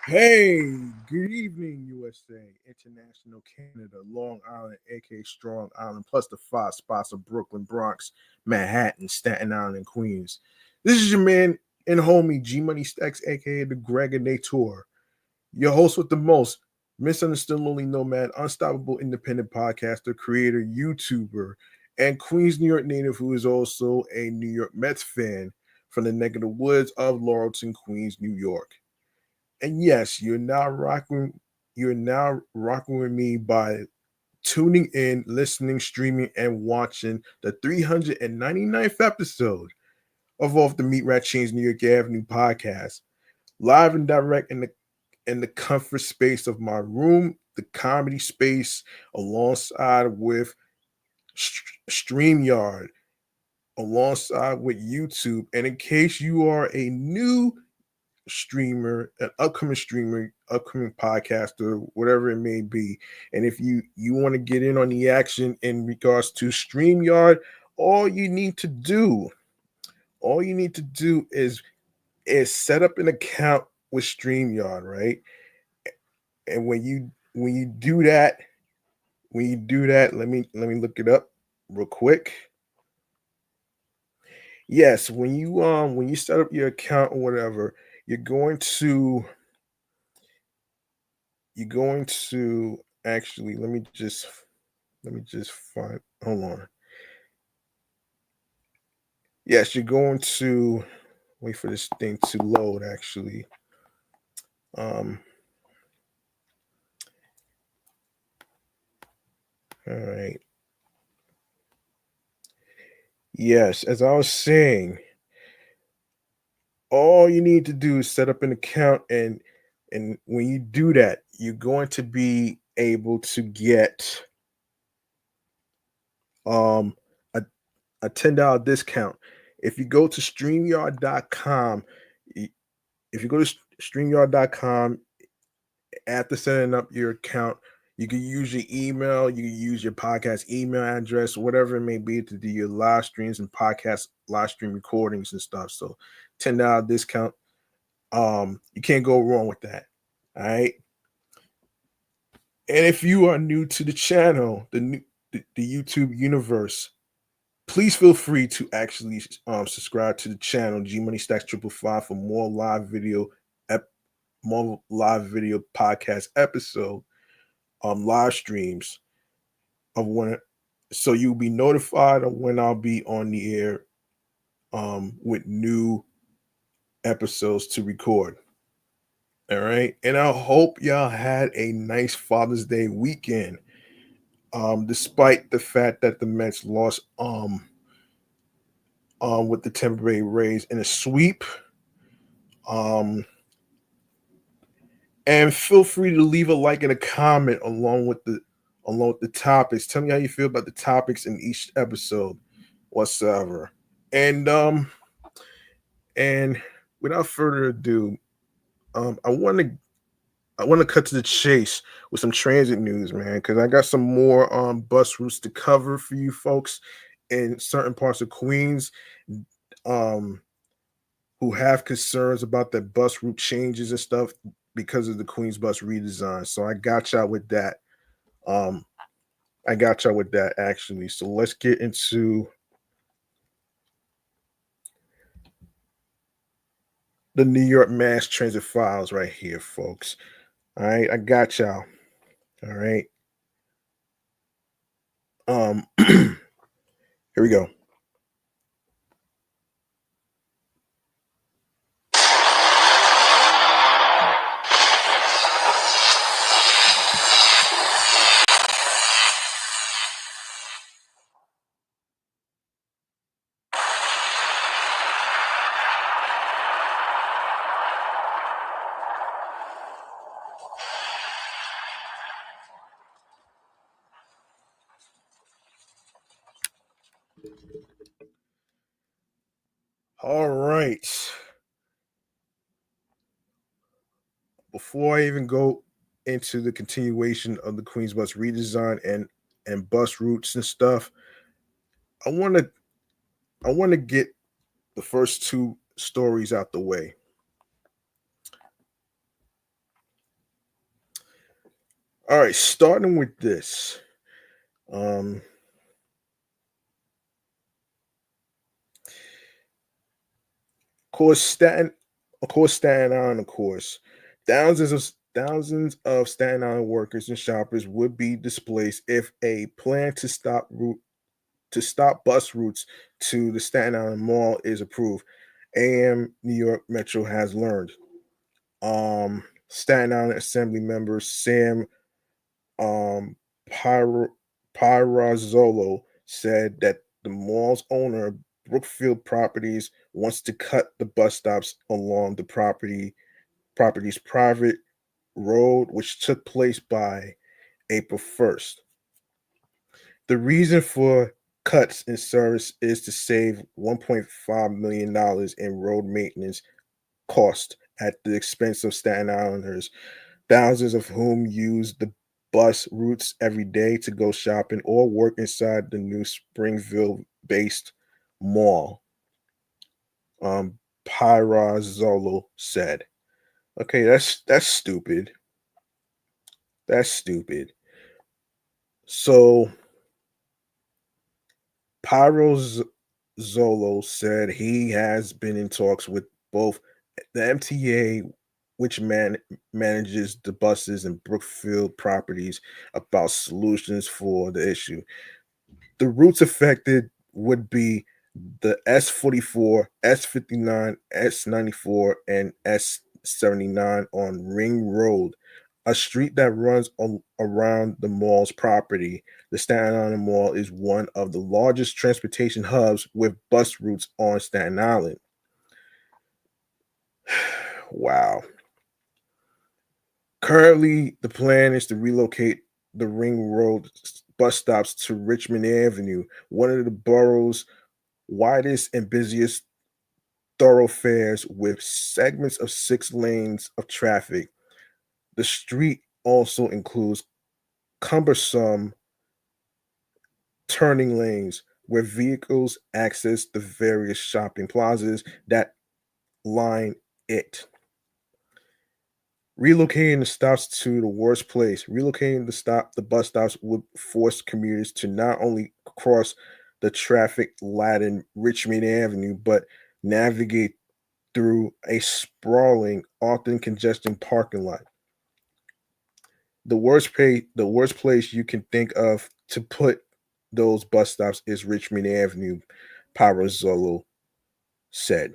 Hey, good evening, USA, International Canada, Long Island, aka Strong Island, plus the five spots of Brooklyn, Bronx, Manhattan, Staten Island, and Queens. This is your man and homie G Money Stacks, aka the Gregonator, your host with the most, misunderstood lonely nomad, unstoppable independent podcaster, creator, YouTuber, and Queens, New York native who is also a New York Mets fan from the neck of the woods of Laurelton, Queens, New York. And yes, you're now rocking with me by tuning in, listening, streaming, and watching the 399th episode of Off the Meat Rat Chainz New York Avenue podcast. Live and direct in the comfort space of my room, the comedy space, alongside with StreamYard, alongside with YouTube. And in case you are a new streamer, upcoming podcaster, whatever it may be. And if you want to get in on the action in regards to StreamYard, all you need to do, all you need to do is set up an account with StreamYard, right? And when you do that, let me look it up real quick. Yes, when you set up your account or whatever, you're going to you're going to actually let me just find hold on. Yes, you're going to wait for this thing to load actually. Um all right. Yes, as I was saying, all you need to do is set up an account, and when you do that, you're going to be able to get um a, a $10 discount. If you go to streamyard.com, if you go to streamyard.com after setting up your account, you can use your email, you can use your podcast email address, whatever it may be, to do your live streams and podcast live stream recordings and stuff. So $10 discount. You can't go wrong with that. All right. And if you are new to the channel, the YouTube universe, please feel free to actually subscribe to the channel G Money Stacks Triple Five for ep- more live video podcast episode live streams of when, so you'll be notified of when I'll be on the air with new episodes to record. All right. And I hope y'all had a nice Father's Day weekend. Despite the fact that the Mets lost with the Tampa Bay Rays in a sweep. Um and feel free to leave a like and a comment along with the topics. Tell me how you feel about the topics in each episode whatsoever. And and without further ado, I want to cut to the chase with some transit news, man, because I got some more bus routes to cover for you folks in certain parts of Queens, um, who have concerns about the bus route changes and stuff because of the Queens bus redesign. So Um, I got y'all with that actually. So let's get into the New York Mass Transit files right here, folks. All right, I got y'all. All right. Here we go. All right. Before I even go into the continuation of the Queens bus redesign and bus routes and stuff, I want to I want to get the first two stories out the way. All right, starting with this. Um, course Staten, of course Staten Island, of course, thousands of Staten Island workers and shoppers would be displaced if a plan to stop bus routes to the Staten Island Mall is approved. AM New York Metro has learned. Staten Island Assembly member Sam um, Pyro, Pyrazzolo said that the mall's owner, Brookfield Properties, wants to cut the bus stops along the property's private road, which took place by April 1st. The reason for cuts in service is to save $1.5 million in road maintenance cost at the expense of Staten Islanders, thousands of whom use the bus routes every day to go shopping or work inside the new Springville-based mall. Pyrazzolo said. Okay, that's stupid. That's stupid. So Pyrazzolo said he has been in talks with both the MTA, which manages the buses, and Brookfield Properties about solutions for the issue. The routes affected would be the S44, S59, S94, and S79 on Ring Road, a street that runs around the mall's property. The Staten Island Mall is one of the largest transportation hubs with bus routes on Staten Island. Wow. Currently, the plan is to relocate the Ring Road bus stops to Richmond Avenue, one of the borough's widest and busiest thoroughfares with segments of 6 lanes of traffic. The street also includes cumbersome turning lanes where vehicles access the various shopping plazas that line it. Relocating the stops to the worst place. Relocating the bus stops would force commuters to not only cross the traffic laden Richmond Avenue, but navigate through a sprawling, often congested parking lot. The worst place you can think of to put those bus stops is Richmond Avenue, Pavazzolo said.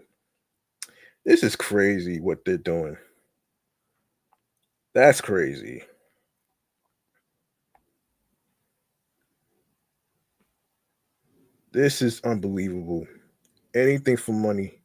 This is crazy what they're doing. That's crazy. This is unbelievable. Anything for money.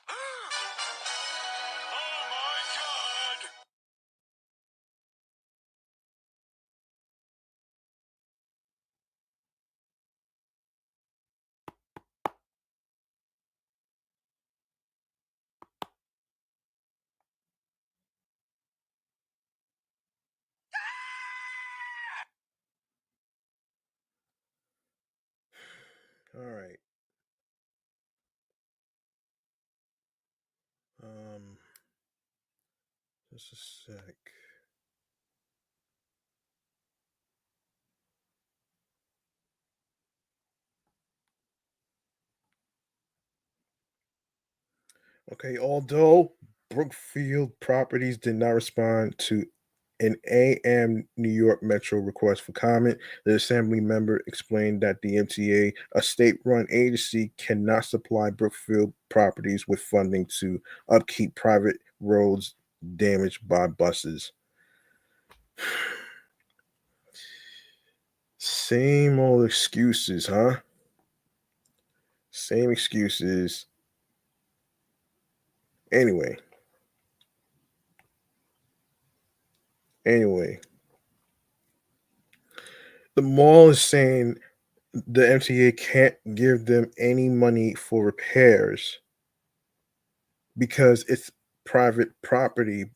Oh my God! All right. Um, just a sec. Okay, although Brookfield Properties did not respond to an AM New York Metro request for comment, the assembly member explained that the MTA, a state run agency, cannot supply Brookfield Properties with funding to upkeep private roads damaged by buses. Same old excuses, huh? Same excuses. Anyway, anyway, the mall is saying the MTA can't give them any money for repairs because it's private property.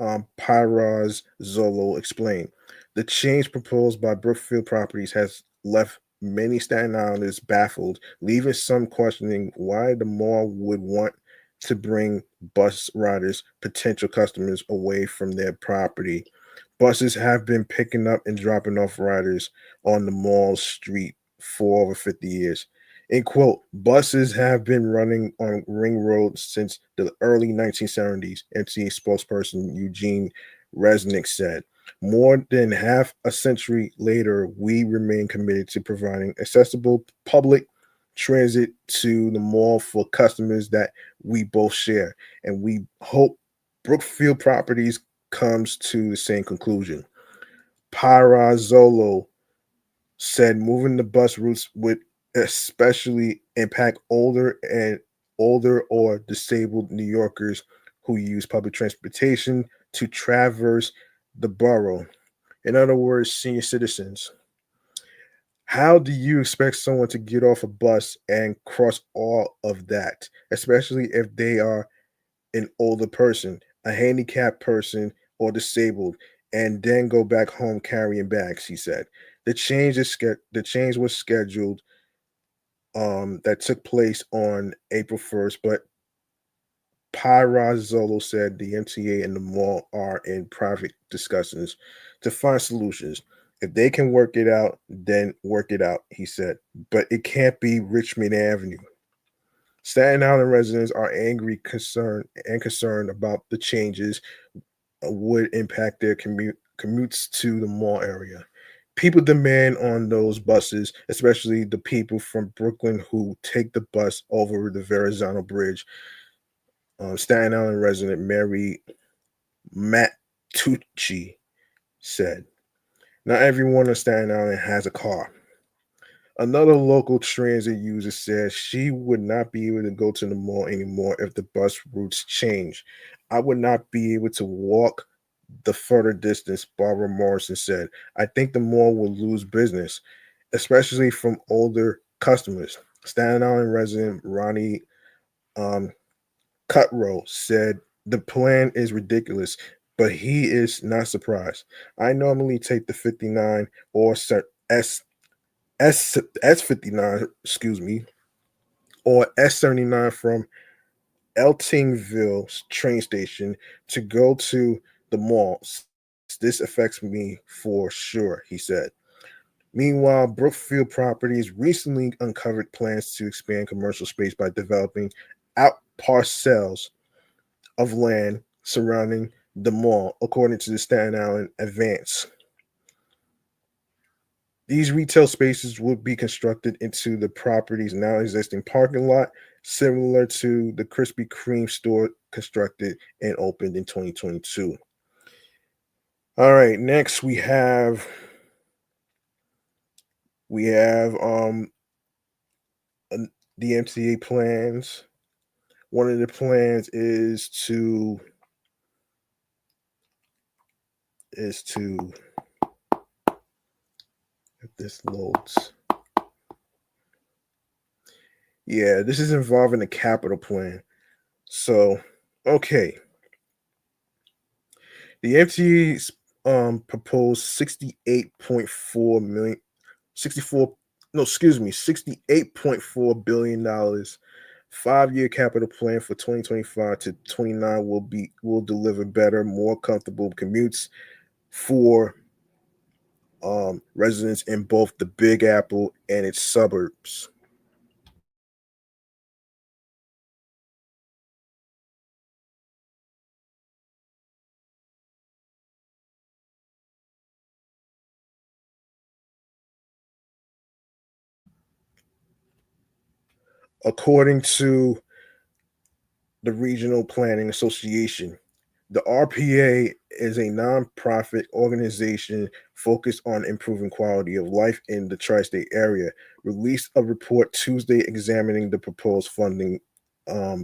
Pyraz Zolo explained. The change proposed by Brookfield Properties has left many Staten Islanders baffled, leaving some questioning why the mall would want to bring bus riders, potential customers, away from their property. Buses have been picking up and dropping off riders on the mall street for over 50 years. In quote, buses have been running on Ring Road since the early 1970s, MTA spokesperson Eugene Resnick said. More than half a century later, we remain committed to providing accessible public transit to the mall for customers that we both share. And we hope Brookfield Properties comes to the same conclusion. Parazzolo said moving the bus routes would especially impact older or disabled New Yorkers who use public transportation to traverse the borough. In other words, senior citizens. How do you expect someone to get off a bus and cross all of that, especially if they are an older person, a handicapped person, or disabled, and then go back home carrying bags? He said. The change was scheduled that took place on April 1st, but Pyrazzolo said the MTA and the mall are in private discussions to find solutions. If they can work it out, then work it out, he said. But it can't be Richmond Avenue. Staten Island residents are concerned about the changes would impact their commutes to the mall area. People demand on those buses, especially the people from Brooklyn who take the bus over the Verrazano Bridge. Staten Island resident Mary Matucci said, "Not everyone on Staten Island has a car." Another local transit user said she would not be able to go to the mall anymore if the bus routes change. I would not be able to walk the further distance, Barbara Morrison said. I think the mall will lose business, especially from older customers. Staten Island resident Ronnie um, Cutrow said the plan is ridiculous, but he is not surprised. I normally take the 59 or S59, excuse me, or S79 from Eltingville train station to go to the mall. This affects me for sure, he said. Meanwhile, Brookfield Properties recently uncovered plans to expand commercial space by developing out parcels of land surrounding the mall, according to the Staten Island Advance. These retail spaces would be constructed into the property's now existing parking lot, similar to the Krispy Kreme store constructed and opened in 2022. All right, next we have the MTA plans One of the plans is to if this loads. Yeah, this is involving the capital plan. So, okay, the MTA's proposed 68.4 million 64 no, excuse me, $68.4 billion 5-year capital plan for 2025 to 29 will deliver better, more comfortable commutes for residents in both the Big Apple and its suburbs. According to the Regional Planning Association, the RPA is a nonprofit organization focused on improving quality of life in the tri state area. Released a report Tuesday examining the proposed funding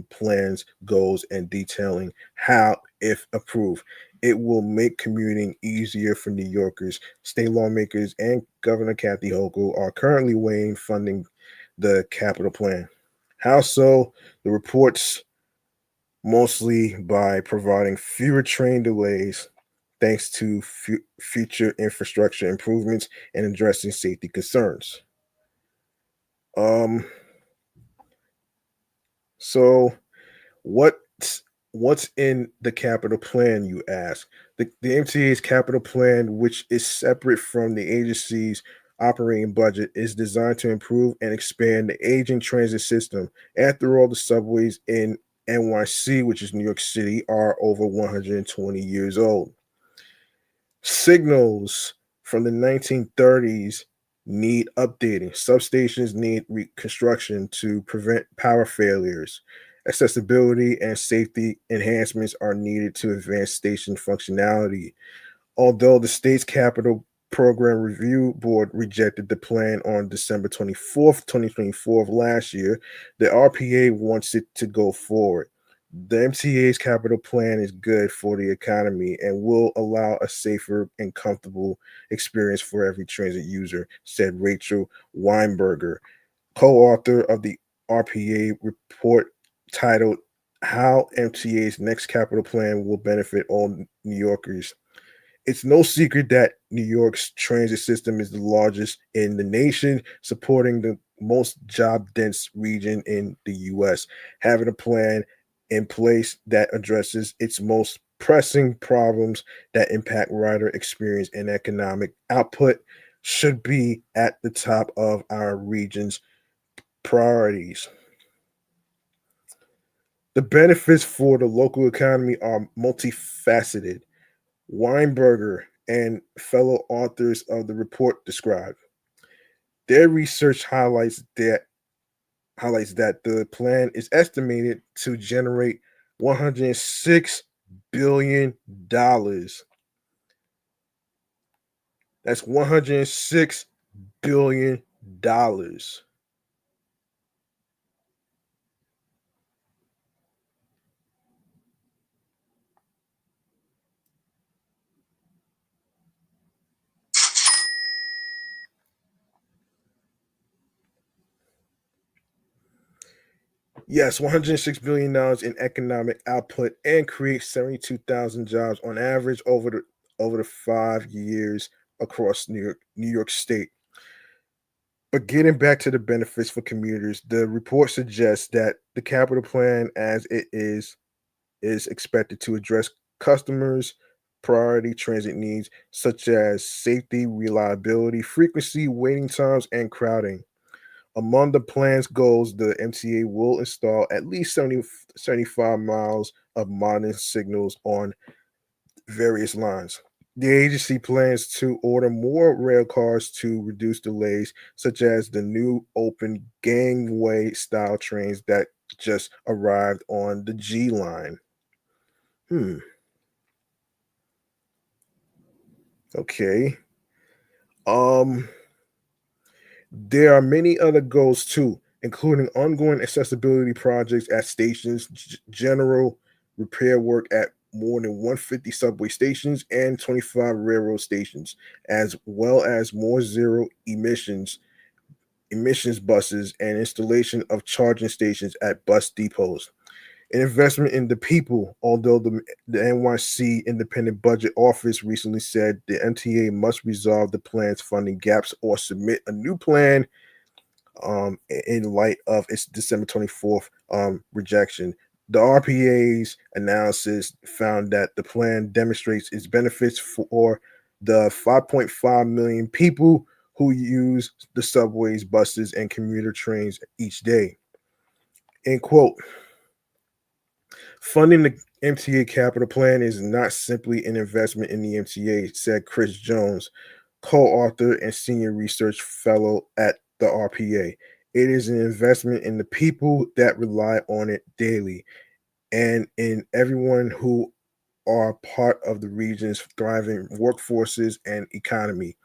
plans, goals, and detailing how, if approved, it will make commuting easier for New Yorkers. State lawmakers and Governor Kathy Hochul are currently weighing funding the capital plan. How so? The reports mostly by providing fewer train delays thanks to future infrastructure improvements and addressing safety concerns. Um, so what's in the capital plan, you ask? The MTA's capital plan, which is separate from the agency's operating budget, is designed to improve and expand the aging transit system. After all, the subways in NYC, which is New York City, are over 120 years old. Signals from the 1930s need updating. Substations need reconstruction to prevent power failures. Accessibility and safety enhancements are needed to advance station functionality. Although the state's capital program review board rejected the plan on December 24th, 2024 of last year, the RPA wants it to go forward. The MTA's capital plan is good for the economy and will allow a safer and comfortable experience for every transit user, said Rachel Weinberger, co-author of the RPA report titled How MTA's Next Capital Plan Will Benefit All New Yorkers. It's no secret that New York's transit system is the largest in the nation, supporting the most job dense region in the US. Having a plan in place that addresses its most pressing problems that impact rider experience and economic output should be at the top of our region's priorities. The benefits for the local economy are multifaceted. Weinberger and fellow authors of the report describe. Their research highlights that the plan is estimated to generate $106 billion. That's $106 billion. Yes, $106 billion in economic output and create 72,000 jobs on average over the 5 years across New York State. But getting back to the benefits for commuters, the report suggests that the capital plan, as it is expected to address customers' priority transit needs such as safety, reliability, frequency, waiting times, and crowding. Among the plan's goals, the MTA will install at least 75 miles of modern signals on various lines. The agency plans to order more rail cars to reduce delays, such as the new open gangway style trains that just arrived on the G line. Hmm. Okay. Um, there are many other goals too. including ongoing accessibility projects at stations, general repair work at more than 150 subway stations and 25 railroad stations, as well as more zero emissions buses and installation of charging stations at bus depots. An investment in the people, although the NYC Independent Budget Office recently said the MTA must resolve the plan's funding gaps or submit a new plan in light of its December 24th rejection. The RPA's analysis found that the plan demonstrates its benefits for the 5.5 million people who use the subways, buses, and commuter trains each day. End quote. Funding the MTA capital plan is not simply an investment in the MTA, said Chris Jones, co-author and senior research fellow at the RPA. It is an investment in the people that rely on it daily and in everyone who are part of the region's thriving workforces and economy.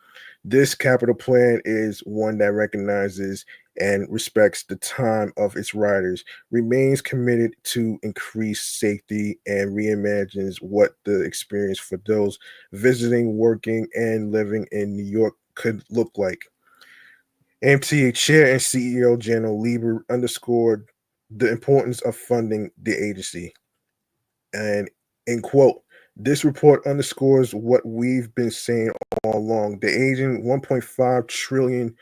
This capital plan is one that recognizes and respects the time of its riders, remains committed to increase safety, and reimagines what the experience for those visiting, working, and living in New York could look like. MTA Chair and CEO Jano Lieber underscored the importance of funding the agency. And in quote, this report underscores what we've been saying all along. The aging $1.5 trillion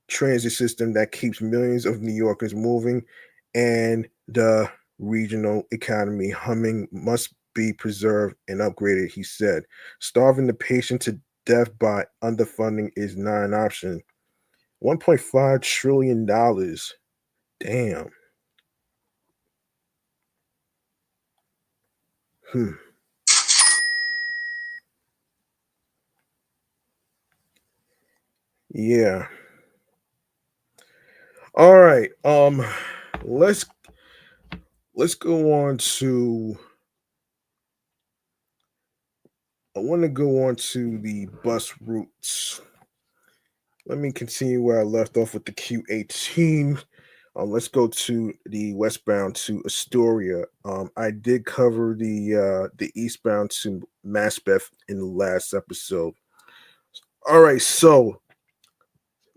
transit system that keeps millions of New Yorkers moving and the regional economy humming must be preserved and upgraded, he said. Starving the patient to death by underfunding is not an option. $1.5 trillion. Damn. Hmm. Yeah. All right. Let's go on to. I want to go on to the bus routes. Let me continue where I left off with the Q18. Let's go to the westbound to Astoria. I did cover the eastbound to Maspeth in the last episode. All right, so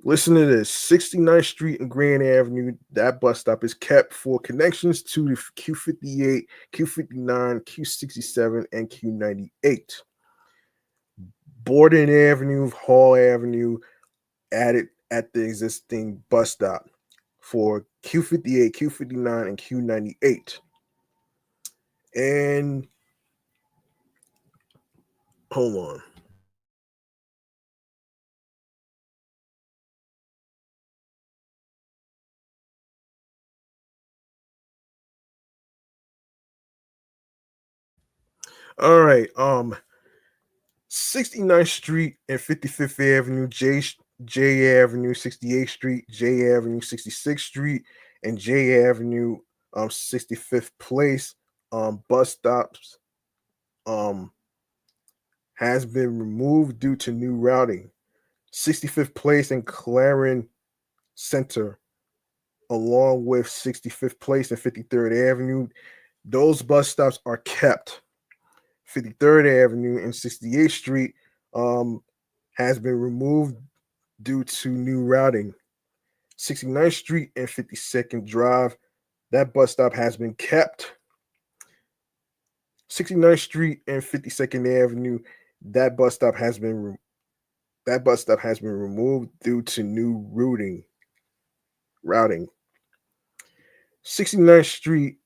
listen to this. 69th Street and Grand Avenue, that bus stop is kept for connections to the Q58, Q59, Q67, and Q98. Borden Avenue, Hall Avenue, added at the existing bus stop for Q58, Q59, and Q98. And hold on. All right. 69th Street and 55th Avenue, J Avenue, 68th Street, J Avenue, 66th Street, and J Avenue, 65th Place, bus stops um has been removed due to new routing. 65th Place and Claren Center, along with 65th Place and 53rd Avenue, those bus stops are kept. 53rd Avenue and 68th Street has been removed due to new routing. 69th Street and 52nd Drive, that bus stop has been kept. 69th Street and 52nd Avenue, that bus stop has been removed due to new routing. 69th Street,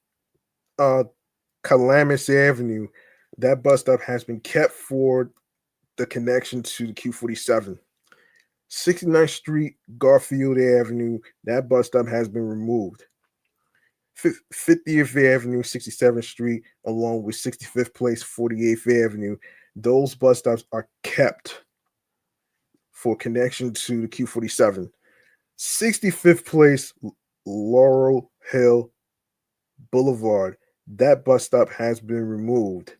Calamus Avenue, that bus stop has been kept for the connection to the Q47. 69th Street, Garfield Avenue, that bus stop has been removed. 50th Avenue, 67th Street, along with 65th Place, 48th Avenue, those bus stops are kept for connection to the Q47. 65th Place, Laurel Hill Boulevard, that bus stop has been removed.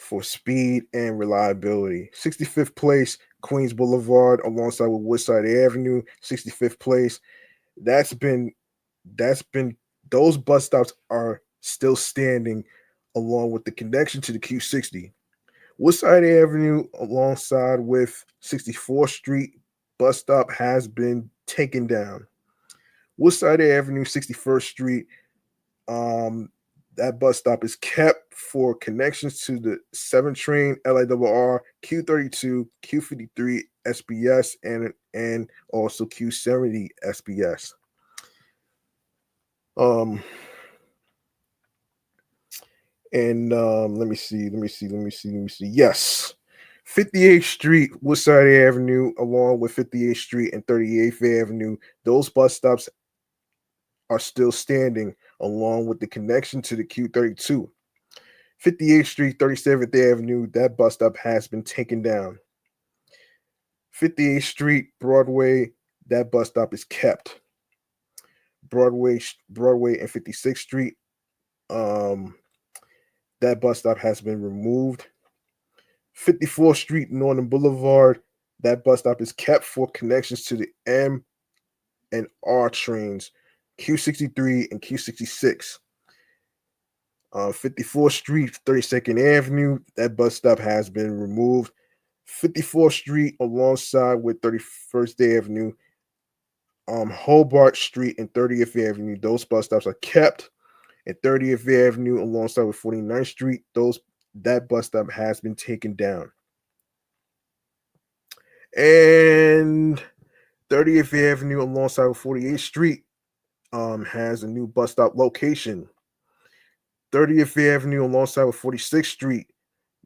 for speed and reliability. 65th place, Queens Boulevard alongside with Woodside Avenue. 65th place. That's been those bus stops are still standing along with the connection to the Q60. Woodside Avenue alongside with 64th Street bus stop has been taken down. Woodside Avenue, 61st Street, that bus stop is kept for connections to the 7 train, LIRR, Q32, Q53 SBS, and also Q70 SBS. Let me see. Yes. 58th Street, Woodside Avenue, along with 58th Street and 38th Avenue, those bus stops are still standing along with the connection to the Q32. 58th Street, 37th Avenue, that bus stop has been taken down. 58th Street, Broadway, that bus stop is kept. Broadway and 56th Street, that bus stop has been removed. 54th Street, Northern Boulevard, that bus stop is kept for connections to the M and R trains, Q63 and Q66. 54th Street, 32nd Avenue, that bus stop has been removed. 54th Street alongside with 31st Avenue, Hobart Street and 30th Avenue, those bus stops are kept. And 30th Avenue alongside with 49th Street, that bus stop has been taken down. And 30th Avenue alongside with 48th Street has a new bus stop location. 30th Avenue alongside with 46th Street,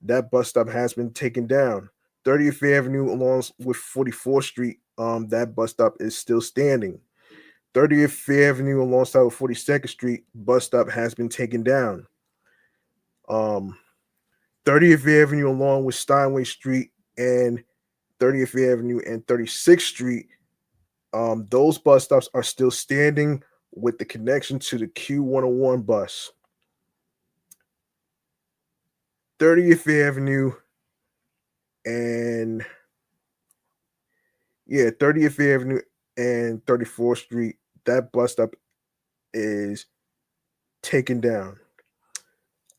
that bus stop has been taken down. 30th Avenue along with 44th Street, that bus stop is still standing. 30th Avenue alongside with 42nd Street, bus stop has been taken down. 30th Avenue along with Steinway Street and 30th Avenue and 36th Street, those bus stops are still standing with the connection to the Q101 bus. 30th Avenue and 30th Avenue and 34th Street, that bus stop is taken down.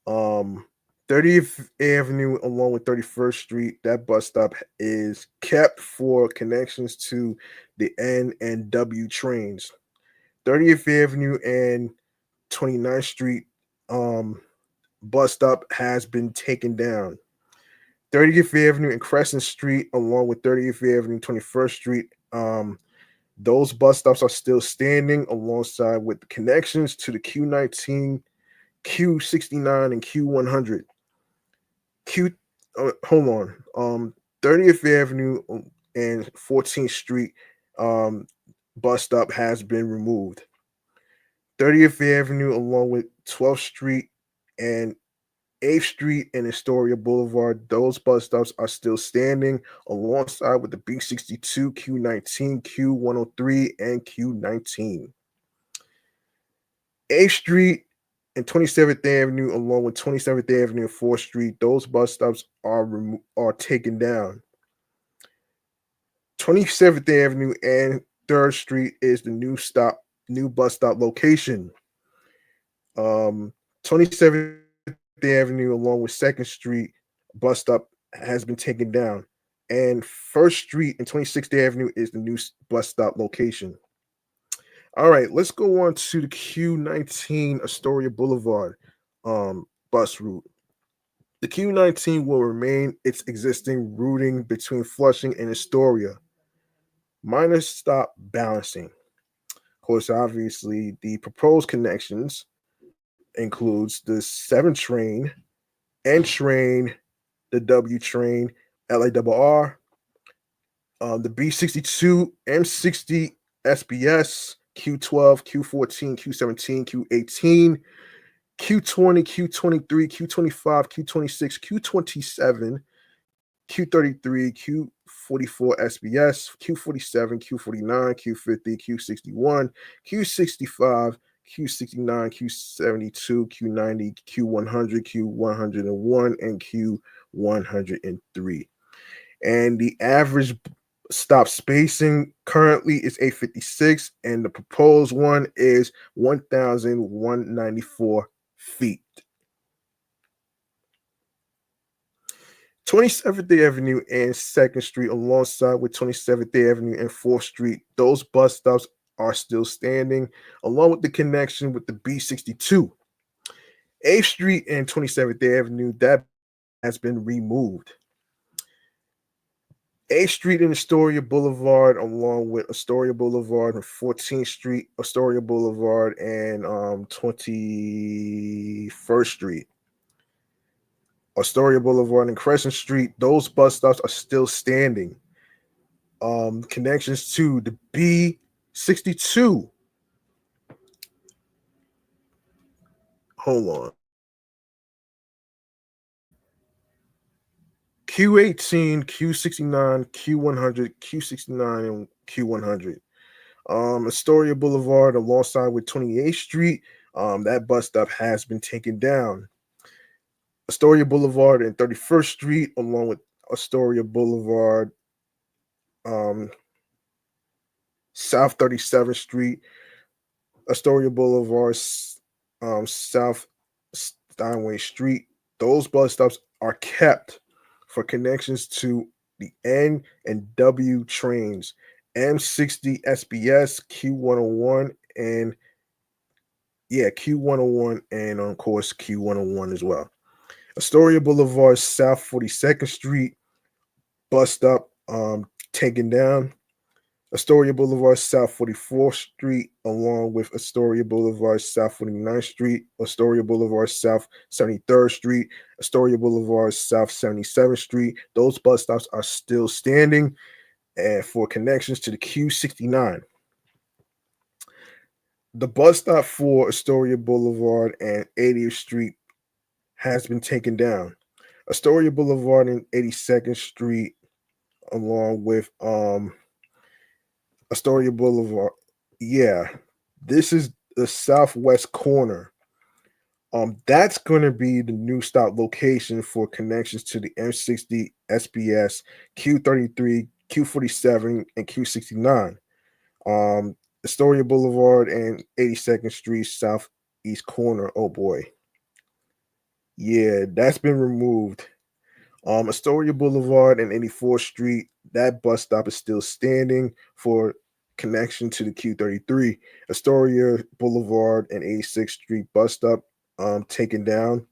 30th Avenue along with 31st Street, that bus stop is kept for connections to the N and W trains. 30th Avenue and 29th Street bus stop has been taken down. 30th Avenue and Crescent Street along with 30th Avenue, 21st Street, those bus stops are still standing alongside with the connections to the Q19, Q69, and Q100. Hold on. 30th Avenue and 14th Street bus stop has been removed. 30th Avenue along with 12th Street and 8th Street and Astoria Boulevard, those bus stops are still standing alongside with the B62, Q19, Q103, and Q19. 8th Street and 27th Avenue, along with 27th Avenue and 4th Street, those bus stops are taken down. 27th Avenue and 3rd Street is the new bus stop location. 27th Avenue, along with 2nd Street, bus stop has been taken down. And 1st Street and 26th Avenue is the new bus stop location. All right, let's go on to the Q19 Astoria Boulevard bus route. The Q19 will remain its existing routing between Flushing and Astoria. Minor stop balancing. Of course, obviously, the proposed connections includes the 7 train, N train, the W train, LIRR, the B62, M60, SBS, Q12, Q14, Q17, Q18, Q20, Q23, Q25, Q26, Q27, Q33, Q44 SBS, Q47, Q49, Q50, Q61, Q65, Q69, Q72, Q90, Q100, Q101, and Q103. And the average stop spacing currently is 856, and the proposed one is 1,194 feet. 27th Day Avenue and 2nd Street, alongside with 27th Day Avenue and 4th Street, those bus stops are still standing, along with the connection with the B62. 8th Street and 27th Day Avenue, that has been removed. 8th Street and Astoria Boulevard, along with Astoria Boulevard and 14th Street, Astoria Boulevard, and 21st Street. Astoria Boulevard and Crescent Street, those bus stops are still standing. Connections to the B62. Hold on. Q18, Q69, Q100, Q69, and Q100. Astoria Boulevard alongside with 28th Street, that bus stop has been taken down. Astoria Boulevard and 31st Street, along with Astoria Boulevard, South 37th Street, Astoria Boulevard, South Steinway Street. Those bus stops are kept for connections to the N and W trains, M60 SBS, Q101, and Q101, and of course Q101 as well. Astoria Boulevard, South 42nd Street, bus stop taken down. Astoria Boulevard, South 44th Street, along with Astoria Boulevard, South 49th Street, Astoria Boulevard, South 73rd Street, Astoria Boulevard, South 77th Street. Those bus stops are still standing, and for connections to the Q69. The bus stop for Astoria Boulevard and 80th Street has been taken down. Astoria Boulevard and 82nd Street, along with Astoria Boulevard. Yeah, this is the southwest corner. That's going to be the new stop location for connections to the M60, SBS, Q33, Q47, and Q69. Astoria Boulevard and 82nd Street, southeast corner. Oh boy. Yeah, that's been removed. Astoria Boulevard and 84th Street, that bus stop is still standing for connection to the Q33. Astoria Boulevard and 86th Street bus stop taken down.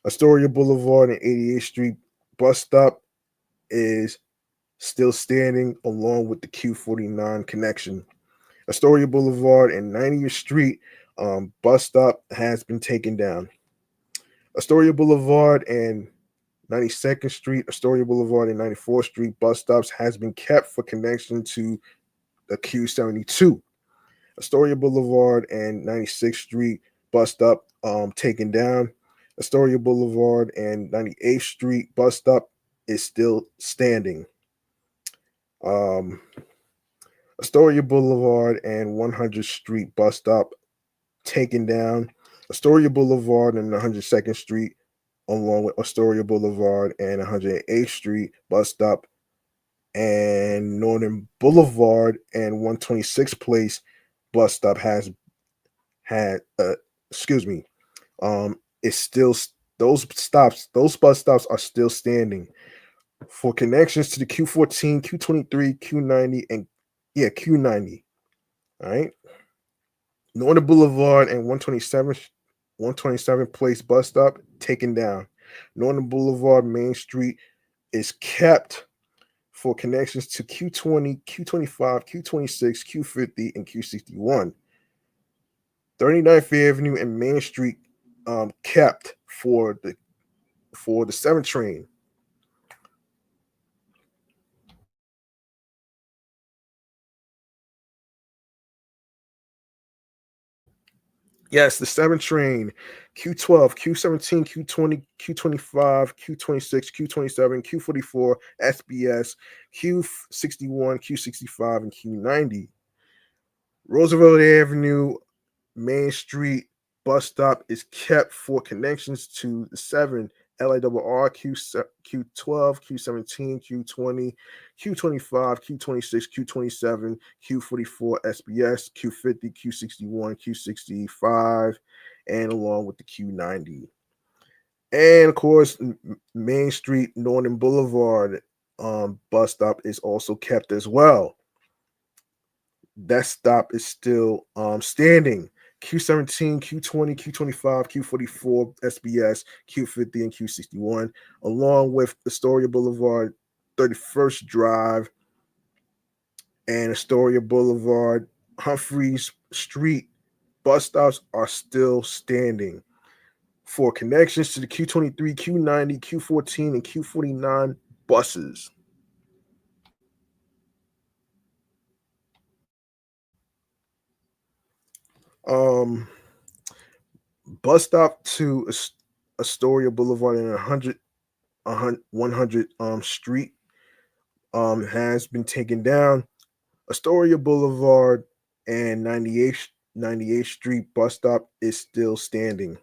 Astoria Boulevard and 88th Street bus stop is still standing, along with the Q49 connection. Astoria Boulevard and 90th Street bus stop has been taken down. Astoria Boulevard and 92nd Street, Astoria Boulevard, and 94th Street bus stops has been kept for connection to the Q72. Astoria Boulevard and 96th Street bus stop taken down. Astoria Boulevard and 98th Street bus stop is still standing. Astoria Boulevard and 100th Street bus stop taken down. Astoria Boulevard and 102nd Street, along with Astoria Boulevard and 108th Street bus stop, and Northern Boulevard and 126th Place bus stop has had it's still, those bus stops are still standing for connections to the Q14, Q23, Q90, and Q90. All right. Northern Boulevard and 127th Place bus stop taken down. Northern Boulevard Main Street is kept for connections to Q20, Q25, Q26, Q50, and Q61. 39th Avenue and Main Street kept for the 7 train. Yes, the 7 train, Q12, Q17, Q20, Q25, Q26, Q27, Q44, SBS, Q61, Q65, and Q90. Roosevelt Avenue Main Street bus stop is kept for connections to the 7 LIRR, Q12, Q17, Q20, Q25, Q26, Q27, Q44, SBS, Q50, Q61, Q65, and along with the Q90. And of course, Main Street Northern Boulevard bus stop is also kept as well. That stop is still standing. Q17, Q20, Q25, Q44, SBS, Q50, and Q61, along with Astoria Boulevard, 31st Drive, and Astoria Boulevard, Humphreys Street bus stops are still standing for connections to the Q23, Q90, Q14, and Q49 buses. Um, Bus stop to Astoria Boulevard and 100 Street has been taken down. Astoria Boulevard and 98th Street bus stop is still standing.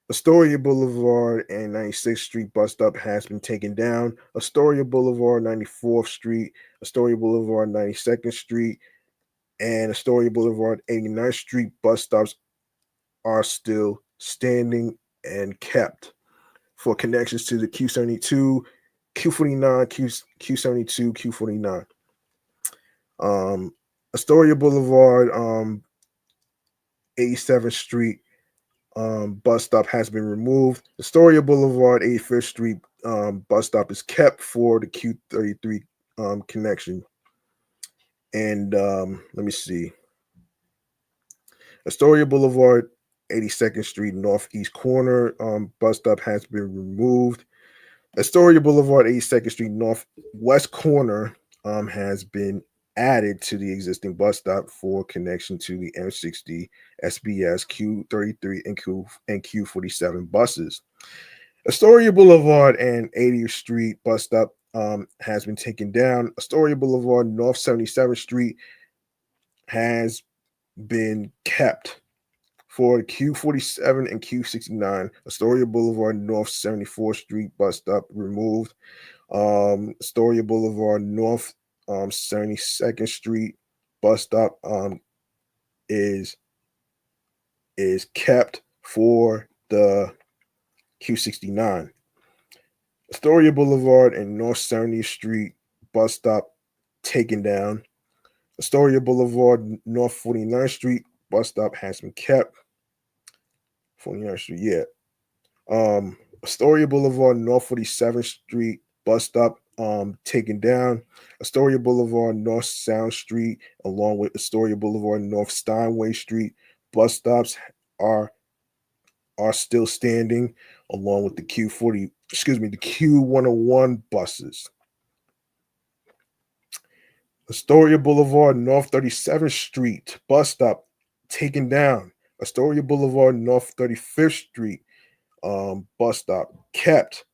Astoria Boulevard and 96th Street bus stop has been taken down. Astoria Boulevard, 94th Street, Astoria Boulevard, 92nd Street, and Astoria Boulevard, 89th Street bus stops are still standing and kept for connections to the Q72, Q49, Q72, Q49. Astoria Boulevard, 87th Street bus stop has been removed. Astoria Boulevard, 85th Street bus stop is kept for the Q33 connection. And let me see. Astoria Boulevard, 82nd Street Northeast Corner bus stop has been removed. Astoria Boulevard, 82nd Street Northwest Corner has been added to the existing bus stop for connection to the M60, SBS, Q33, and Q47 buses. Astoria Boulevard and 80th Street bus stop has been taken down. Astoria Boulevard, North 77th Street has been kept for Q47 and Q69. Astoria Boulevard, North 74th Street bus stop removed. Astoria Boulevard, North 72nd Street bus stop is kept for the Q69. Astoria Boulevard and North 70th Street bus stop taken down. Astoria Boulevard, North 49th Street bus stop has been kept. 49th Street, yeah. Astoria Boulevard, North 47th Street bus stop taken down. Astoria Boulevard, North Sound Street, along with Astoria Boulevard, North Steinway Street bus stops are still standing, along with the the Q101 buses. Astoria Boulevard, North 37th Street bus stop taken down. Astoria Boulevard, North 35th Street bus stop kept.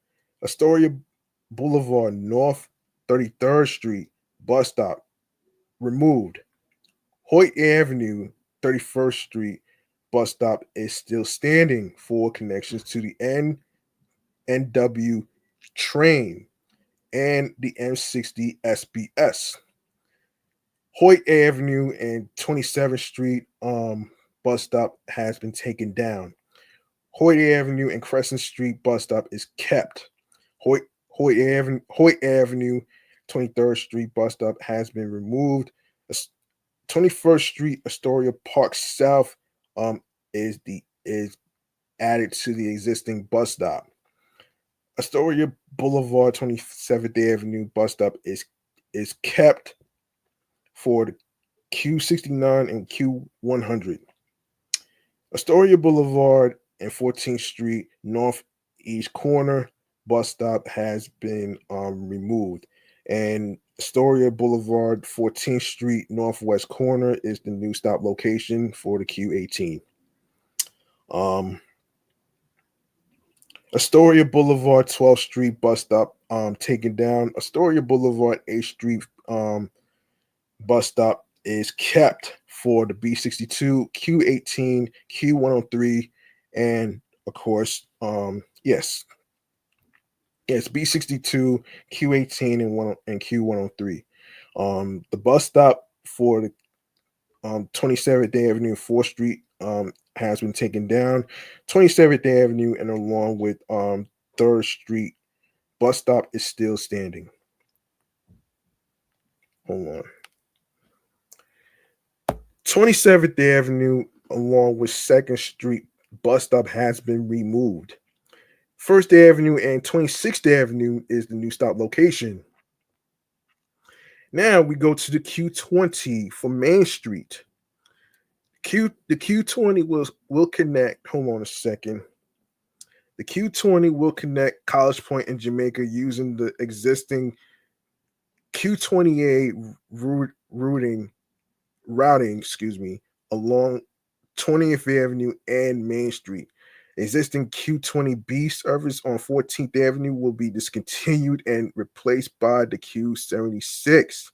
Astoria Boulevard, North 33rd Street bus stop removed. Hoyt Avenue, 31st Street bus stop is still standing for connections to the NW train and the M60 SBS. Hoyt Avenue and 27th Street bus stop has been taken down. Hoyt Avenue and Crescent Street bus stop is kept. Hoyt Avenue, 23rd Street bus stop has been removed. 21st Street Astoria Park South is added to the existing bus stop. Astoria Boulevard, 27th Avenue bus stop is kept for the Q69 and Q100. Astoria Boulevard and 14th Street Northeast Corner bus stop has been removed. And Astoria Boulevard, 14th Street Northwest Corner is the new stop location for the Q18. Astoria Boulevard, 12th Street bus stop taken down. Astoria Boulevard, 8th Street bus stop is kept for the B62, Q18, Q103, and of course, yes, B62, Q18, and Q103. The bus stop for the 27th Avenue and 4th Street has been taken down. 27th Avenue and along with 3rd Street bus stop is still standing. Hold on. 27th Avenue along with 2nd Street bus stop has been removed. 1st Avenue and 26th Avenue is the new stop location. Now we go to the Q20 for Main Street. The Q20 will connect. Hold on a second. The Q20 will connect College Point and Jamaica using the existing Q28 routing, along 20th Avenue and Main Street. Existing Q20B service on 14th Avenue will be discontinued and replaced by the Q76.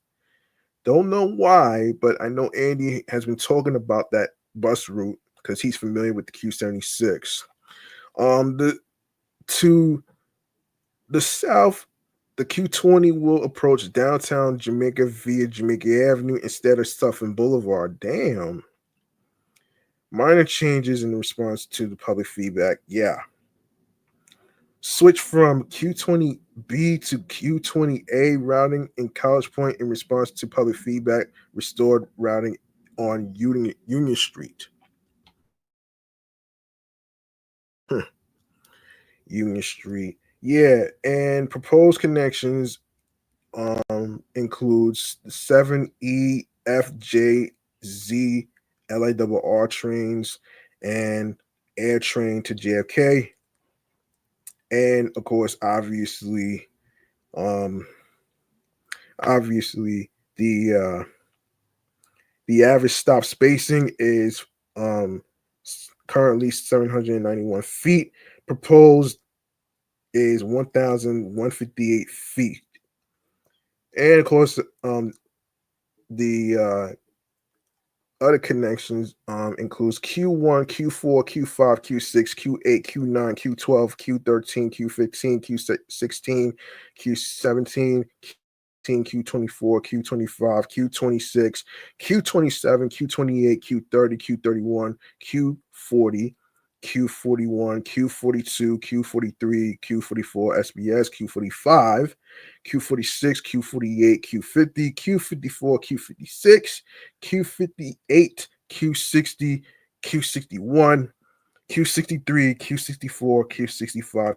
Don't know why, but I know Andy has been talking about that bus route because he's familiar with the Q76. To the south, the Q20 will approach downtown Jamaica via Jamaica Avenue instead of Sutphin Boulevard. Damn. Minor changes in response to the public feedback. Yeah. Switch from Q20B to Q20A routing in College Point in response to public feedback. Restored routing on Union Street. Union Street. Yeah, and proposed connections includes 7E, FJ, Z, LARR trains, and air train to JFK. And of course, um, obviously the average stop spacing is currently 791 feet. Proposed is 1,158 feet. And of course, the other connections includes Q1, Q4, Q5, Q6, Q8, Q9, Q12, Q13, Q15, Q16, Q17, Q24, Q25, Q26, Q27, Q28, Q30, Q31, Q40, Q41, Q42, Q43, Q44, SBS, Q45, Q46, Q48, Q50, Q54, Q56, Q58, Q60, Q61, Q63, Q64, Q65,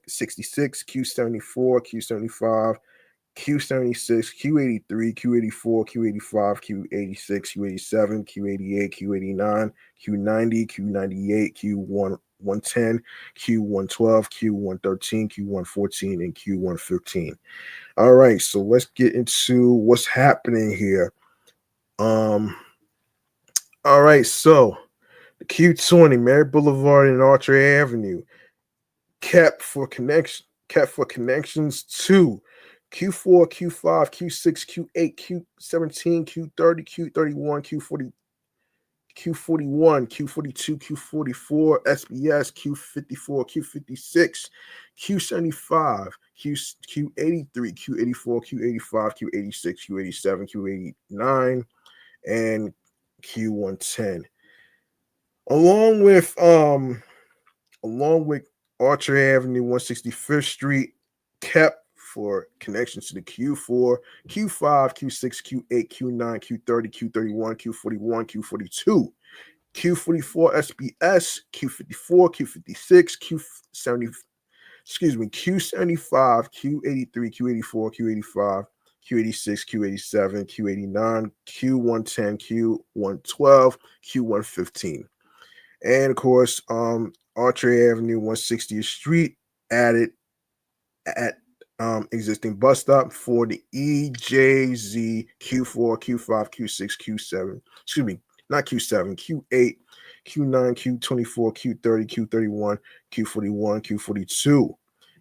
Q66, Q74, Q75, Q76, Q83, Q84, Q85, Q86, Q87, Q88, Q89, Q90, Q98, Q110, Q112, Q113, Q114, and Q115. All right, so let's get into what's happening here. All right, so the Q20, Mary Boulevard and Archer Avenue, kept for connections to Q4, Q5, Q6, Q8, Q17, Q30, Q31, Q40, Q41, Q42, Q44, SBS, Q54, Q56, Q75, Q83, Q84, Q85, Q86, Q87, Q89, and Q110. Along with Archer Avenue, 165th Street, kept for connections to the Q4, Q5, Q6, Q8, Q9, Q30, Q31, Q41, Q42, Q44 SBS, Q54, Q56, Q70, Q75, Q83, Q84, Q85, Q86, Q87, Q89, Q110, Q112, Q115. And of course, Archer Avenue, 160th Street, added at existing bus stop for the EJZ Q4, Q5, Q6, Q7. Excuse me, not Q7, Q8, Q9, Q24, Q30, Q31, Q41, Q42.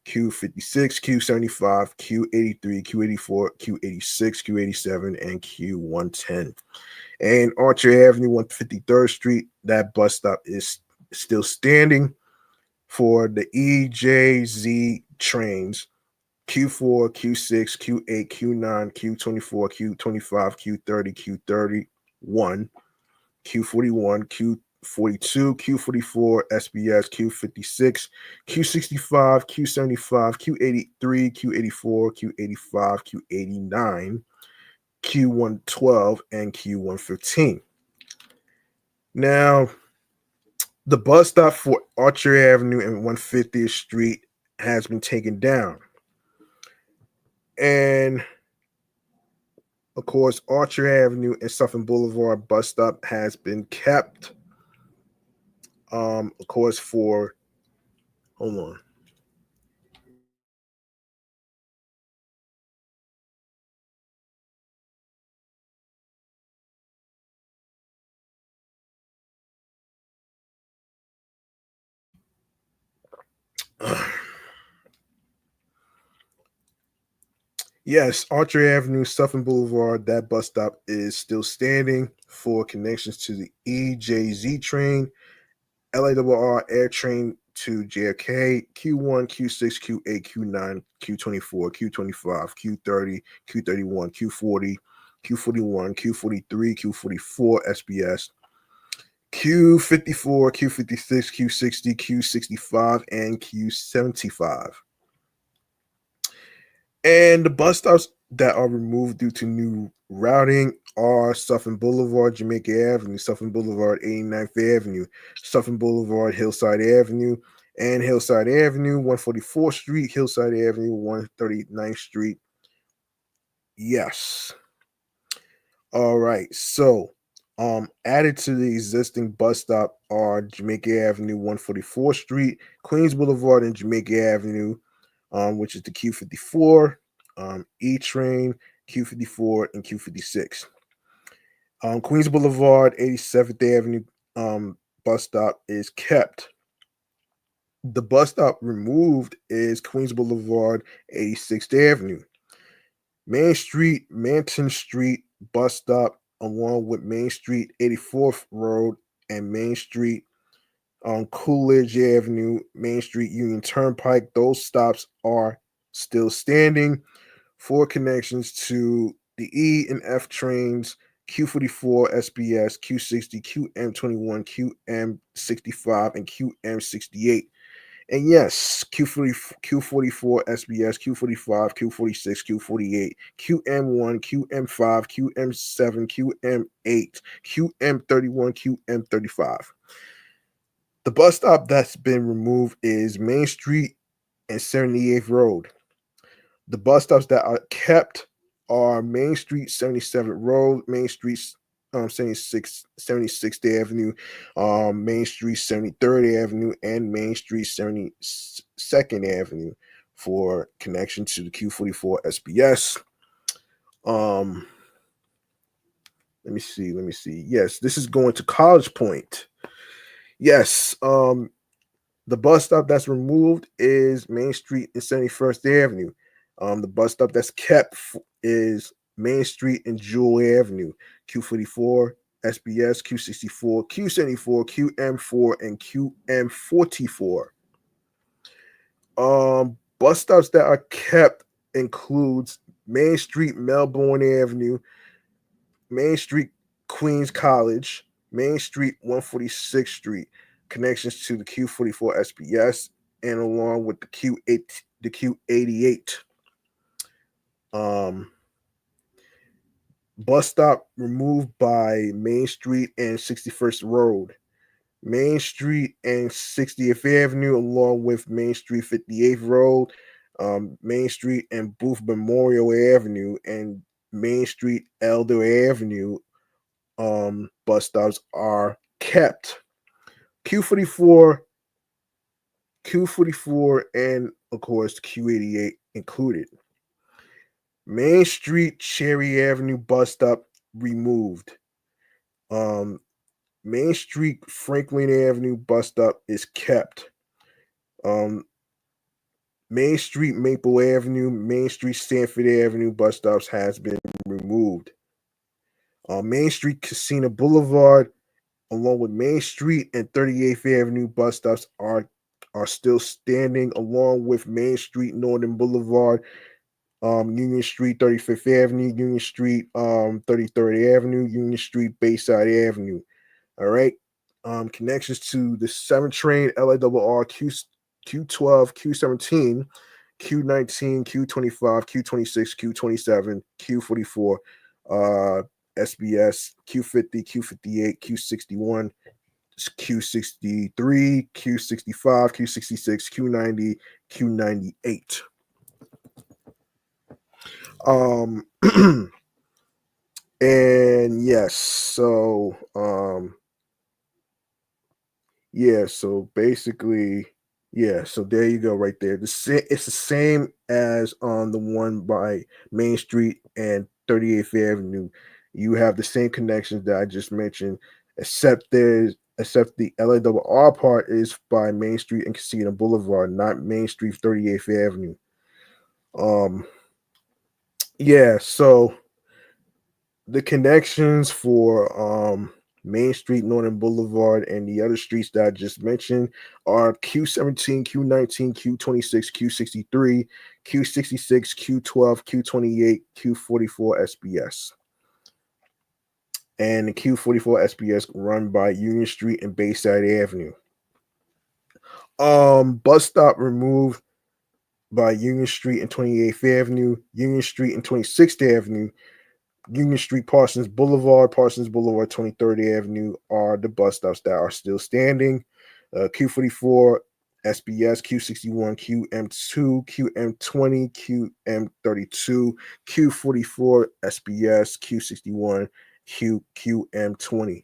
Q56, Q75, Q83, Q84, Q86, Q87, and Q110. And Archer Avenue, 153rd Street, that bus stop is still standing for the EJZ trains. Q4, Q6, Q8, Q9, Q24, Q25, Q30, Q31, Q41, Q42, Q44, SBS, Q56, Q65, Q75, Q83, Q84, Q85, Q89, Q112, and Q115. Now, the bus stop for Archer Avenue and 150th Street has been taken down. And of course, Archer Avenue and Suffolk Boulevard bus stop has been kept. Of course, for hold on. Yes, Archer Avenue, Suffolk Boulevard, that bus stop is still standing for connections to the EJZ train, LARR air train to JFK, Q1, Q6, Q8, Q9, Q24, Q25, Q30, Q31, Q40, Q41, Q43, Q44, SBS, Q54, Q56, Q60, Q65, and Q75. And the bus stops that are removed due to new routing are Suffolk Boulevard, Jamaica Avenue, Suffolk Boulevard, 89th Avenue, Suffolk Boulevard, Hillside Avenue, and Hillside Avenue, 144th Street, Hillside Avenue, 139th Street. Yes. All right. So, added to the existing bus stop are Jamaica Avenue, 144th Street, Queens Boulevard, and Jamaica Avenue, which is the Q54, E train, Q54, and Q56. Queens Boulevard, 87th Avenue bus stop is kept. The bus stop removed is Queens Boulevard, 86th Avenue. Main Street, Manton Street bus stop, along with Main Street, 84th Road, and Main Street on Coolidge Avenue, Main Street, Union Turnpike. Those stops are still standing for connections to the E and F trains, Q44, SBS, Q60, QM21, QM65, and QM68. And yes, Q44, SBS, Q45, Q46, Q48, QM1, QM5, QM7, QM8, QM31, QM35. The bus stop that's been removed is Main Street and 78th Road. The bus stops that are kept are Main Street, 77th Road, Main Street, 76th Avenue, Main Street, 73rd Avenue, and Main Street, 72nd Avenue for connection to the Q44 SBS. Let me see. Yes, this is going to College Point. Yes, the bus stop that's removed is Main Street and 71st Avenue. The bus stop that's kept is Main Street and Jewel Avenue, Q44, SBS, Q64, Q74, QM4, and QM44. Bus stops that are kept includes Main Street, Melbourne Avenue, Main Street, Queens College, Main Street, 146th Street, connections to the Q44 SBS, and along with the Q88. Bus stop removed by Main Street and 61st Road, Main Street and 60th Avenue, along with Main Street, 58th Road, Main Street and Booth Memorial Avenue, and Main Street, Elder Avenue. Bus stops are kept. Q44, and of course Q88 included. Main Street, Cherry Avenue bus stop removed. Main Street, Franklin Avenue bus stop is kept. Main Street, Maple Avenue, Main Street, Sanford Avenue bus stops has been removed. Main Street, Casino Boulevard, along with Main Street and 38th Avenue bus stops are still standing, along with Main Street, Northern Boulevard, Union Street, 35th Avenue, Union Street, 33rd Avenue, Union Street, Bayside Avenue. All right. Connections to the 7 train, LARR, Q12, Q17, Q19, Q25, Q26, Q27, Q44, SBS, Q50, Q58, Q61, Q63, Q65, Q66, Q90, Q98. And yes, so yeah, so basically, yeah, so there you go, right there. It's the same as on the one by Main Street and 38th Avenue. You have the same connections that I just mentioned, except the LARR part is by Main Street and Casino Boulevard, not Main Street 38th Avenue. Um, yeah, so the connections for Main Street, Northern Boulevard, and the other streets that I just mentioned are Q17, Q19, Q26, Q63, Q66, Q12, Q28, Q44 SBS. And the Q44 SBS run by Union Street and Bayside Avenue. Bus stop removed by Union Street and 28th Avenue, Union Street and 26th Avenue, Union Street, Parsons Boulevard, 23rd Avenue are the bus stops that are still standing. Q44, SBS, Q61, QM2, QM20, QM32, Q44, SBS, Q61, QM20.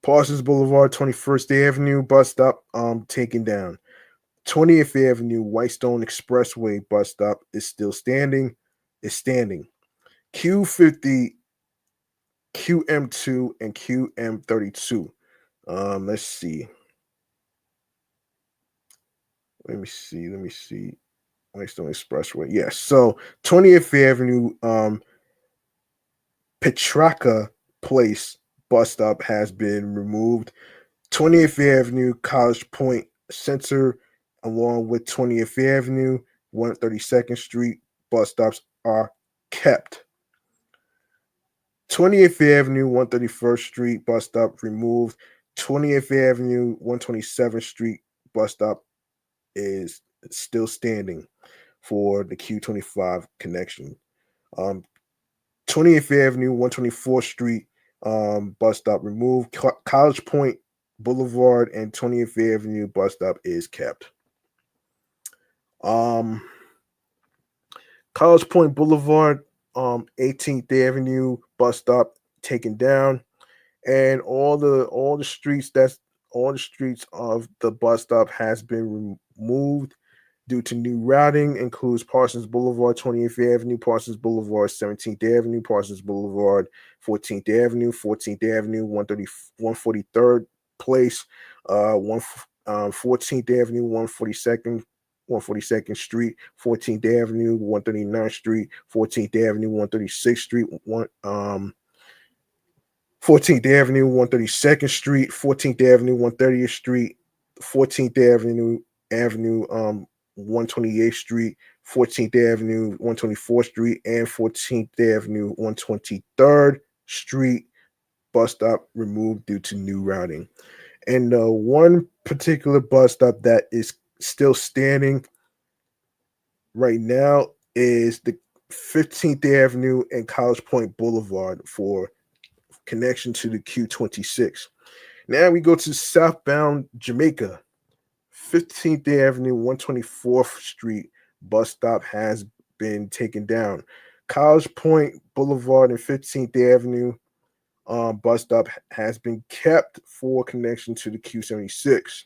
Parsons Boulevard, 21st Avenue bus stop taken down. 20th Avenue Whitestone Expressway bus stop is still standing. Is standing. Q50, QM2, and QM32. Let's see. Let me see. Whitestone Expressway. Yes. So 20th Avenue, Petrarca Place bus stop has been removed. 20th Avenue, College Point Center, along with 20th Avenue, 132nd Street bus stops are kept. 20th Avenue, 131st Street bus stop removed. 20th Avenue, 127th Street bus stop is still standing for the Q25 connection. 20th Avenue, 124th Street bus stop removed. College Point Boulevard and 20th Avenue bus stop is kept. College Point Boulevard, 18th Avenue bus stop taken down, and all the streets of the bus stop has been removed due to new routing. Includes Parsons Boulevard, 20th Avenue, Parsons Boulevard, 17th Avenue, Parsons Boulevard, 14th Avenue, 14th Avenue, 143rd Place, 14th Avenue, 142nd Street, 14th Avenue, 139th Street, 14th Avenue, 136th Street, 14th Avenue, 132nd Street, 14th Avenue, 130th Street, 14th Avenue, 128th Street, 14th Avenue, 124th Street, and 14th Avenue, 123rd Street bus stop removed due to new routing. And one particular bus stop that is still standing right now is the 15th Avenue and College Point Boulevard for connection to the Q26. Now we go to southbound Jamaica. 15th Avenue, 124th Street bus stop has been taken down. College Point Boulevard and 15th Avenue bus stop has been kept for connection to the Q76.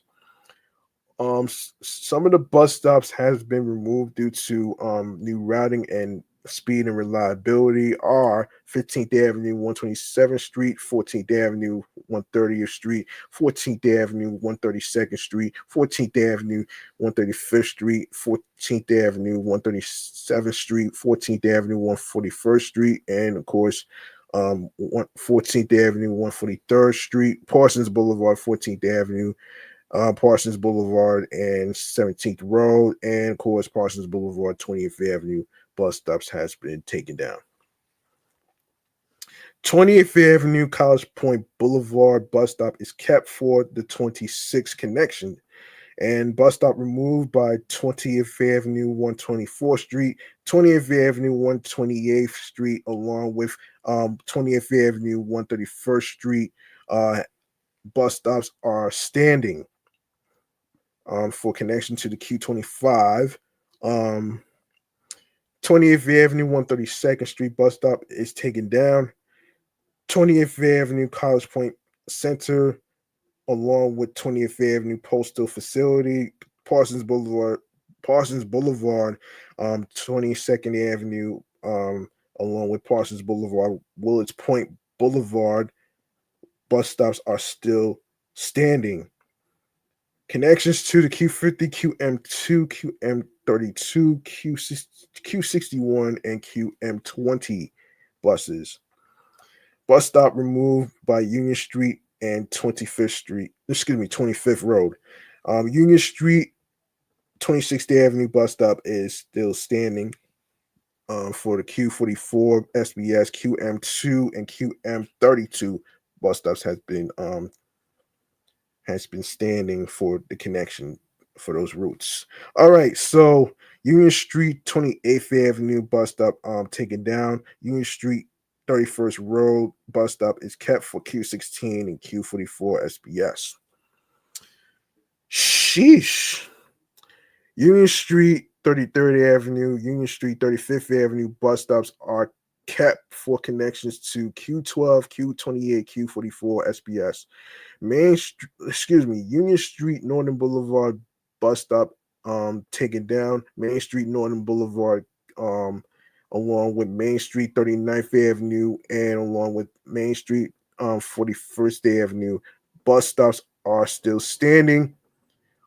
Some of the bus stops has been removed due to new routing and speed and reliability are 15th Avenue, 127th Street, 14th Avenue, 130th Street, 14th Avenue, 132nd Street, 14th Avenue, 135th Street, 14th Avenue, 137th Street, 14th Avenue, 141st Street, and of course, 14th Avenue, 143rd Street, Parsons Boulevard, 14th Avenue, Parsons Boulevard and 17th Road, and of course Parsons Boulevard, 20th Avenue bus stops has been taken down. 20th Avenue, College Point Boulevard bus stop is kept for the 26 connection, and bus stop removed by 20th Avenue, 124th Street, 20th Avenue, 128th Street, along with 20th Avenue, 131st Street. Bus stops are standing for connection to the Q25. 20th Avenue, 132nd Street bus stop is taken down. 20th Avenue, College Point Center, along with 20th Avenue Postal Facility, Parsons Boulevard, 22nd Avenue, along with Parsons Boulevard, Willits Point Boulevard, bus stops are still standing. Connections to the Q50, QM2, QM32, Q61, and QM20 buses. Bus stop removed by Union Street and 25th Road. Union Street, 26th Avenue bus stop is still standing for the Q44, SBS, QM2, and QM32 bus stops has been standing for the connection for those routes. All right, so Union Street, 28th Avenue bus stop taken down. Union Street, 31st Road bus stop is kept for Q16 and Q44 SBS. Sheesh. Union Street, 33rd Avenue, Union Street, 35th Avenue bus stops are kept for connections to Q12, Q28, Q44 SBS. Union Street, Northern Boulevard bus stop taken down. Main Street, Northern Boulevard, along with Main Street, 39th Avenue, and along with Main Street, 41st Avenue, bus stops are still standing.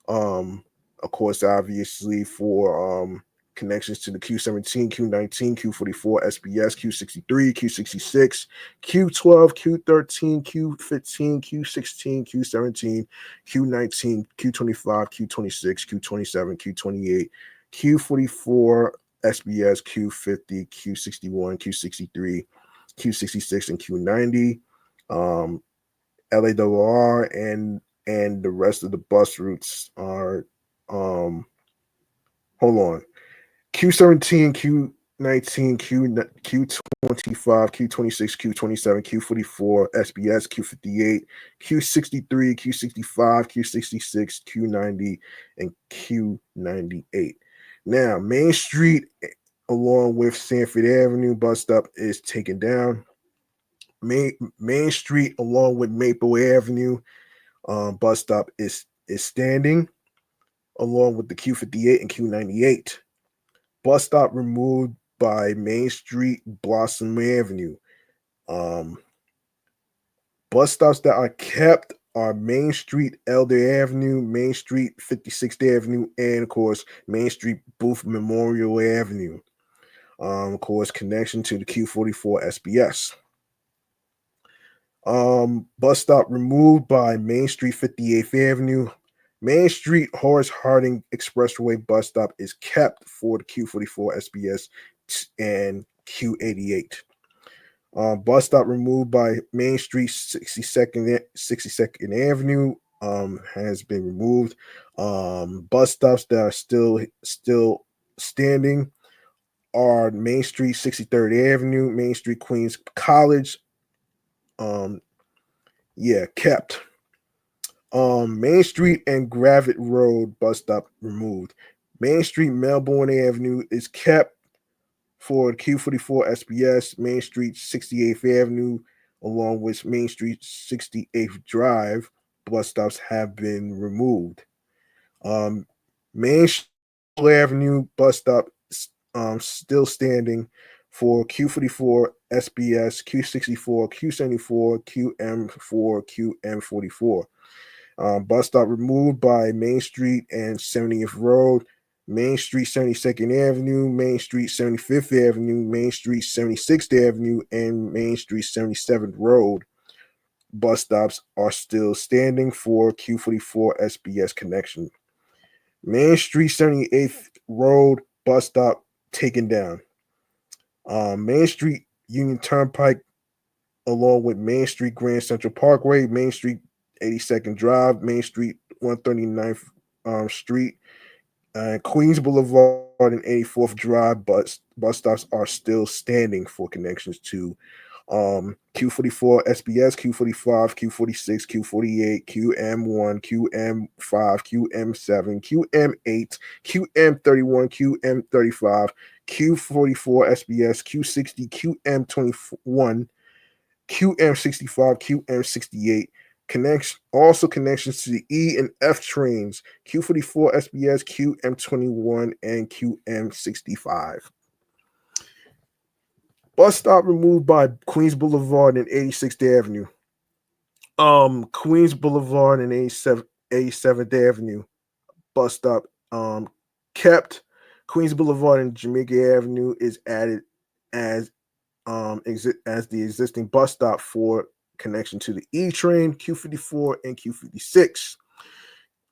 Of course, obviously for connections to the Q17, Q19, Q44, SBS, Q63, Q66, Q12, Q13, Q15, Q16, Q17, Q19, Q25, Q26, Q27, Q28, Q44, SBS, Q50, Q61, Q63, Q66, and Q90. LAWR and the rest of the bus routes are hold on. Q17, Q19, Q25, Q26, Q27, Q44, SBS, Q58, Q63, Q65, Q66, Q90, and Q98. Now, Main Street, along with Sanford Avenue bus stop, is taken down. Main Street, along with Maple Avenue bus stop, is standing, along with the Q58 and Q98. Bus stop removed by Main Street, Blossom Avenue. Bus stops that are kept are Main Street, Elder Avenue, Main Street, 56th Avenue, and of course, Main Street, Booth Memorial Avenue. Of course, connection to the Q44 SBS. Bus stop removed by Main Street, 58th Avenue. Main Street, Horace Harding Expressway bus stop is kept for the Q44 SBS and Q88. Bus stop removed by Main Street, 62nd Avenue has been removed. Bus stops that are still standing are Main Street, 63rd Avenue, Main Street, Queens College. Kept. Main Street and Gravett Road bus stop removed. Main Street, Melbourne Avenue is kept for Q44 SBS. Main Street, 68th Avenue, along with Main Street, 68th Drive bus stops have been removed. Main Street Avenue bus stop still standing for Q44, SBS, Q64, Q74, QM4, QM44. Bus stop removed by Main Street and 70th Road, Main Street 72nd Avenue, Main Street 75th Avenue, Main Street 76th Avenue, and Main Street 77th Road. Bus stops are still standing for Q44 SBS connection. Main Street 78th Road bus stop taken down. Main Street Union Turnpike, along with Main Street Grand Central Parkway, Main Street 82nd Drive, Main Street 139th Street, and Queens Boulevard and 84th Drive bus stops are still standing for connections to Q44 SBS, Q45, Q46, Q48, QM1, QM5, QM7, QM8, QM31, QM35, Q44 SBS, Q60, QM21, QM65, QM68. Also connections to the E and F trains, Q44 SBS, QM21, and QM65. Bus stop removed by Queens Boulevard and 86th Avenue. Queens Boulevard and 87th Avenue. Bus stop kept. Queens Boulevard and Jamaica Avenue is added as the existing bus stop for connection to the E train, Q54 and Q56.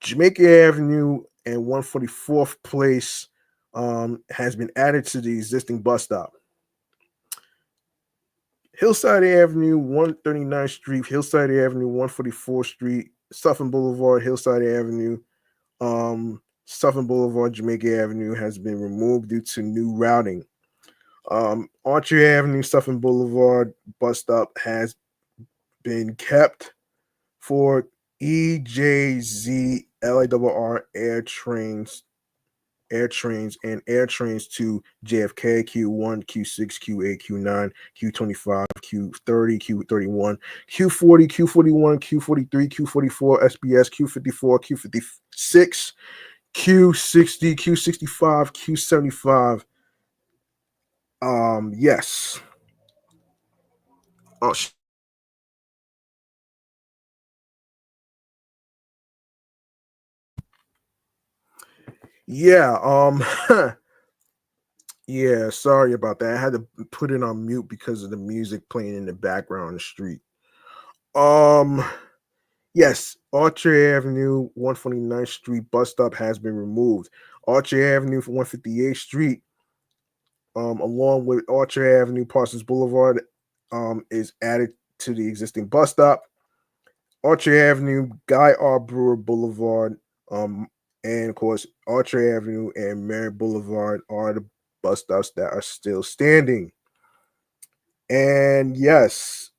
Jamaica Avenue and 144th Place has been added to the existing bus stop. Hillside Avenue, 139th Street, Hillside Avenue, 144th Street, Suffolk Boulevard, Hillside Avenue, Suffolk Boulevard, Jamaica Avenue has been removed due to new routing. Archer Avenue, Suffolk Boulevard bus stop has been kept for EJZ LARR air trains to JFK, Q1, Q6, Q8, Q9, Q25, Q30, Q31, Q40, Q41, Q43, Q44, SBS, Q54, Q56, Q60, Q65, Q75. Yes. Oh, yeah. Yeah, sorry about that. I had to put it on mute because of the music playing in the background on the street. Yes, Archer Avenue, 149th Street bus stop has been removed. Archer Avenue for 158th Street, along with Archer Avenue, Parsons Boulevard, is added to the existing bus stop. Archer Avenue, Guy R. Brewer Boulevard, and of course, Archer Avenue and Mary Boulevard are the bus stops that are still standing. And yes,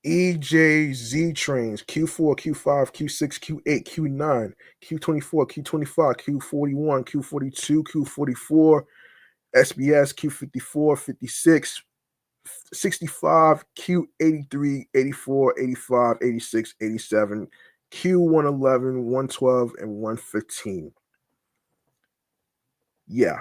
EJZ trains Q4, Q5, Q6, Q8, Q9, Q24, Q25, Q41, Q42, Q44, SBS, Q54, 56, 65, Q83, 84, 85, 86, 87, Q111, 112, and 115. Yeah.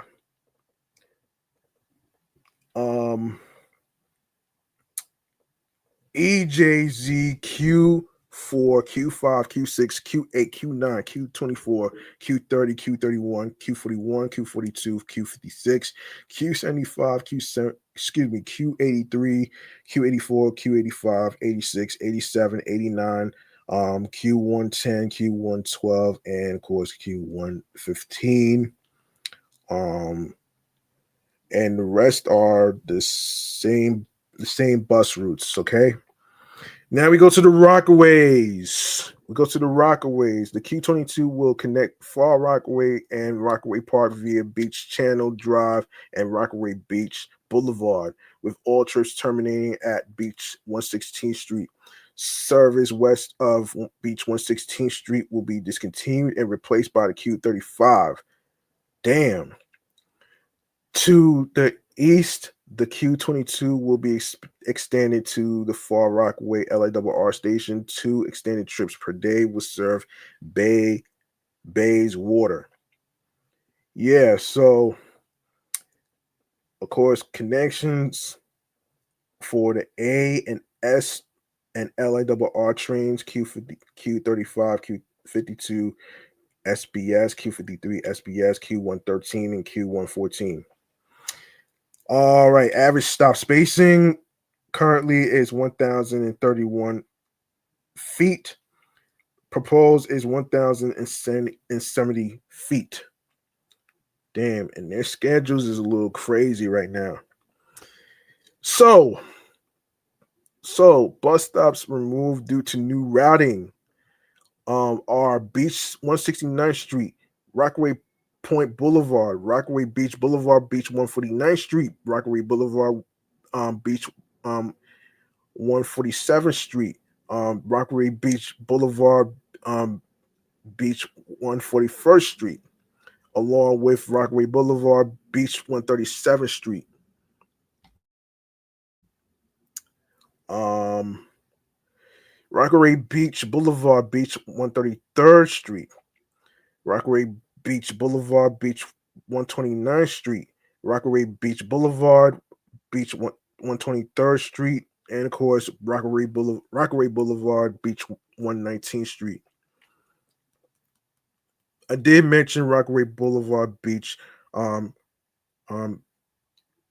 EJZ Q4, Q5, Q6, Q8, Q9, Q24, Q30, Q31, Q41, Q42, Q56, Q75, Q83, Q84, Q85, 86, 87, 89, Q110, Q112, and of course Q115. And the rest are the same bus routes, okay? Now we go to the Rockaways. The Q22 will connect Far Rockaway and Rockaway Park via Beach Channel Drive and Rockaway Beach Boulevard, with all trips terminating at Beach 116th Street. Service west of Beach 116th Street will be discontinued and replaced by the Q35. Damn. To the east, the Q22 will be extended to the Far Rockaway LARR station. 2 extended trips per day will serve Bayswater. Yeah, so Of course, connections for the A and S and LIRR trains, Q50, Q35, Q52, SBS, Q53, SBS, Q113, and Q114. All right, average stop spacing currently is 1,031 feet. Proposed is 1,070 feet. Damn, and their schedules is a little crazy right now. So bus stops removed due to new routing. Are Beach 169th Street, Rockaway Point Boulevard, Rockaway Beach Boulevard, Beach 149th Street, Rockaway Boulevard, Beach 147th Street, Rockaway Beach Boulevard, Beach 141st Street, along with Rockaway Boulevard, Beach 137th Street. Um, Rockaway Beach Boulevard, Beach 133rd Street, Rockaway Beach Boulevard, Beach 129th Street, Rockaway Beach Boulevard, Beach 123rd Street, and of course Rockaway Boulevard, Beach 119th Street. I did mention Rockaway Boulevard, Beach, um, um,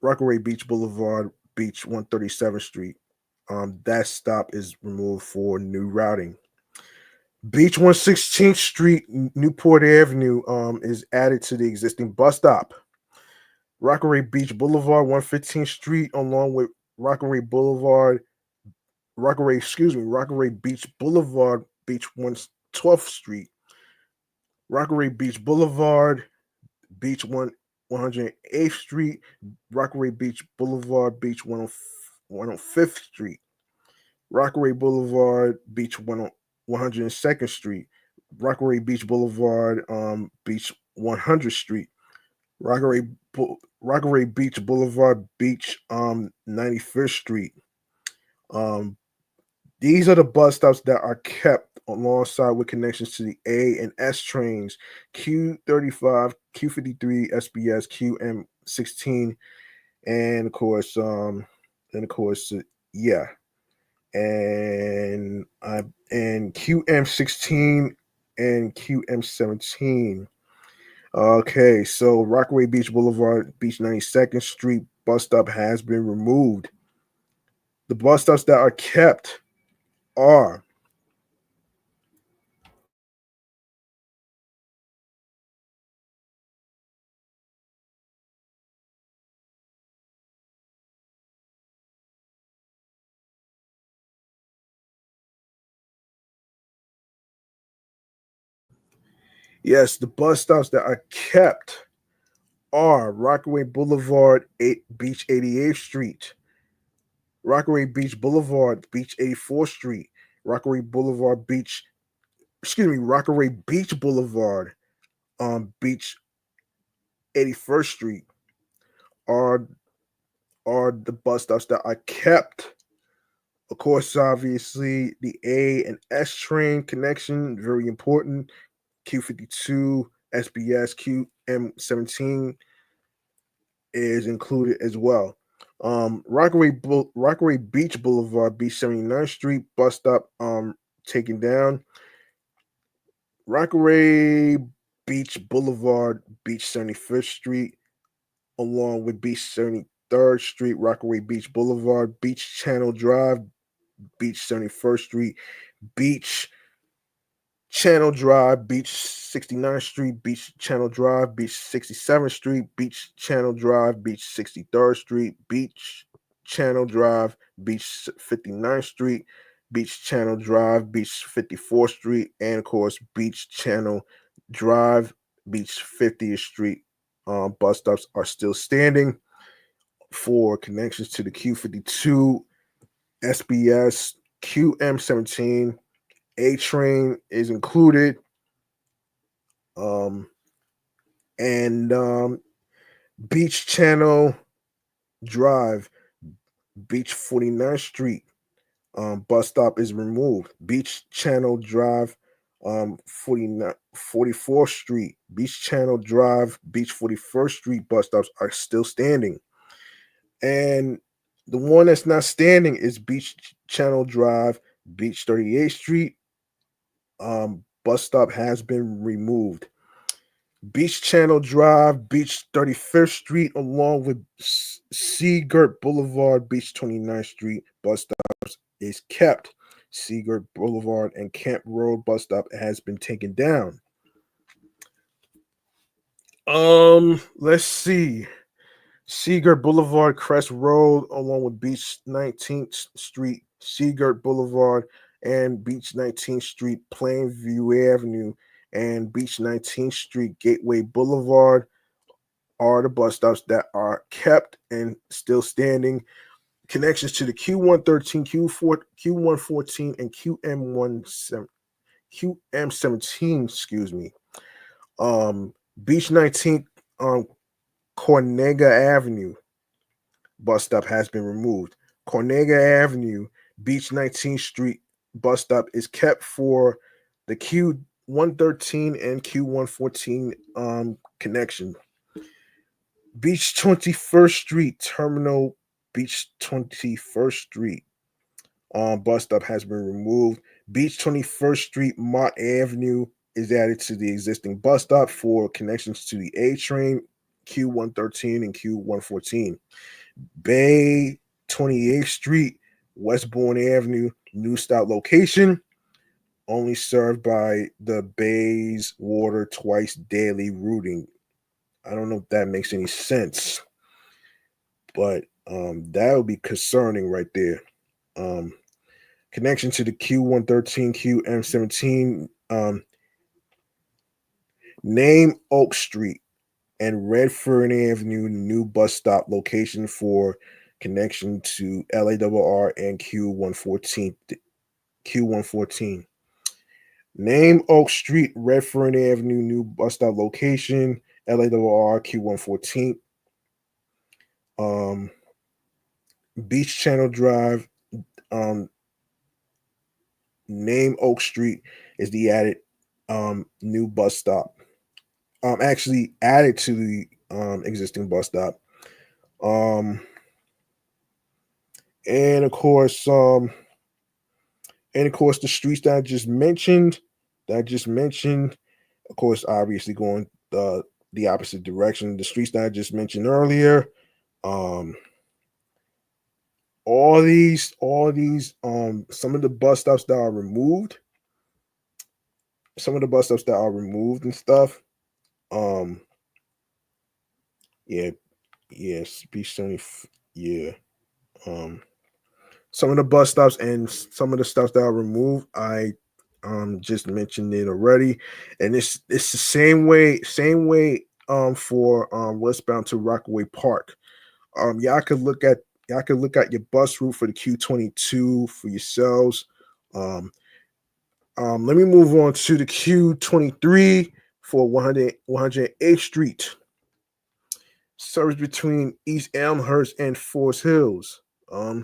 Rockaway Beach Boulevard, Beach 137th Street. That stop is removed for new routing. Beach 116th Street, Newport Avenue, is added to the existing bus stop. Rockaway Beach Boulevard, 115th Street, along with Rockaway Beach Boulevard, Beach 112th Street, Rockaway Beach Boulevard, Beach 108th Street, Rockaway Beach Boulevard, Beach 105th Street, Rockaway Boulevard, Beach 102nd Street, Rockaway Beach Boulevard, Beach 100th Street, Rockaway Beach Boulevard, Beach 91st Street. These are the bus stops that are kept alongside with connections to the A and S trains, Q35, Q53, SBS, QM16, and of course, yeah, and QM16 and QM17. Okay, so Rockaway Beach Boulevard, Beach 92nd Street bus stop has been removed. The bus stops that are kept are yes, the bus stops that are kept are Rockaway Boulevard, Beach 88th Street, Rockaway Beach Boulevard, Beach 84th Street, Rockaway Boulevard, Rockaway Beach Boulevard, Beach 81st Street are the bus stops that are kept. Of course, obviously, the A and S train connection, very important. Q52, SBS, QM17 is included as well. Rockaway Beach Boulevard, Beach 79th Street bus stop taken down. Rockaway Beach Boulevard, Beach 75th Street, along with Beach 73rd Street, Rockaway Beach Boulevard, Beach Channel Drive, Beach 71st Street, Beach Channel Drive, Beach 69th Street, Beach Channel Drive, Beach 67th Street, Beach Channel Drive, Beach 63rd Street, Beach Channel Drive, Beach 59th Street, Beach Channel Drive, Beach 54th Street, and of course, Beach Channel Drive, Beach 50th Street. Bus stops are still standing for connections to the Q52, SBS, QM17. A train is included. And Beach Channel Drive, Beach 49th Street bus stop is removed. Beach Channel Drive, 44th Street, Beach Channel Drive, Beach 41st Street bus stops are still standing. And the one that's not standing is Beach Channel Drive, Beach 38th Street. Bus stop has been removed. Beach Channel Drive, Beach 35th Street, along with Seagirt Boulevard, Beach 29th Street bus stops is kept. Seagirt Boulevard and Camp Road bus stop has been taken down. Let's see. Seagirt Boulevard, Crest Road, along with Beach 19th Street, Seagirt Boulevard, and Beach 19th Street, Plainview Avenue, and Beach 19th Street, Gateway Boulevard are the bus stops that are kept and still standing. Connections to the Q113, Q114, and QM17, excuse me. Beach 19th, Cornega Avenue bus stop has been removed. Cornega Avenue, Beach 19th Street bus stop is kept for the Q113 and Q114 connection. Beach 21st Street Terminal, Beach 21st Street bus stop has been removed. Beach 21st Street Mott Avenue is added to the existing bus stop for connections to the A train, Q113 and Q114. Bay 28th Street, Westbourne Avenue, new stop location, only served by the Bays Water twice daily routing. I don't know if that makes any sense, but that would be concerning right there. Um, Connection to the Q113, QM17, name Oak Street and Redfern Avenue, new bus stop location for connection to LARR and Q114. Q114. Name Oak Street, Redfern Avenue, new bus stop location, LARR Q114. Beach Channel Drive, name Oak Street is the added new bus stop. Actually added to the existing bus stop. Um, and of course, the streets that I just mentioned, of course, obviously going the opposite direction. The streets that I just mentioned earlier, um, all these, some of the bus stops that are removed, some of the bus stops that are removed and stuff. Um, yeah, yeah, speech 70, yeah. Um, some of the bus stops and some of the stops that are removed, I just mentioned it already, and it's the same way for westbound to Rockaway Park. Y'all could look at your bus route for the Q22 for yourselves. Um, Let me move on to the Q23 for 108th Street. Service between East Elmhurst and Forest Hills.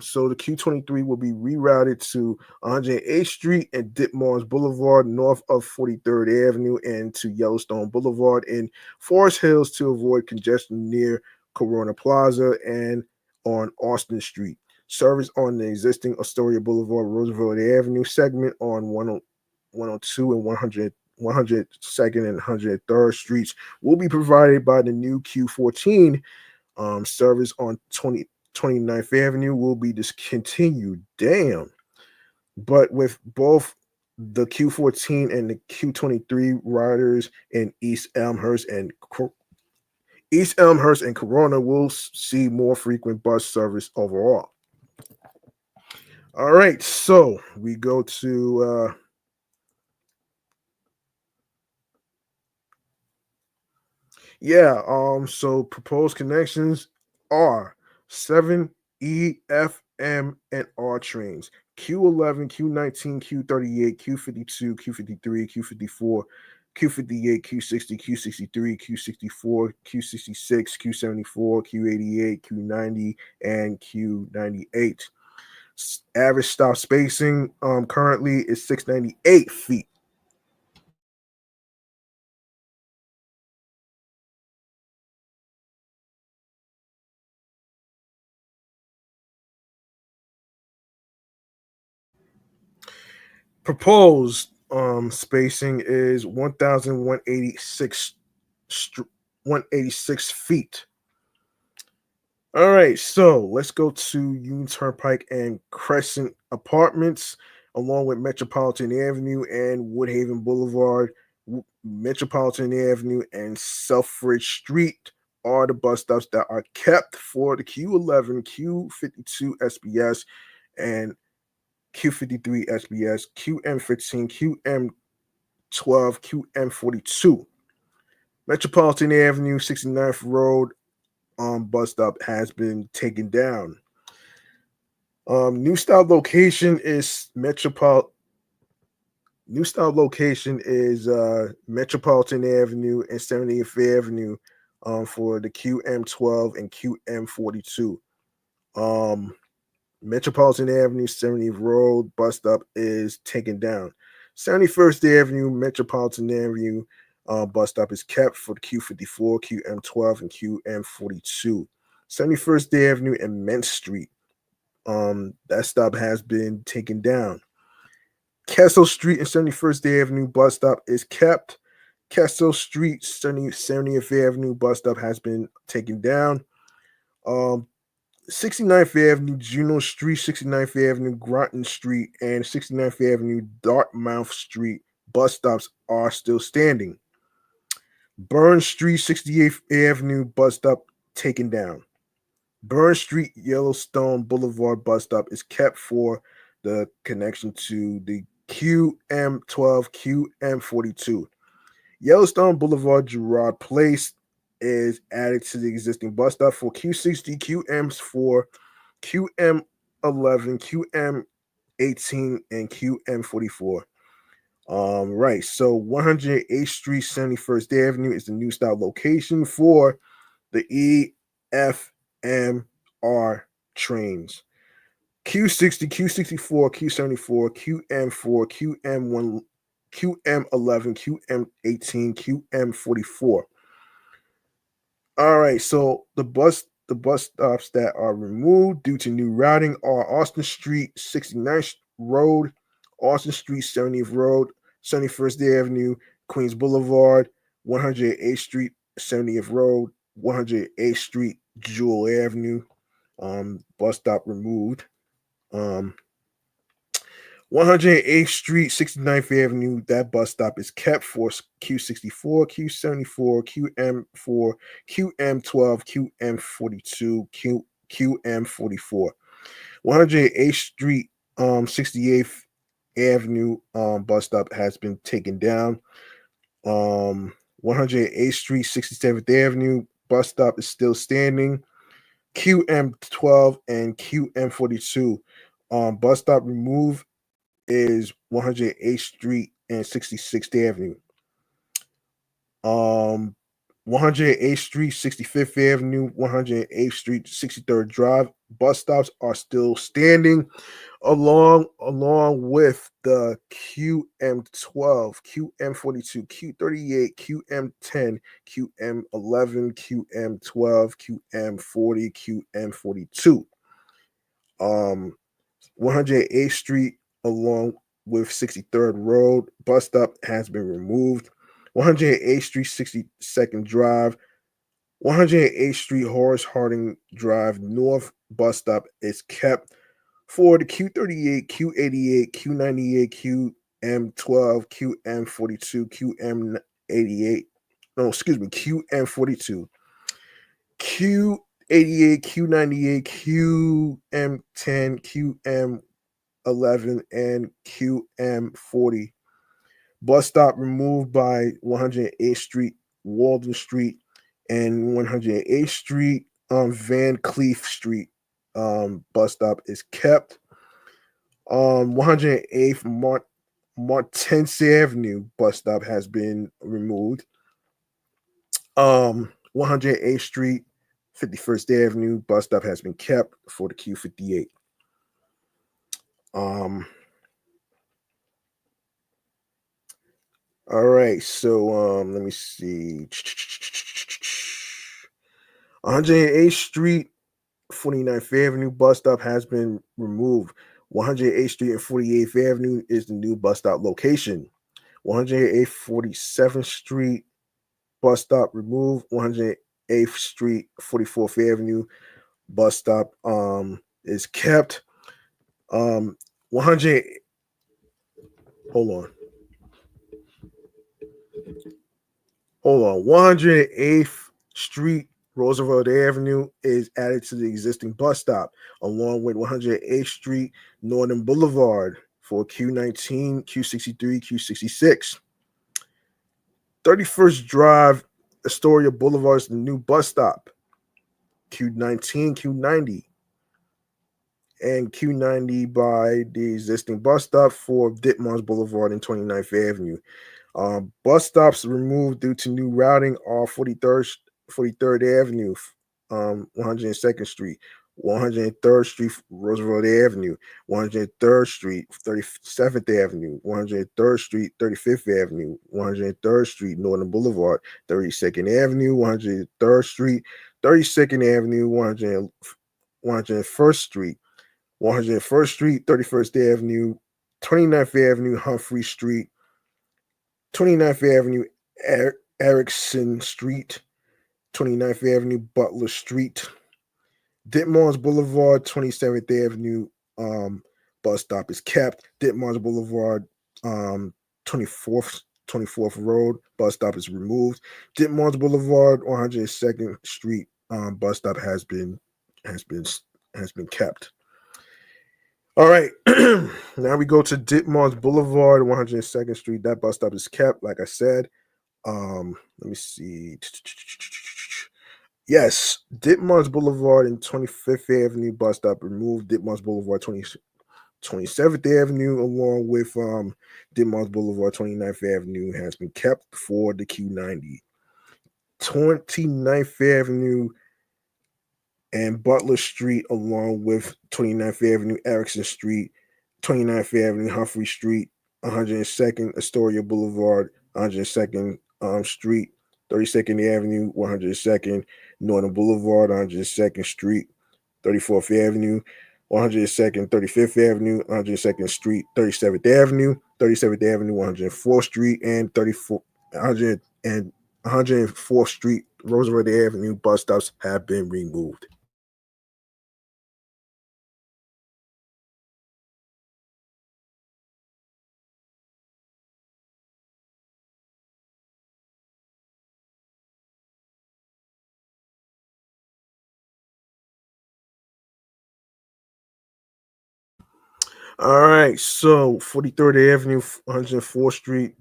So the Q23 will be rerouted to 108th Street and Ditmars Boulevard, north of 43rd Avenue, and to Yellowstone Boulevard in Forest Hills to avoid congestion near Corona Plaza and on Austin Street. Service on the existing Astoria Boulevard, Roosevelt Avenue segment on 102 and 102nd and 103rd Streets will be provided by the new Q14. Service on 29th Avenue will be discontinued. Damn. But with both the Q14 and the Q23 riders in East Elmhurst and Corona will see more frequent bus service overall. All right, so we go to so proposed connections are 7 F, M, and R trains. Q11, Q19, Q38, Q52, Q53, Q54, Q58, Q60, Q63, Q64, Q66, Q74, Q88, Q90, and Q98. Average stop spacing currently is 698 feet. Proposed spacing is 1,186 186 feet. All right, so let's go to Union Turnpike and Crescent Apartments, along with Metropolitan Avenue and Woodhaven Boulevard. Metropolitan Avenue and Selfridge Street are the bus stops that are kept for the Q11, Q52 SBS, and Q53 SBS, QM15, QM12, QM42. Metropolitan Avenue, 69th Road bus stop has been taken down. New stop location is Metropolitan Avenue and 70th Avenue for the QM12 and QM42. Um, Metropolitan Avenue, 70th Road bus stop is taken down. 71st Avenue, Metropolitan Avenue bus stop is kept for the Q54, QM12, and QM42. 71st Avenue and Mint Street, that stop has been taken down. Castle Street and 71st Avenue bus stop is kept. Castle Street, 70th Avenue bus stop has been taken down. 69th Avenue, Juno Street, 69th Avenue, Groton Street, and 69th Avenue, Dartmouth Street bus stops are still standing. Burn Street, 68th Avenue bus stop taken down. Burn Street, Yellowstone Boulevard bus stop is kept for the connection to the QM12, QM42. Yellowstone Boulevard, Girard Place is added to the existing bus stop for Q60, QM4, QM11, QM18, and QM44. Right. So 108th Street, 71st Avenue is the new stop location for the EFMR trains. Q60, Q64, Q74, QM4, QM1, QM11, QM18, QM44. All right, so the bus stops that are removed due to new routing are Austin Street, 69th Road, Austin Street, 70th Road, 71st Avenue, Queens Boulevard, 108th Street, 70th Road, 108th Street, Jewel Avenue. Bus stop removed. 108th Street, 69th Avenue, that bus stop is kept for Q64, Q74, QM4, QM12, QM42, QM44. 108th Street, 68th Avenue bus stop has been taken down. 108th Street, 67th Avenue bus stop is still standing. QM12 and QM42 bus stop removed is 108th Street and 66th Avenue. 108th Street, 65th Avenue, 108th Street, 63rd Drive bus stops are still standing, along with the QM12, QM42, Q38, QM10, QM11, QM12, QM40, QM42. 108th Street along with 63rd Road bus stop has been removed. 108th Street, 62nd Drive, 108th Street, Horace Harding Drive North bus stop is kept for the Q38, Q88, Q98, QM12, QM42, QM88. No, excuse me, QM42. Q88, Q98, QM10, QM11, and QM40. Bus stop removed by 108th Street, Walden Street, and 108th Street, Van Cleef Street. Bus stop is kept. 108th Martens Avenue bus stop has been removed. 108th Street, 51st Avenue bus stop has been kept for the Q58. All right, so let me see. 108th Street, 49th Avenue bus stop has been removed. 108th Street and 48th Avenue is the new bus stop location. 108th 47th Street bus stop removed. 108th Street 44th Avenue bus stop is kept. 100 hold on. Hold on. 108th Street, Roosevelt Avenue is added to the existing bus stop, along with 108th Street, Northern Boulevard for Q19, Q63, Q66. 31st Drive, Astoria Boulevard is the new bus stop, Q19, Q90, and Q90 by the existing bus stop for Ditmars Boulevard and 29th Avenue. Bus stops removed due to new routing are 43rd Avenue, 102nd Street, 103rd Street, Roosevelt Avenue, 103rd Street, 37th Avenue, 103rd Street, 35th Avenue, 103rd Street, Northern Boulevard, 32nd Avenue, 103rd Street, 32nd Avenue, 101st Street, 101st Street, 31st Avenue, 29th Avenue, Humphrey Street, 29th Avenue, Erickson Street, 29th Avenue, Butler Street, Ditmars Boulevard, 27th Avenue bus stop is kept. Ditmars Boulevard, 24th Road bus stop is removed. Ditmars Boulevard, 102nd Street bus stop has been kept. All right, now we go to Ditmars Boulevard, 102nd Street. That bus stop is kept, like I said. Let me see. Yes, Ditmars Boulevard and 25th Avenue bus stop removed. Ditmars Boulevard, 27th Avenue, along with Ditmars Boulevard, 29th Avenue, has been kept for the Q90. 29th Avenue and Butler Street, along with 29th Avenue, Erickson Street, 29th Avenue, Humphrey Street, 102nd Astoria Boulevard, 102nd Street, 32nd Avenue, 102nd Northern Boulevard, 102nd Street, 34th Avenue, 102nd, 35th Avenue, 102nd Street, 37th Avenue, 37th Avenue, 104th Street, and 104th Street, Roosevelt Avenue bus stops have been removed. All right, so 43rd Avenue, 104th Street,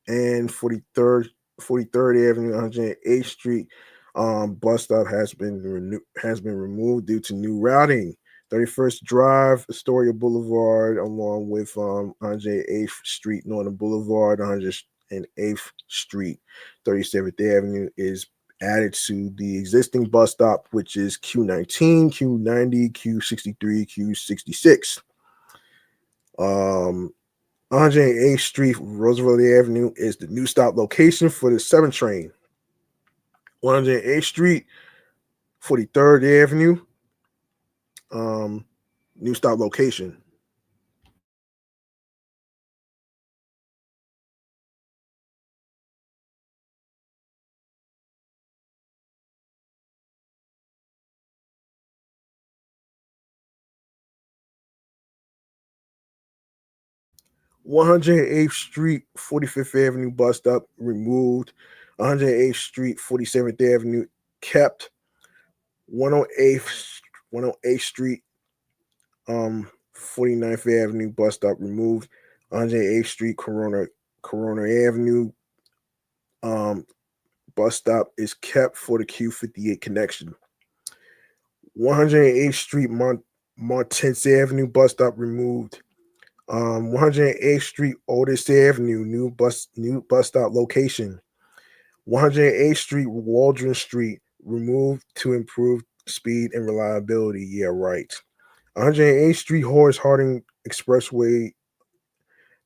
and 43rd Avenue, 108th Street bus stop has been removed due to new routing. 31st Drive, Astoria Boulevard, along with 108th Street, Northern Boulevard, 108th Street, 37th Avenue is added to the existing bus stop, which is Q19, Q90, Q63, Q66. 108th Street, Roosevelt Avenue is the new stop location for the 7 train. 108th Street, 43rd Avenue, new stop location. One hundred eighth Street, 45th Avenue bus stop removed. 108th Street, 47th Avenue kept. 108th Street, 49th Avenue bus stop removed. 108th Street, Corona Avenue bus stop is kept for the Q58 connection. 108th Street, Martins Avenue bus stop removed. 108th Street, Otis Avenue, new bus stop location. 108th Street, Waldron Street, removed to improve speed and reliability. Yeah, right. 108th Street, Horace Harding Expressway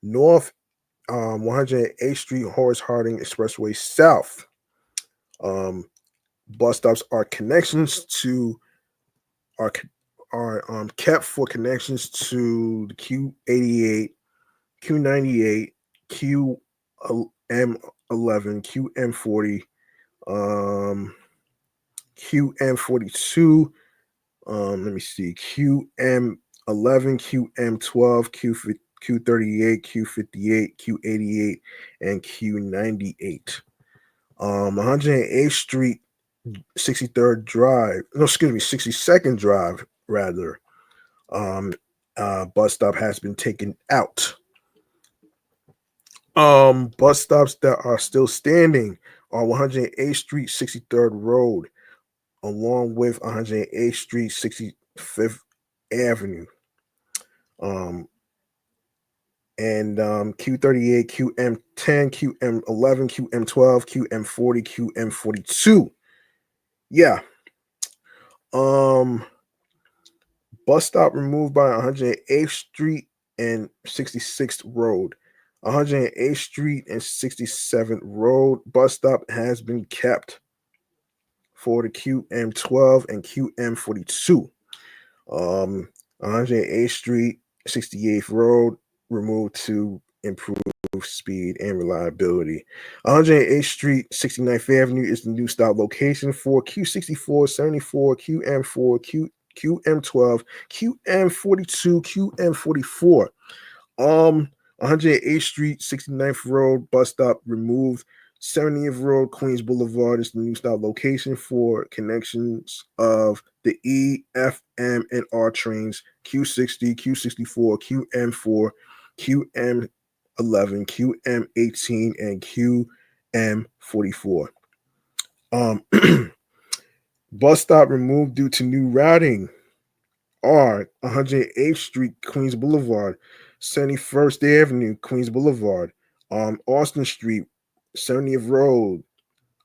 North. 108th Street, Horace Harding Expressway South. Bus stops are connections to are kept for connections to the Q88, Q98, QM11, QM40, QM42. Let me see, QM11, QM12, Q38, Q58, Q88, and Q98. 108th Street, 63rd Drive. No, excuse me, 62nd Drive rather. Bus stop has been taken out. Bus stops that are still standing are 108th Street, 63rd Road, along with 108th Street, 65th Avenue. And Q38, QM10, QM11, QM12, QM40, QM42. Yeah. Bus stop removed by 108th Street and 66th Road. 108th Street and 67th Road bus stop has been kept for the QM12 and QM42. 108th Street, 68th Road removed to improve speed and reliability. 108th Street, 69th Avenue is the new stop location for Q64, 74, QM4, QM12, QM42, QM44. 108th Street, 69th Road bus stop removed. 70th Road, Queens Boulevard is the new stop location for connections of the E, F, M, and R trains Q60, Q64, QM4, QM11, QM18, and QM44. Bus stop removed due to new routing are 108th Street, Queens Boulevard, 71st Avenue, Queens Boulevard, Austin Street, 70th Road,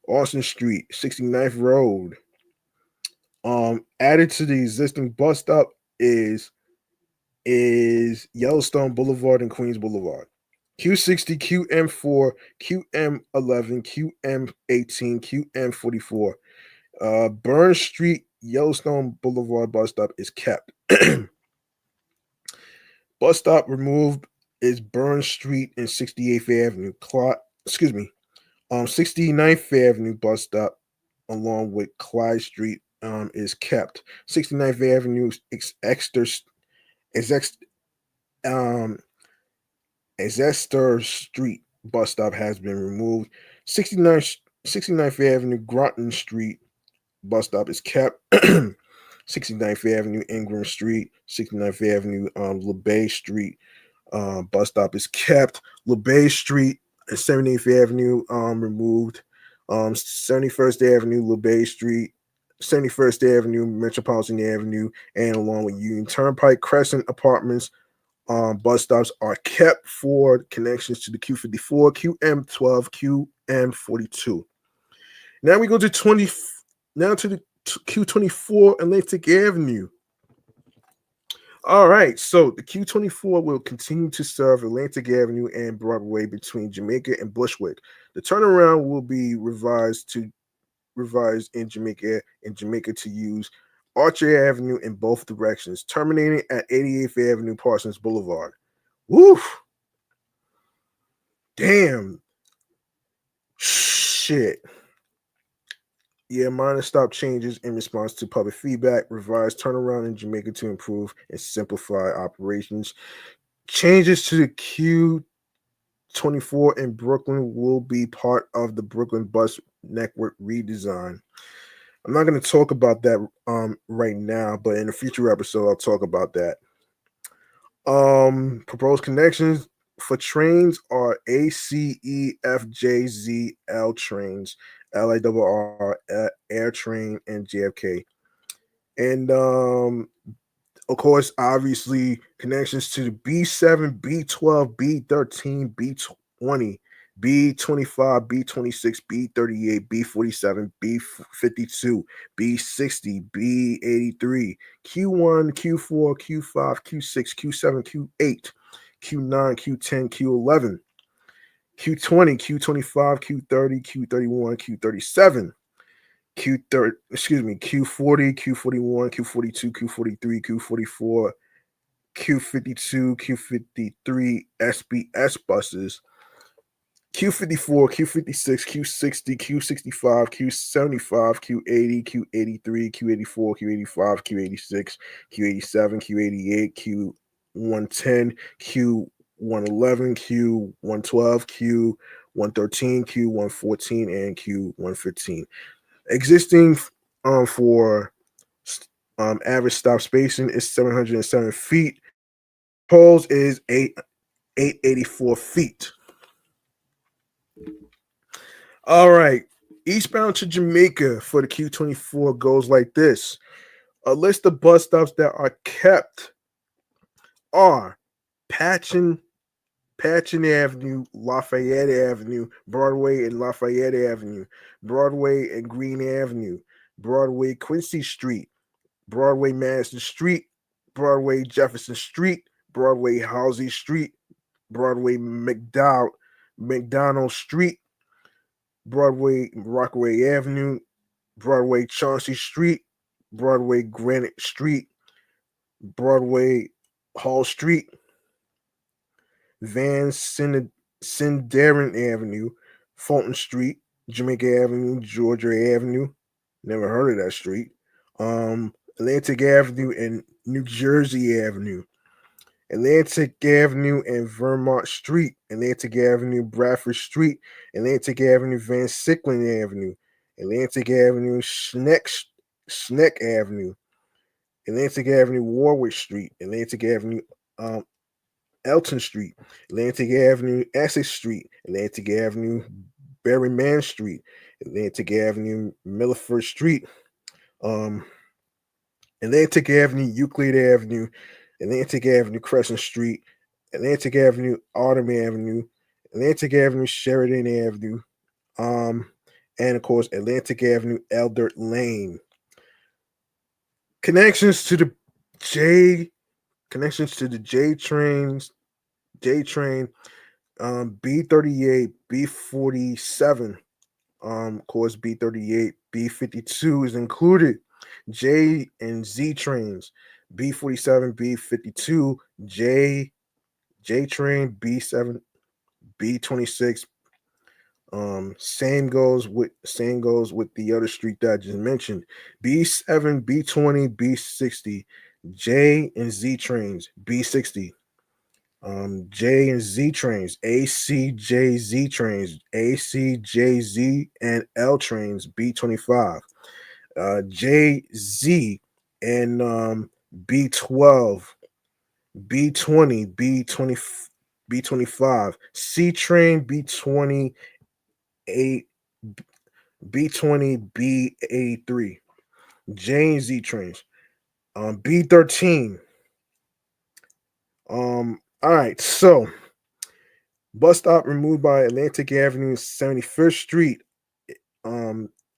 Austin Street, 69th Road. Added to the existing bus stop is Yellowstone Boulevard and Queens Boulevard. Q60, QM4, QM11, QM18, QM44. Burn Street, Yellowstone Boulevard bus stop is kept. Bus stop removed is Burn Street and 68th Avenue. 69th Avenue bus stop along with Clyde Street is kept. 69th Avenue Exeter Street bus stop has been removed. 69th Avenue Groton Street bus stop is kept. 69th Avenue Ingram Street, 69th Avenue LeBay Street bus stop is kept. LeBay Street and 78th Avenue removed. 71st Avenue, LeBay Street, 71st Avenue, Metropolitan Avenue, and along with Union Turnpike Crescent Apartments bus stops are kept for connections to the Q54, QM12, QM42. Now we go to the Q24 Atlantic Avenue. All right, so the Q24 will continue to serve Atlantic Avenue and Broadway between Jamaica and Bushwick. The turnaround will be revised in Jamaica to use Archer Avenue in both directions, terminating at 88th Avenue Parsons Boulevard. Woof! Damn. Shit. Yeah, minor stop changes in response to public feedback, revised turnaround in Jamaica to improve and simplify operations. Changes to the Q24 in Brooklyn will be part of the Brooklyn bus network redesign. I'm not going to talk about that right now, but in a future episode, I'll talk about that. Proposed connections for trains are A, C, E, F, J, Z, L trains, LIRR, Air Train, and JFK. And of course, obviously, connections to the B7, B12, B13, B20, B25, B26, B38, B47, B52, B60, B83, Q1, Q4, Q5, Q6, Q7, Q8, Q9, Q10, Q11, Q20, Q25, Q30, Q31, Q37, Q40, Q41, Q42, Q43, Q44, Q52, Q53 SBS buses, Q54, Q56, Q60, Q65, Q75, Q80, Q83, Q84, Q85, Q86, Q87, Q88, Q110, Q111, Q112, Q113, Q114, and Q115. Existing for average stop spacing is 707 feet. Poles is 884 feet. All right. Eastbound to Jamaica for the Q24 goes like this. A list of bus stops that are kept are Patchen, Patchen Avenue, Lafayette Avenue, Broadway and Lafayette Avenue, Broadway and Green Avenue, Broadway Quincy Street, Broadway Madison Street, Broadway Jefferson Street, Broadway Halsey Street, Broadway McDonald Street, Broadway Rockaway Avenue, Broadway Chauncey Street, Broadway Granite Street, Broadway Hall Street, Van Sindarin Avenue, Fulton Street, Jamaica Avenue, Georgia Avenue. Never heard of that street. Atlantic Avenue and New Jersey Avenue. Atlantic Avenue and Vermont Street, Atlantic Avenue, Bradford Street, Atlantic Avenue, Van Sicklen Avenue, Atlantic Avenue, Schneck Avenue, Atlantic Avenue, Warwick Street, Atlantic Avenue, Elton Street, Atlantic Avenue, Essex Street, Atlantic Avenue, Berryman Street, Atlantic Avenue, Milliford Street, Atlantic Avenue, Euclid Avenue, Atlantic Avenue, Crescent Street, Atlantic Avenue, Autumn Avenue, Atlantic Avenue, Sheridan Avenue, and of course Atlantic Avenue, Eldert Lane. Connections to the J trains, J train, B38, B47, of course B38, B52 is included. J and Z trains, B47, B52, J train, B7, B26. Same goes with the other street that I just mentioned. B7, B20, B60, J and Z trains, B60. J and Z trains, ACJZ trains, ACJZ and L trains, B25. JZ and B12, B20, B20, B25, C train, B28, B20, BA3, J and Z trains, B13. All right, so bus stop removed by Atlantic Avenue, 75th Street,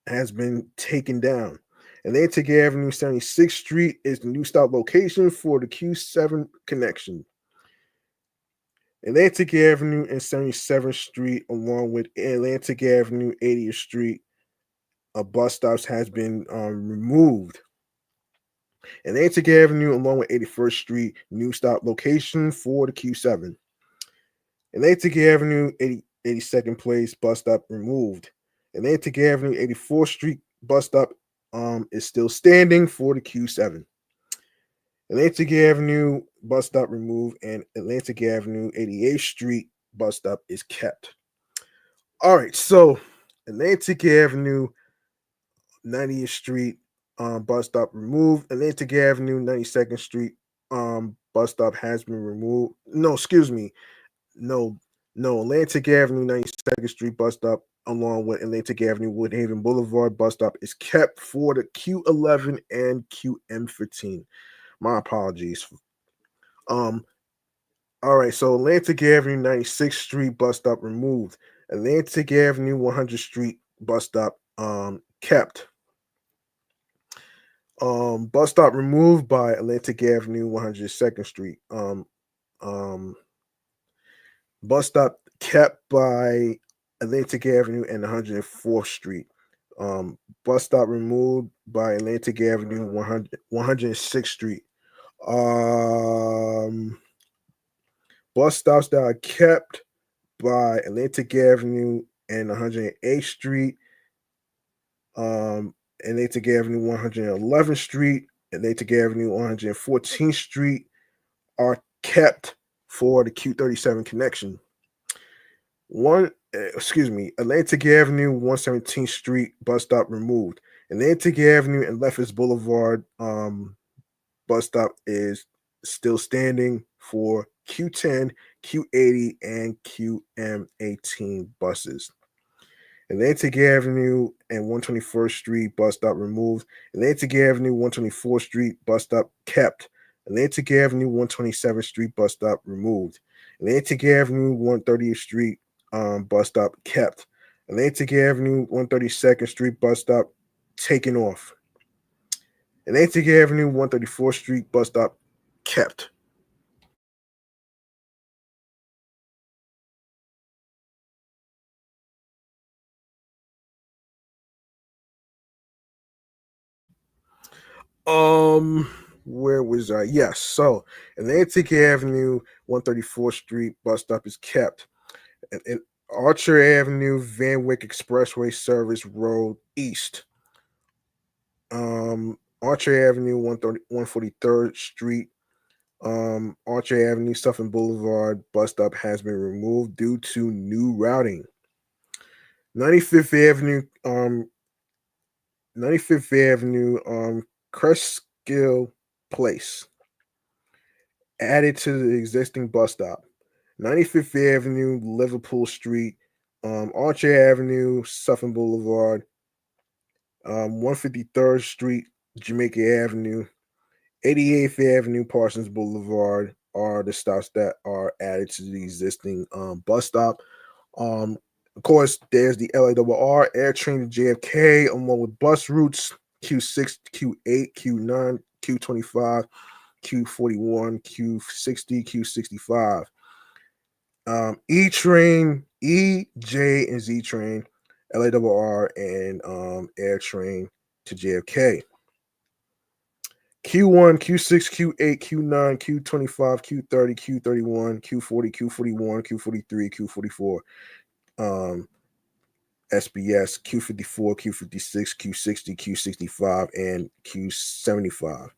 has been taken down. Atlantic Avenue, 76th Street is the new stop location for the Q7 connection. Atlantic Avenue and 77th Street, along with Atlantic Avenue, 80th Street, bus stops has been removed. Atlantic Avenue, along with 81st Street, new stop location for the Q7. Atlantic Avenue, 82nd Place, bus stop removed. Atlantic Avenue, 84th Street, bus stop is still standing for the Q7. Atlantic Avenue, bus stop removed, and Atlantic Avenue, 88th Street, bus stop is kept. All right, so Atlantic Avenue, 90th Street, bus stop removed. Atlantic Avenue, 92nd Street, bus stop has been removed. No, excuse me. No, Atlantic Avenue, 92nd Street, bus stop, along with Atlantic Avenue, Woodhaven Boulevard, bus stop is kept for the Q11 and QM15. My apologies. All right, so Atlantic Avenue, 96th Street, bus stop removed. Atlantic Avenue, 100th Street, bus stop kept. Bus stop removed by Atlantic Avenue, 102nd Street. Bus stop kept by Atlantic Avenue and 104th Street. Bus stop removed by Atlantic Avenue, 106th Street. Um, Bus stops that are kept by Atlantic Avenue and 108th Street. Atlantic Avenue, 111th Street, Atlantic Avenue, 114th Street are kept for the Q37 connection. Atlantic Avenue, 117th Street bus stop removed. Atlantic Avenue and Lefferts Boulevard bus stop is still standing for Q10, Q80, and QM18 buses. Atlantic Avenue and 121st Street bus stop removed. Atlantic Avenue, 124th Street bus stop kept. Atlantic Avenue, 127th Street bus stop removed. Atlantic Avenue, 130th Street bus stop kept. Atlantic Avenue, 132nd Street bus stop taken off. Atlantic Avenue, 134th Street bus stop kept. Where was I? Yes. So Atlantic Avenue, 134th Street bus stop is kept. And Archer Avenue, Van Wyck Expressway Service Road East. Archer Avenue, 143rd Street. Archer Avenue, Suffolk Boulevard bus stop has been removed due to new routing. 95th Avenue, 95th Avenue, Cresskill Place, added to the existing bus stop. 95th Avenue, Liverpool Street, Archer Avenue, Suffolk Boulevard, 153rd Street, Jamaica Avenue, 88th Avenue, Parsons Boulevard are the stops that are added to the existing bus stop. Of course, there's the LARR Air Train to JFK, along with bus routes Q6, Q8, Q9, Q25, Q41, Q60, Q65. E Train, E, J, and Z Train, LARR, and Air Train to JFK. Q1, Q6, Q8, Q9, Q25, Q30, Q31, Q40, Q41, Q43, Q44, SBS, Q54, Q56, Q60, Q65, and Q75.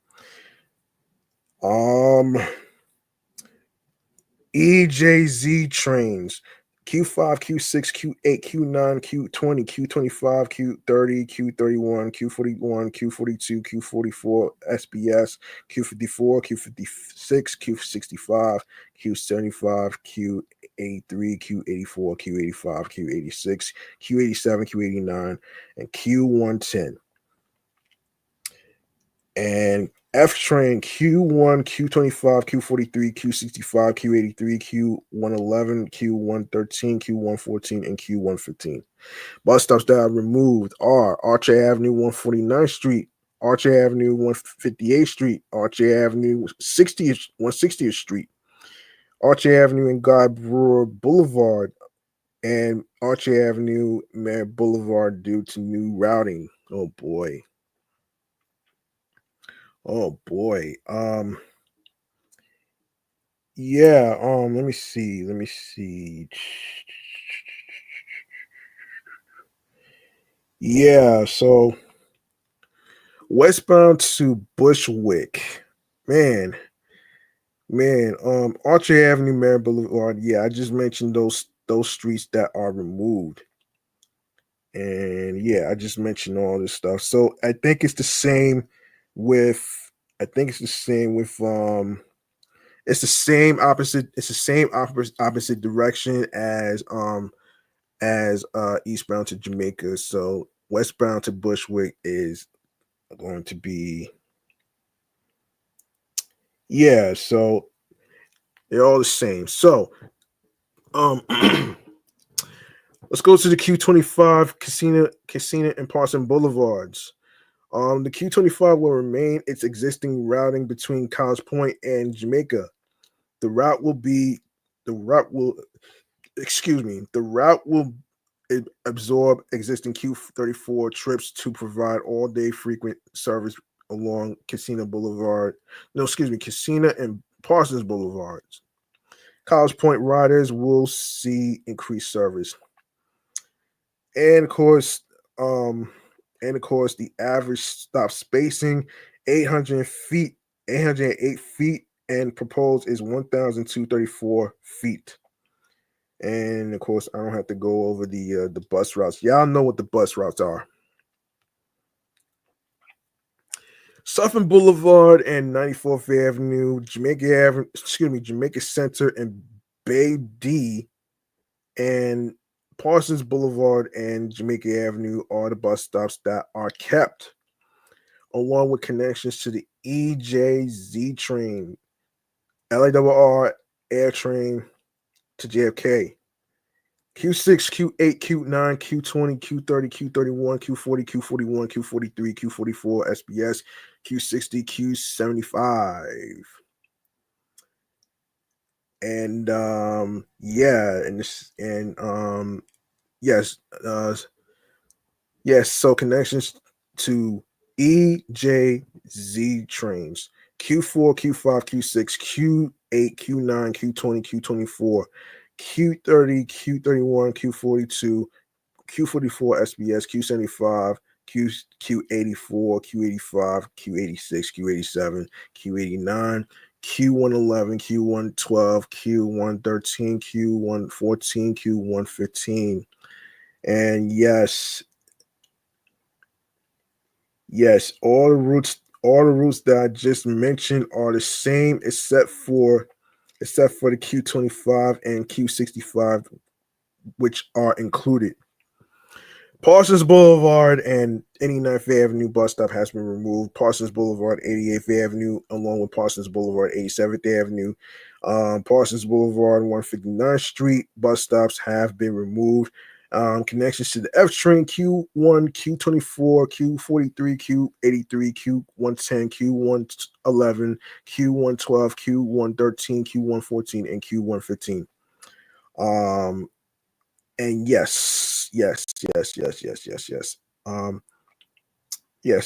EJZ trains. Q5, Q6, Q8, Q9, Q20, Q25, Q30, Q31, Q41, Q42, Q44, SBS, Q54, Q56, Q65, Q75, Q83, Q84, Q85, Q86, Q87, Q89, and Q110. And F train Q1, Q25, Q43, Q65, Q83, Q111, Q113, Q114, and Q115. Bus stops that are removed are Archer Avenue, 149th Street, Archer Avenue, 158th Street, Archer Avenue, 160th Street, Archer Avenue and Guy Brewer Boulevard, and Archer Avenue, Mare Boulevard due to new routing. Oh boy. Oh boy. Yeah, let me see. Let me see. Yeah, so westbound to Bushwick. Man, Archer Avenue, Mare Boulevard. Yeah, I just mentioned those streets that are removed. And yeah, I just mentioned all this stuff. So I think it's the same with it's the same opposite direction as eastbound to Jamaica. So westbound to Bushwick is going to be, yeah, so they're all the same. So let's go to the Q25 Casino and Parson Boulevards. The Q25 will remain its existing routing between College Point and Jamaica. The route will absorb existing Q34 trips to provide all-day frequent service along Casino Boulevard. No, excuse me, Casino and Parsons Boulevards. College Point riders will see increased service, and of course, um, the average stop spacing 800 feet, 808 feet, and proposed is 1,234 feet. And of course, I don't have to go over the bus routes. Y'all know what the bus routes are. Suffolk Boulevard and 94th Avenue, Jamaica Center and Bay D, and Parsons Boulevard and Jamaica Avenue are the bus stops that are kept, along with connections to the EJZ train, LARR air train to JFK. Q6, Q8, Q9, Q20, Q30, Q31, Q40, Q41, Q43, Q44, SBS, Q60, Q75. And yes, yes, so connections to EJZ trains. Q4, Q5, Q6, Q8, Q9, Q20, Q24, Q30, Q31, Q42, Q44 SBS, Q75, Q84, Q85, Q86, Q87, Q89, Q111, Q112, Q113, Q114, Q115. And yes, all the routes that I just mentioned are the same except for the Q25 and Q65, which are included. Parsons Boulevard and 89th Avenue bus stop has been removed. Parsons Boulevard, 88th Avenue, along with Parsons Boulevard, 87th Avenue. Parsons Boulevard, 159th Street bus stops have been removed. Connections to the F train, Q1, Q24, Q43, Q83, Q110, Q111, Q112, Q113, Q114, and Q115. And yes. Yes,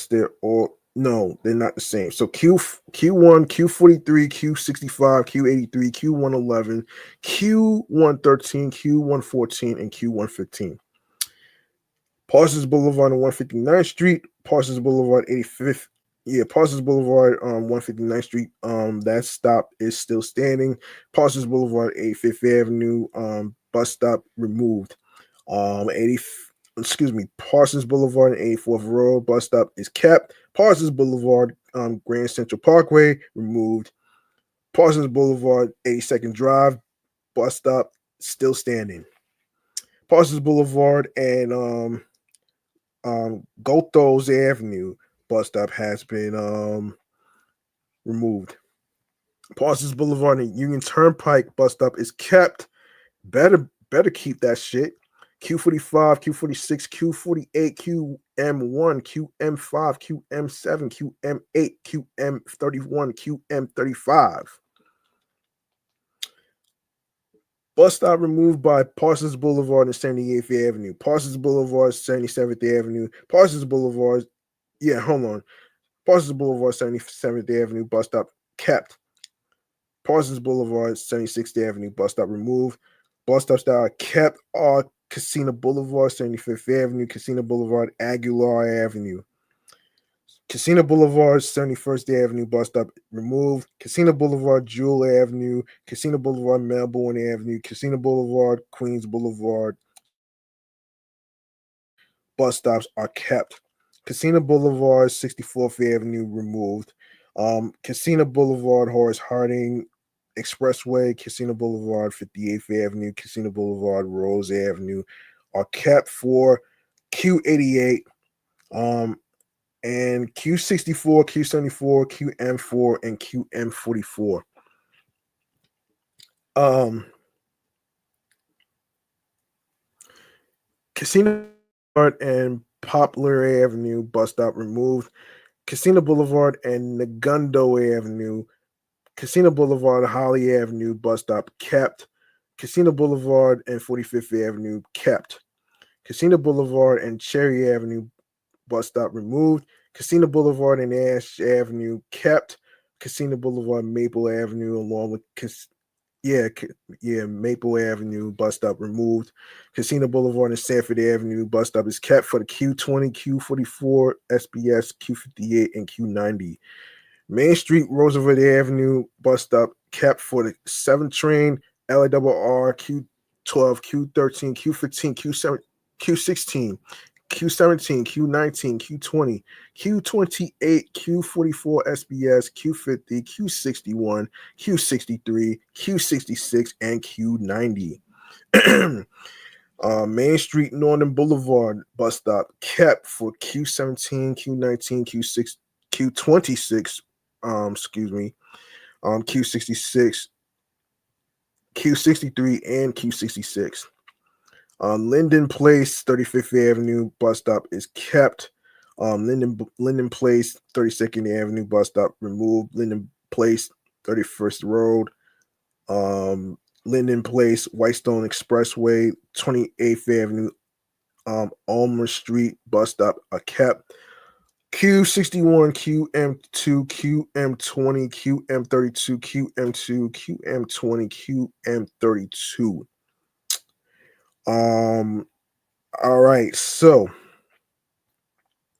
they're all no, they're not the same. So Q1, Q43, Q65, Q83, Q111, Q113, Q114, and Q115. Parsons Boulevard on 159th Street, Parsons Boulevard 85th. Yeah, Parsons Boulevard 159th Street. That stop is still standing. Parsons Boulevard 85th Avenue bus stop removed. 80 Parsons Boulevard and 84th Road bus stop is kept. Parsons Boulevard, Grand Central Parkway removed. Parsons Boulevard, 82nd Drive bus stop still standing. Parsons Boulevard and Gothos Avenue bus stop has been removed. Parsons Boulevard and Union Turnpike bus stop is kept. Better keep that shit. Q45, Q46, Q48, QM1, QM5, QM7, QM8, QM31, QM35. Bus stop removed by Parsons Boulevard and 78th Avenue. Parsons Boulevard, 77th Avenue. Parsons Boulevard, Parsons Boulevard, 77th Avenue bus stop kept. Parsons Boulevard, 76th Avenue bus stop removed. Bus stops that are kept are Casino Boulevard, 75th Avenue, Casino Boulevard, Aguilar Avenue. Casino Boulevard, 71st Avenue bus stop removed. Casino Boulevard, Jewel Avenue, Casino Boulevard, Melbourne Avenue, Casino Boulevard, Queens Boulevard bus stops are kept. Casino Boulevard, 64th Avenue removed. Casino Boulevard, Horace Harding Expressway, Casino Boulevard, 58th Avenue, Casino Boulevard, Rose Avenue are kept for Q88, and Q64, Q74, QM4, and QM44. Casino Boulevard and Poplar Avenue bus stop removed. Casino Boulevard and Negundo Avenue, Casino Boulevard, Holly Avenue bus stop kept. Casino Boulevard and 45th Avenue kept. Casino Boulevard and Cherry Avenue bus stop removed. Casino Boulevard and Ash Avenue kept. Casino Boulevard, Maple Avenue, along with yeah, Maple Avenue bus stop removed. Casino Boulevard and Sanford Avenue bus stop is kept for the Q20, Q44, SBS, Q58, and Q90. Main Street, Roosevelt Avenue bus stop kept for the 7 train, LARR, Q12, Q13, Q15, Q7, Q16, Q17, Q19, Q20, Q28, Q44 SBS, Q50, Q61, Q63, Q66, and Q90. Main Street, Northern Boulevard bus stop kept for Q17, Q19, Q6, Q26, Q66, Q63, and Q66. Linden Place, 35th Avenue bus stop is kept. Linden Place, 32nd Avenue bus stop removed. Linden Place, 31st Road. Linden Place, Whitestone Expressway, 28th Avenue, Ulmer Street bus stop are kept. Q61, QM2, QM20, QM32, QM2, QM20, QM32. All right, so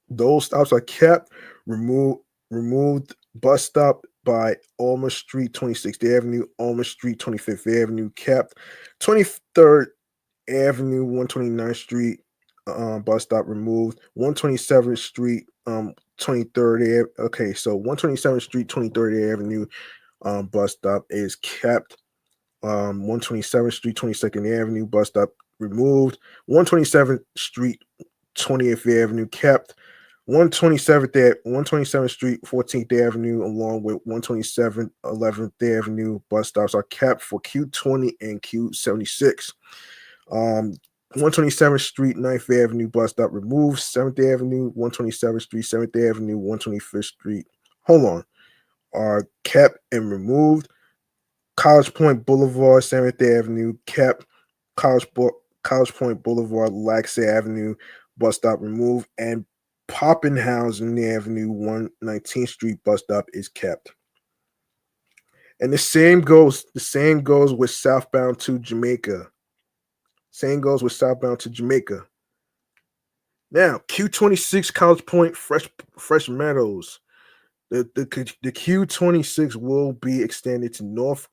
those stops are kept. Removed bus stop by Ulmer Street, 26th Avenue, Ulmer Street, 25th Avenue, kept. 23rd Avenue, 129th Street, bus stop removed. 127th Street, 23rd. Okay, so 127th Street, 23rd Avenue, bus stop is kept. 127th Street, 22nd Avenue, bus stop removed. 127th Street, 20th Avenue kept. 127th Street, 14th Avenue, along with 127th, 11th Avenue bus stops are kept for Q20 and Q76. 127th Street, 9th Avenue bus stop removed. 7th Avenue, 127th Street, 7th Avenue, 125th Street. Hold on. Are kept and removed. College Point Boulevard, 7th Avenue, kept. College Point Boulevard, Lax Avenue, bus stop removed. And Poppenhausen Avenue, 119th Street bus stop is kept. And the same goes with southbound to Jamaica. Same goes with southbound to Jamaica. Now, Q26 College Point, Fresh Meadows. The Q26 will be extended to north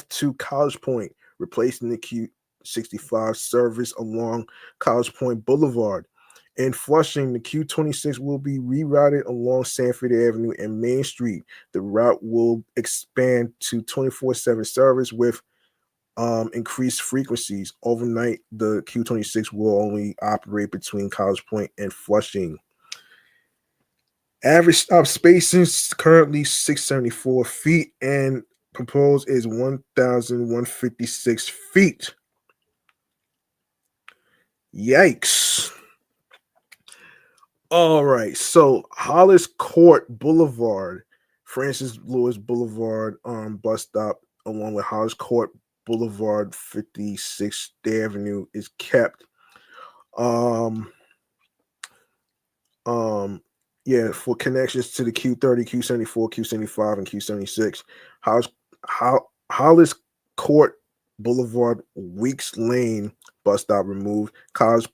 to College Point, replacing the Q65 service along College Point Boulevard. In Flushing, the Q26 will be rerouted along Sanford Avenue and Main Street. The route will expand to 24/7 service with increased frequencies. Overnight, the Q26 will only operate between College Point and Flushing. Average stop spacing is currently 674 feet and proposed is 1,156 feet. Yikes. All right, so Hollis Court Boulevard, Francis Lewis Boulevard bus stop, along with Hollis Court Boulevard, 56th Avenue is kept. For connections to the Q30, Q74, Q75, and Q76. Hollis Court Boulevard, Weeks Lane bus stop removed. Hollis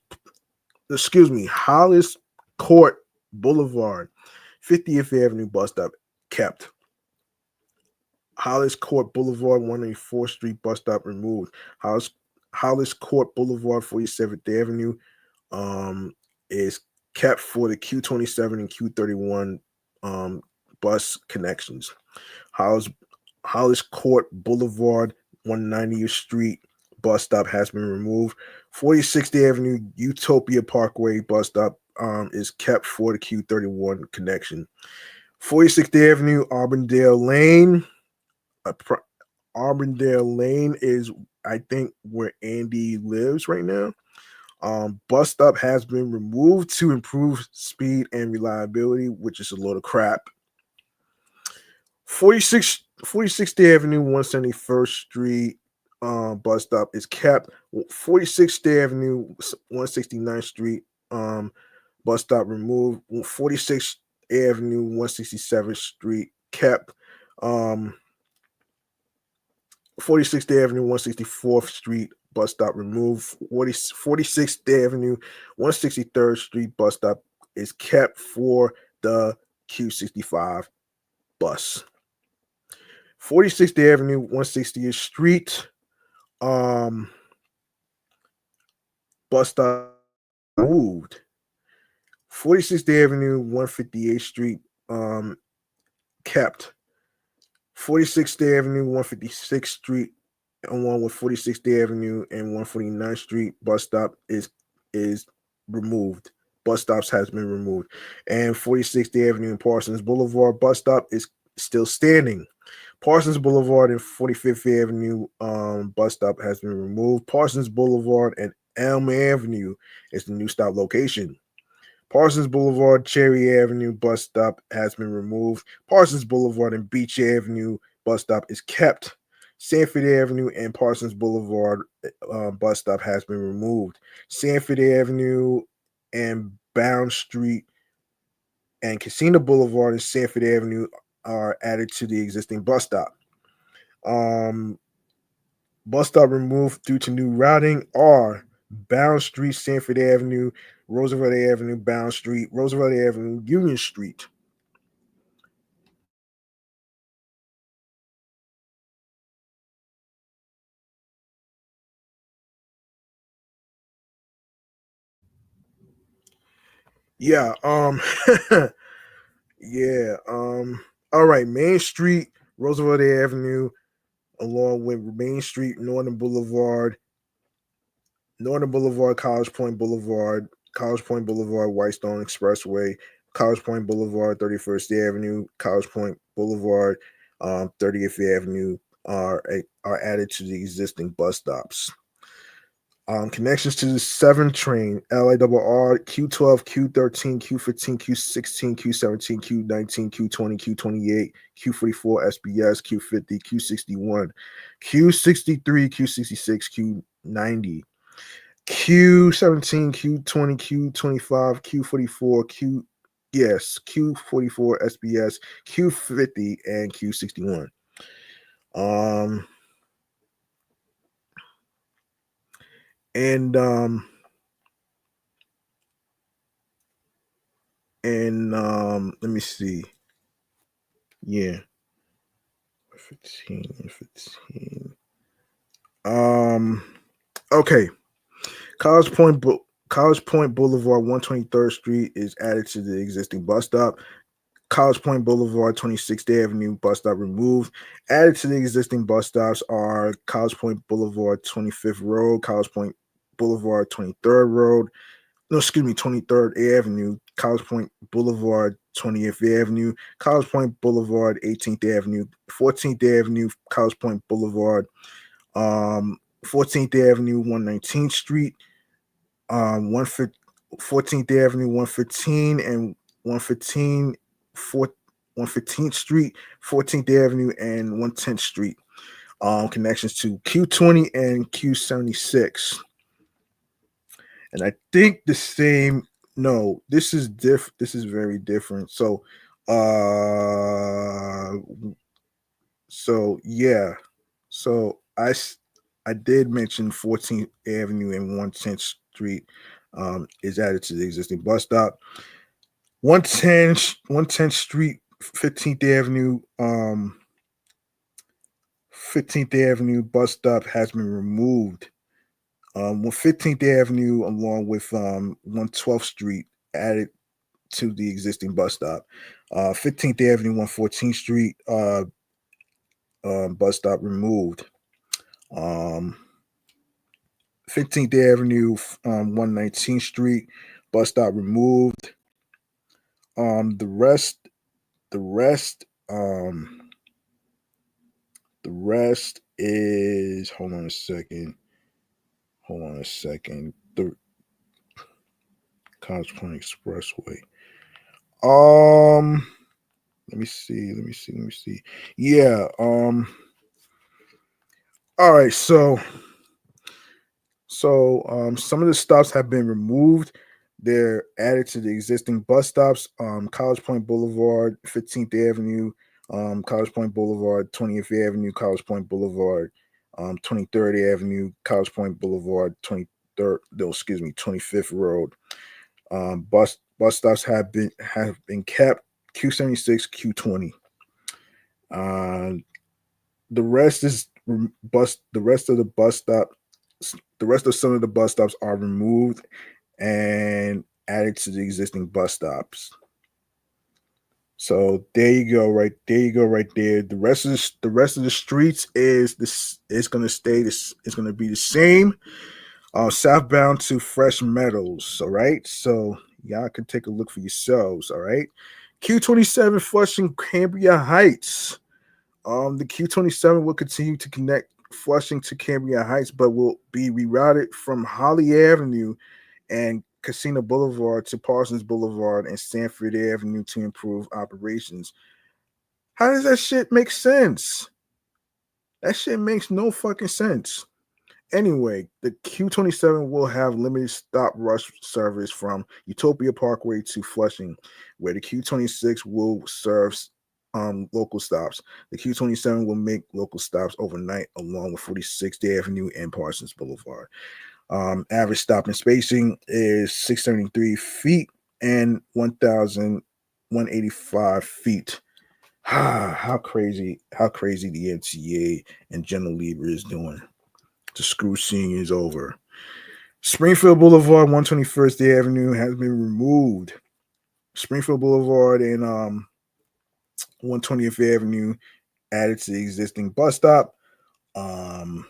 Court Boulevard, 50th Avenue bus stop kept. Hollis Court Boulevard, 184th Street bus stop removed. Hollis Court Boulevard, 47th Avenue is kept for the Q27 and Q31 bus connections. Hollis Court Boulevard, 190th Street bus stop has been removed. 46th Avenue Utopia Parkway bus stop is kept for the Q31 connection. 46th Avenue Auburndale Lane. Auburndale Lane is, I think, where Andy lives right now. Bus stop has been removed to improve speed and reliability, which is a load of crap. 46th Avenue, 171st Street bus stop is kept. 46th Avenue, 169th Street bus stop removed. 46th Avenue, 167th Street kept. Um, 46th Avenue, 164th Street bus stop removed. 46th Avenue, 163rd Street bus stop is kept for the Q65 bus. 46th Avenue, 160th Street bus stop moved. 46th Avenue, 158th Street kept. 46th Avenue, 156th Street, along with 46th Avenue and 149th Street bus stop is removed. Bus stops has been removed, and 46th Avenue and Parsons Boulevard bus stop is still standing. Parsons Boulevard and 45th Avenue bus stop has been removed. Parsons Boulevard and Elm Avenue is the new stop location. Parsons Boulevard, Cherry Avenue bus stop has been removed. Parsons Boulevard and Beach Avenue bus stop is kept. Sanford Avenue and Parsons Boulevard bus stop has been removed. Sanford Avenue and Bound Street and Casino Boulevard and Sanford Avenue are added to the existing bus stop. Bus stop removed due to new routing are Bound Street, Sanford Avenue, Roosevelt Avenue, Bound Street, Roosevelt Avenue, Union Street. Yeah, yeah, all right, Main Street, Roosevelt Avenue, along with Main Street, Northern Boulevard, College Point Boulevard, Whitestone Expressway, College Point Boulevard, 31st Avenue, College Point Boulevard, 30th Avenue are added to the existing bus stops. Connections to the 7 train, LIRR, Q12, Q13, Q15, Q16, Q17, Q19, Q20, Q28, Q44, SBS, Q50, Q61, Q63, Q66, Q90, Q17, Q20, Q25, Q44, Q44, SBS, Q50, and Q61. And let me see. Yeah. 15. Okay. College Point Boulevard, 123rd Street is added to the existing bus stop. College Point Boulevard, 26th Avenue bus stop removed. Added to the existing bus stops are College Point Boulevard, 25th Road, College Point Boulevard, 23rd Road. No, excuse me, 23rd Avenue, College Point Boulevard, 20th Avenue, College Point Boulevard, 18th Avenue, 14th Avenue, College Point Boulevard, 14th Avenue, 119th Street, 14th Avenue, 115 and 115, 115th Street, 14th Avenue, and 110th Street. Connections to Q20 and Q76. And I think the same. No, this is This is very different. Uh, yeah. So I did mention 14th Avenue and 110th Street is added to the existing bus stop. 110th Street, 15th Avenue, 15th Avenue bus stop has been removed. 15th Avenue along with 112th Street added to the existing bus stop. 15th Avenue, 114th Street bus stop removed. 15th Avenue, 119th Street bus stop removed. The rest, the rest is hold on a second. The College Point Expressway. Let me see. Yeah. All right, some of the stops have been removed. They're added to the existing bus stops. College Point Boulevard, 15th Avenue, College Point Boulevard, 20th Avenue, College Point Boulevard, 23rd Avenue, College Point Boulevard, 23rd, no, excuse me, 25th Road. Bus stops have been kept. Q76, Q20. Uh, the rest is bus. The rest of the bus stop. The rest of some of the bus stops are removed and added to the existing bus stops. So there you go, right there. You go, right there. The rest of the streets is this is gonna stay. This is gonna be the same. Southbound to Fresh Meadows. All right, so y'all can take a look for yourselves. All right, Q27 Flushing Cambria Heights. The Q27 will continue to connect Flushing to Cambria Heights, but will be rerouted from Holly Avenue and Casino Boulevard to Parsons Boulevard and Sanford Avenue to improve operations. How does that shit make sense? That shit makes no fucking sense. Anyway, the Q27 will have limited stop rush service from Utopia Parkway to Flushing, where the Q26 will serve local stops. The Q27 will make local stops overnight along with 46th Avenue and Parsons Boulevard. Average stopping spacing is 673 feet and 1,185 feet. How crazy the MTA and General Lieber is doing. The screw scene is over. Springfield Boulevard, 121st Avenue has been removed. Springfield Boulevard and 120th Avenue added to the existing bus stop. Um,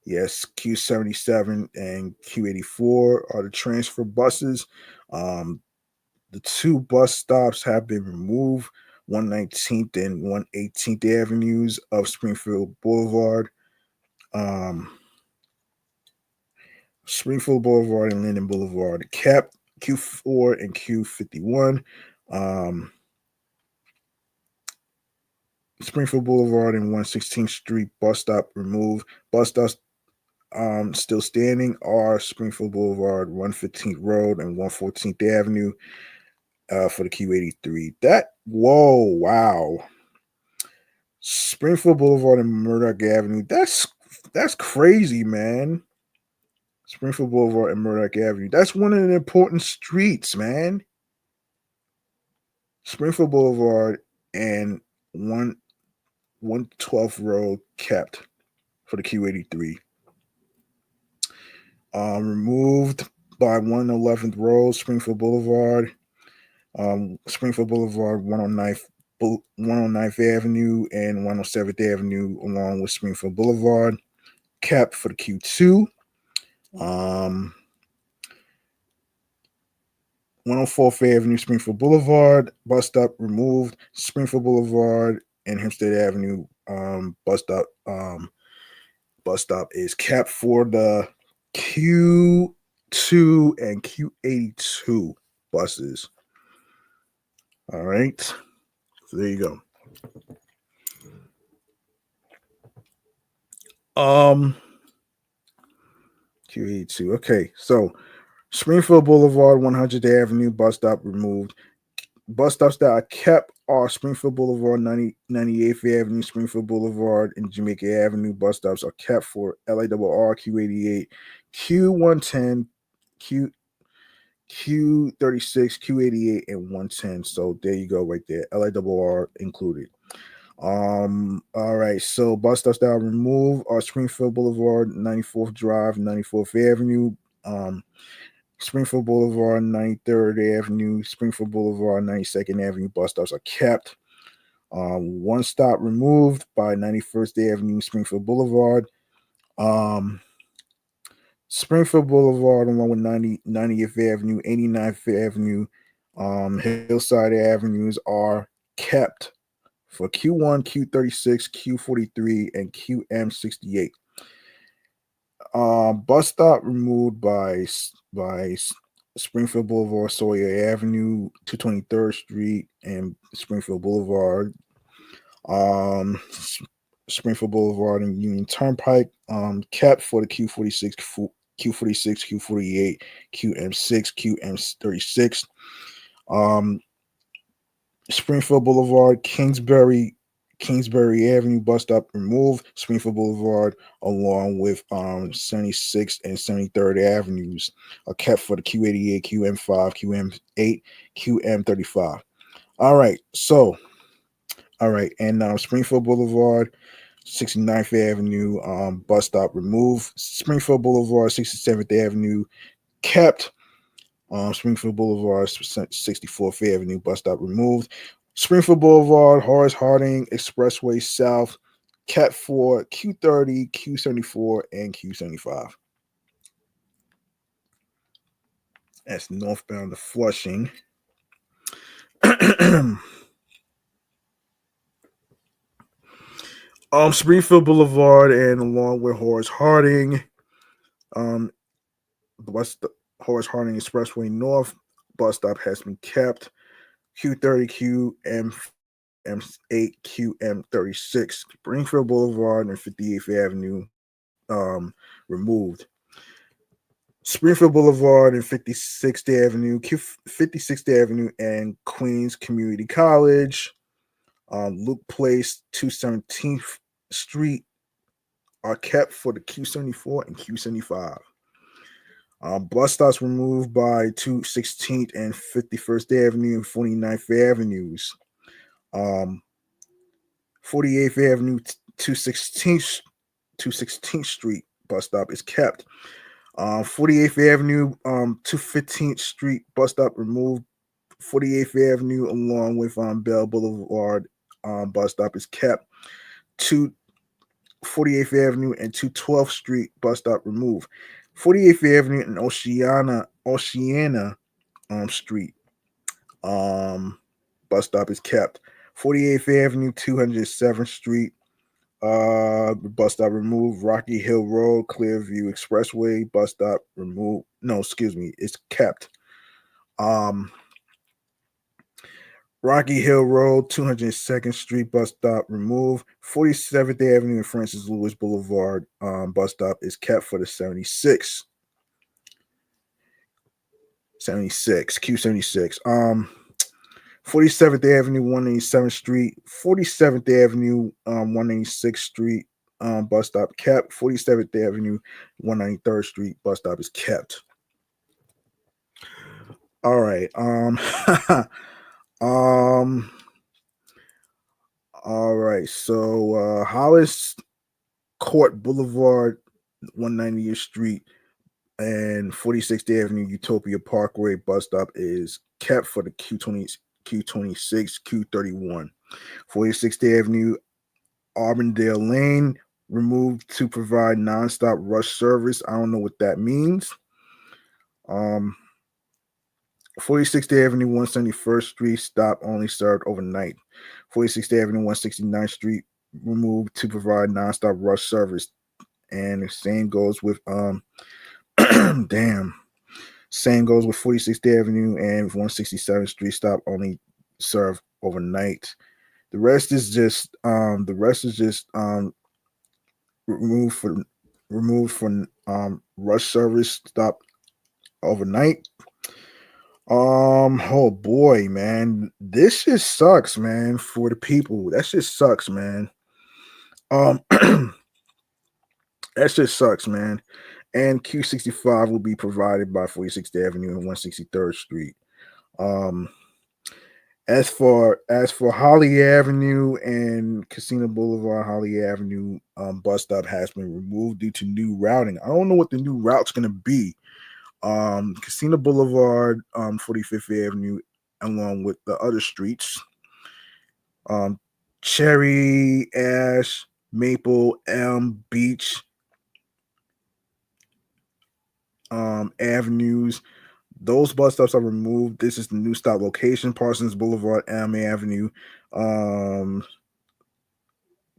yes, Q77 and Q84 are the transfer buses. Um, the two bus stops have been removed, 119th and 118th Avenues of Springfield Boulevard. Um, Springfield Boulevard and Linden Boulevard, Cap Q4 and Q51. Um, Springfield Boulevard and 116th Street bus stop removed. Bus stops still standing are Springfield Boulevard, 115th Road, and 114th Avenue for the Q83. Wow. Springfield Boulevard and Murdoch Avenue. That's crazy, man. Springfield Boulevard and Murdoch Avenue. That's one of the important streets, man. Springfield Boulevard and one 112th Road kept for the Q83. Removed by 111th Road, Springfield Boulevard, Springfield Boulevard, 109th Avenue, and 107th Avenue, along with Springfield Boulevard, kept for the Q2. 104th Avenue, Springfield Boulevard, bus stop removed. Springfield Boulevard and Hempstead Avenue, bus stop is capped for the Q2 and Q82 buses. All right, so there you go. Q82. Okay, so Springfield Boulevard, 100th Avenue, bus stop removed. Bus stops that are kept are Springfield Boulevard, 98th Avenue, Springfield Boulevard, and Jamaica Avenue. Bus stops are kept for LARR, Q88, Q110, Q Q36, Q88, and 110. So there you go, right there. LARR included. All right. So bus stops that are removed are Springfield Boulevard, 94th Drive, 94th Avenue. Springfield Boulevard, 93rd Avenue, Springfield Boulevard, 92nd Avenue. Bus stops are kept. One stop removed by 91st Avenue, Springfield Boulevard. Um, Springfield Boulevard along with 90th Avenue, 89th Avenue, Hillside Avenues are kept for Q1, Q36, Q43, and QM68. Bus stop removed by Springfield Boulevard, Sawyer Avenue, 223rd Street, and Springfield Boulevard. Um, Springfield Boulevard and Union Turnpike, kept for the Q46, Q46, Q48, QM6, QM36. Springfield Boulevard, Kingsbury Avenue bus stop removed. Springfield Boulevard, along with 76th and 73rd Avenues, are kept for the Q88, QM5, QM8, QM35. All right, and Springfield Boulevard, 69th Avenue bus stop removed. Springfield Boulevard, 67th Avenue kept. Springfield Boulevard, 64th Avenue bus stop removed. Springfield Boulevard, Horace Harding Expressway South, kept for Q30, Q74, and Q75. That's northbound to Flushing. Springfield Boulevard and along with Horace Harding, the Horace Harding Expressway North bus stop has been kept. Q30, QM8, QM36. Springfield Boulevard and 58th Avenue removed. Springfield Boulevard and 56th Avenue, 56th Avenue and Queens Community College, Luke Place, 217th Street are kept for the Q74 and Q75. Bus stops removed by 216th and 51st Avenue and 49th Avenues. 48th Avenue, 216th Street bus stop is kept. 48th Avenue, 215th Street bus stop removed. 48th Avenue along with Bell Boulevard bus stop is kept. 48th Avenue and 212th Street bus stop removed. 48th Avenue and Oceana Street bus stop is kept. 48th Avenue, 207th Street bus stop removed. Rocky Hill Road, Clearview Expressway bus stop removed. No, excuse me, it's kept. Rocky Hill Road, 202nd Street bus stop removed. 47th Avenue and Francis Lewis Boulevard bus stop is kept for the 76. Q76. 47th Avenue, 187th Street, 47th Avenue, 186th Street bus stop kept. 47th Avenue, 193rd Street bus stop is kept. All right. All right. So Hollis Court Boulevard, 190th Street, and 46th Avenue Utopia Parkway bus stop is kept for the Q20, Q26, Q31. 46th Avenue Auburndale Lane removed to provide nonstop rush service. I don't know what that means. 46th Avenue, 171st Street stop only served overnight. 46th Avenue, 169th Street removed to provide nonstop rush service. And the same goes with Same goes with 46th Avenue and 167th Street stop only serve overnight. The rest is just removed from rush service stop overnight. Oh boy, man, this just sucks, man, for the people. That just sucks, man. That just sucks, man. And Q65 will be provided by 46th Avenue and 163rd Street. As for Holly Avenue and Casino Boulevard, Holly Avenue bus stop has been removed due to new routing. I don't know what the new route's gonna be. Casino Boulevard, 45th Avenue, along with the other streets. Cherry, Ash, Maple, Elm, Beach, avenues. Those bus stops are removed. This is the new stop location: Parsons Boulevard, Elm Avenue,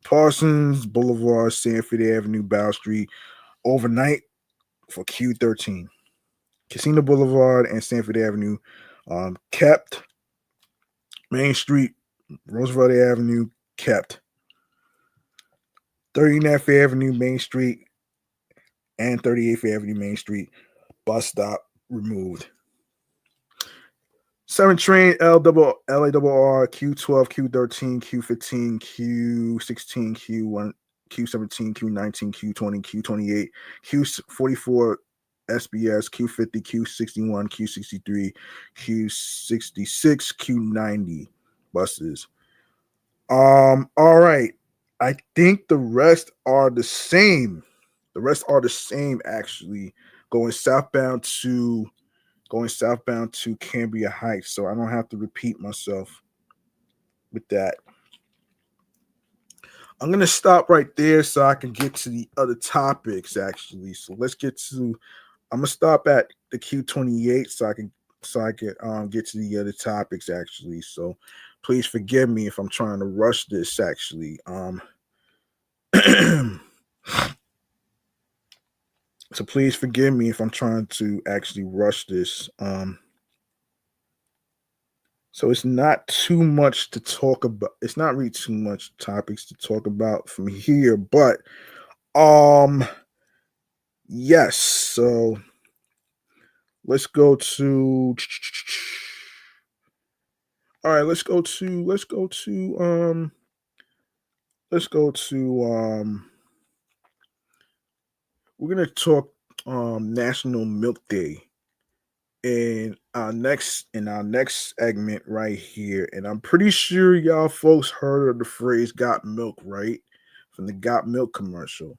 Parsons Boulevard, Sanford Avenue, Bow Street, overnight for Q13. Casino Boulevard and Sanford Avenue kept. Main Street, Roosevelt Avenue kept. 39th Avenue Main Street and 38th Avenue Main Street bus stop removed. 7 train LARR Q12, Q13, Q15, Q16, Q1, Q17, Q19, Q20, Q28, Q44 SBS, Q50, Q61, Q63, Q66, Q90 buses. All right. I think the rest are the same. The rest are the same actually. Going southbound to Cambria Heights, so I don't have to repeat myself with that. I'm gonna stop right there so I can get to the other topics actually. So let's get to. I'm gonna stop at the Q28 so I can get to the other topics actually. So please forgive me if I'm trying to rush this actually. So please forgive me if I'm trying to actually rush this. So it's not too much to talk about. It's not really too much topics to talk about from here, but um yes. So let's go to all right, let's go to we're gonna talk National Milk Day in our next segment right here. And I'm pretty sure y'all folks heard of the phrase got milk, right? From the Got Milk commercial.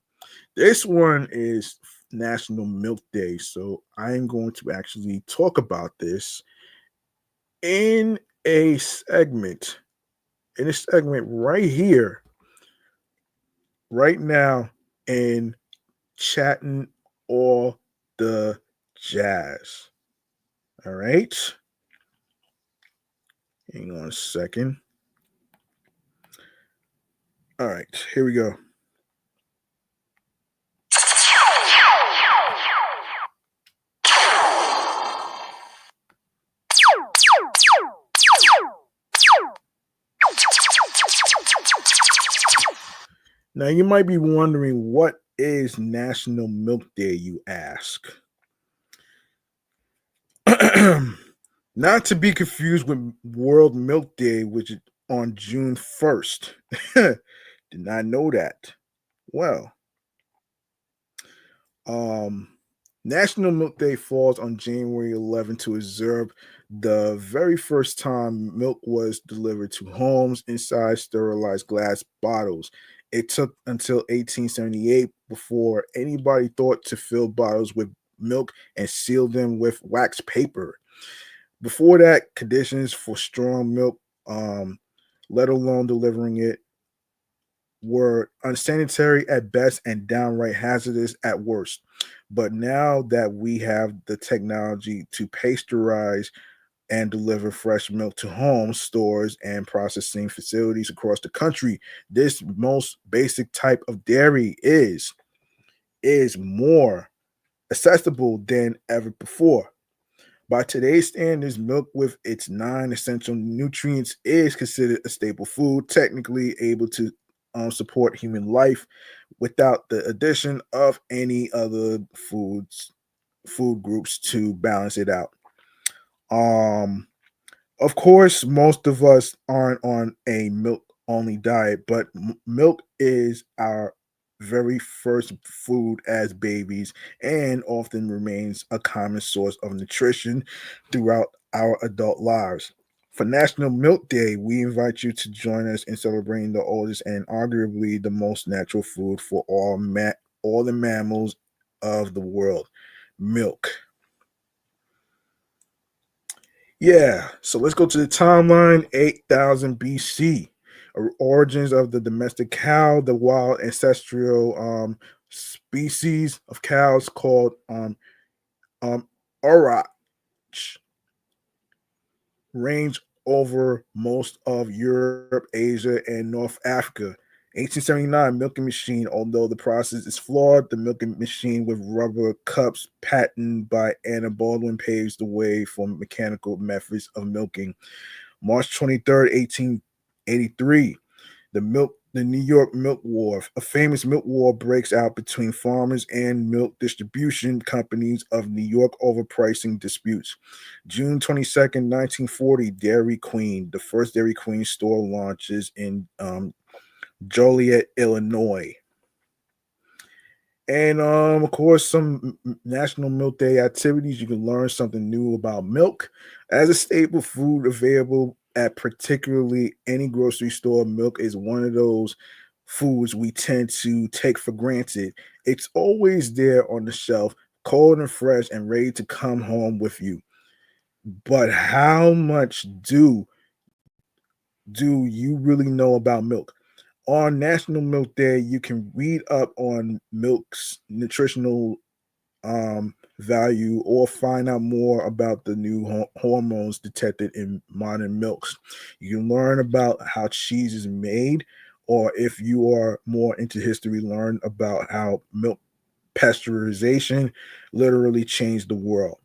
This one is National Milk Day. So I am going to actually talk about this in a segment, right here, right now, in chatting all the jazz. All right. Hang on a second. All right, here we go. Now, you might be wondering, what is National Milk Day, you ask? Not to be confused with World Milk Day, which is on June 1st. Did not know that. Well, um, National Milk Day falls on January 11th to observe the very first time milk was delivered to homes inside sterilized glass bottles. It took until 1878 before anybody thought to fill bottles with milk and seal them with wax paper. Before that, conditions for strong milk, let alone delivering it, were unsanitary at best and downright hazardous at worst. But now that we have the technology to pasteurize and deliver fresh milk to homes, stores, and processing facilities across the country, this most basic type of dairy is more accessible than ever before. By today's standards, milk with its 9 essential nutrients is considered a staple food, technically able to support human life without the addition of any other food groups to balance it out. Um, of course, most of us aren't on a milk only diet, but milk is our very first food as babies and often remains a common source of nutrition throughout our adult lives. For National Milk Day, we invite you to join us in celebrating the oldest and arguably the most natural food for all the mammals of the world, milk. Yeah, so let's go to the timeline 8000 BC. Origins of the domestic cow, the wild ancestral species of cows called um, Orach, range over most of Europe, Asia, and North Africa. 1879 milking machine. Although the process is flawed, the milking machine with rubber cups, patented by Anna Baldwin, paves the way for mechanical methods of milking. March 23rd, 1883, the milk The New York Milk War. A famous milk war breaks out between farmers and milk distribution companies of New York over pricing disputes. June 22nd, 1940, Dairy Queen. The first Dairy Queen store launches in Joliet, Illinois. And of course, some National Milk Day activities. You can learn something new about milk. As a staple food available at particularly any grocery store, milk is one of those foods we tend to take for granted. It's always there on the shelf, cold and fresh and ready to come home with you. But how much do you really know about milk? On National Milk Day, you can read up on milk's nutritional value or find out more about the new hormones detected in modern milks. You can learn about how cheese is made, or if you are more into history, learn about how milk pasteurization literally changed the world.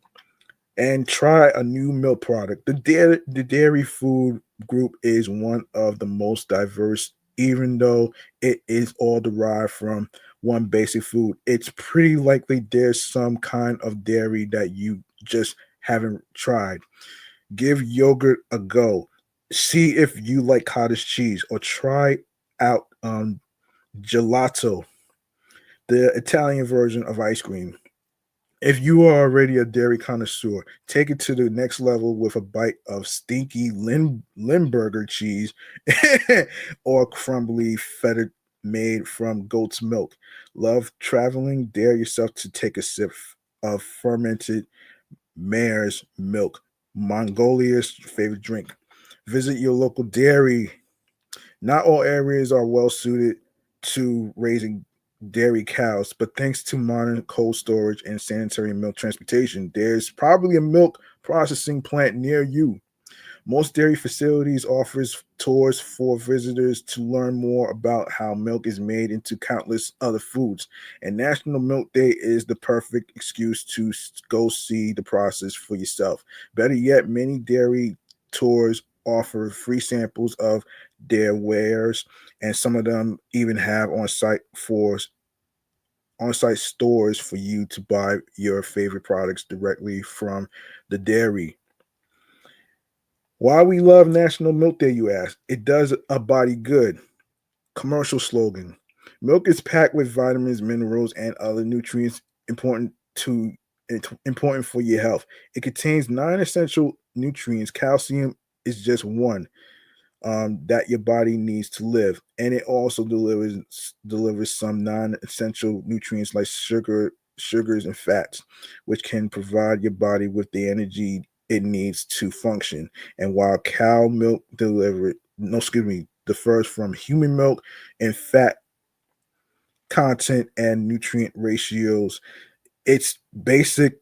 And try a new milk product. The dairy food group is one of the most diverse, even though it is all derived from one basic food. It's pretty likely there's some kind of dairy that you just haven't tried. Give yogurt a go. See if you like cottage cheese, or try out gelato, the Italian version of ice cream. If you are already a dairy connoisseur, take it to the next level with a bite of stinky Limburger cheese or crumbly feta made from goat's milk. Love traveling? Dare yourself to take a sip of fermented mare's milk, Mongolia's favorite drink. Visit your local dairy. Not all areas are well suited to raising dairy cows, but thanks to modern cold storage and sanitary milk transportation, there's probably a milk processing plant near you. Most dairy facilities offers tours for visitors to learn more about how milk is made into countless other foods. And National Milk Day is the perfect excuse to go see the process for yourself. Better yet, many dairy tours offer free samples of their wares, and some of them even have on-site stores for you to buy your favorite products directly from the dairy. Why we love National Milk Day, you ask? It does a body good. Commercial slogan: milk is packed with vitamins, minerals, and other nutrients important for your health. It contains nine essential nutrients. Calcium is just one that your body needs to live, and it also delivers some non-essential nutrients like sugars, and fats, which can provide your body with the energy it needs to function. And while cow milk delivered, no, excuse me, differs from human milk in fat content and nutrient ratios, its basic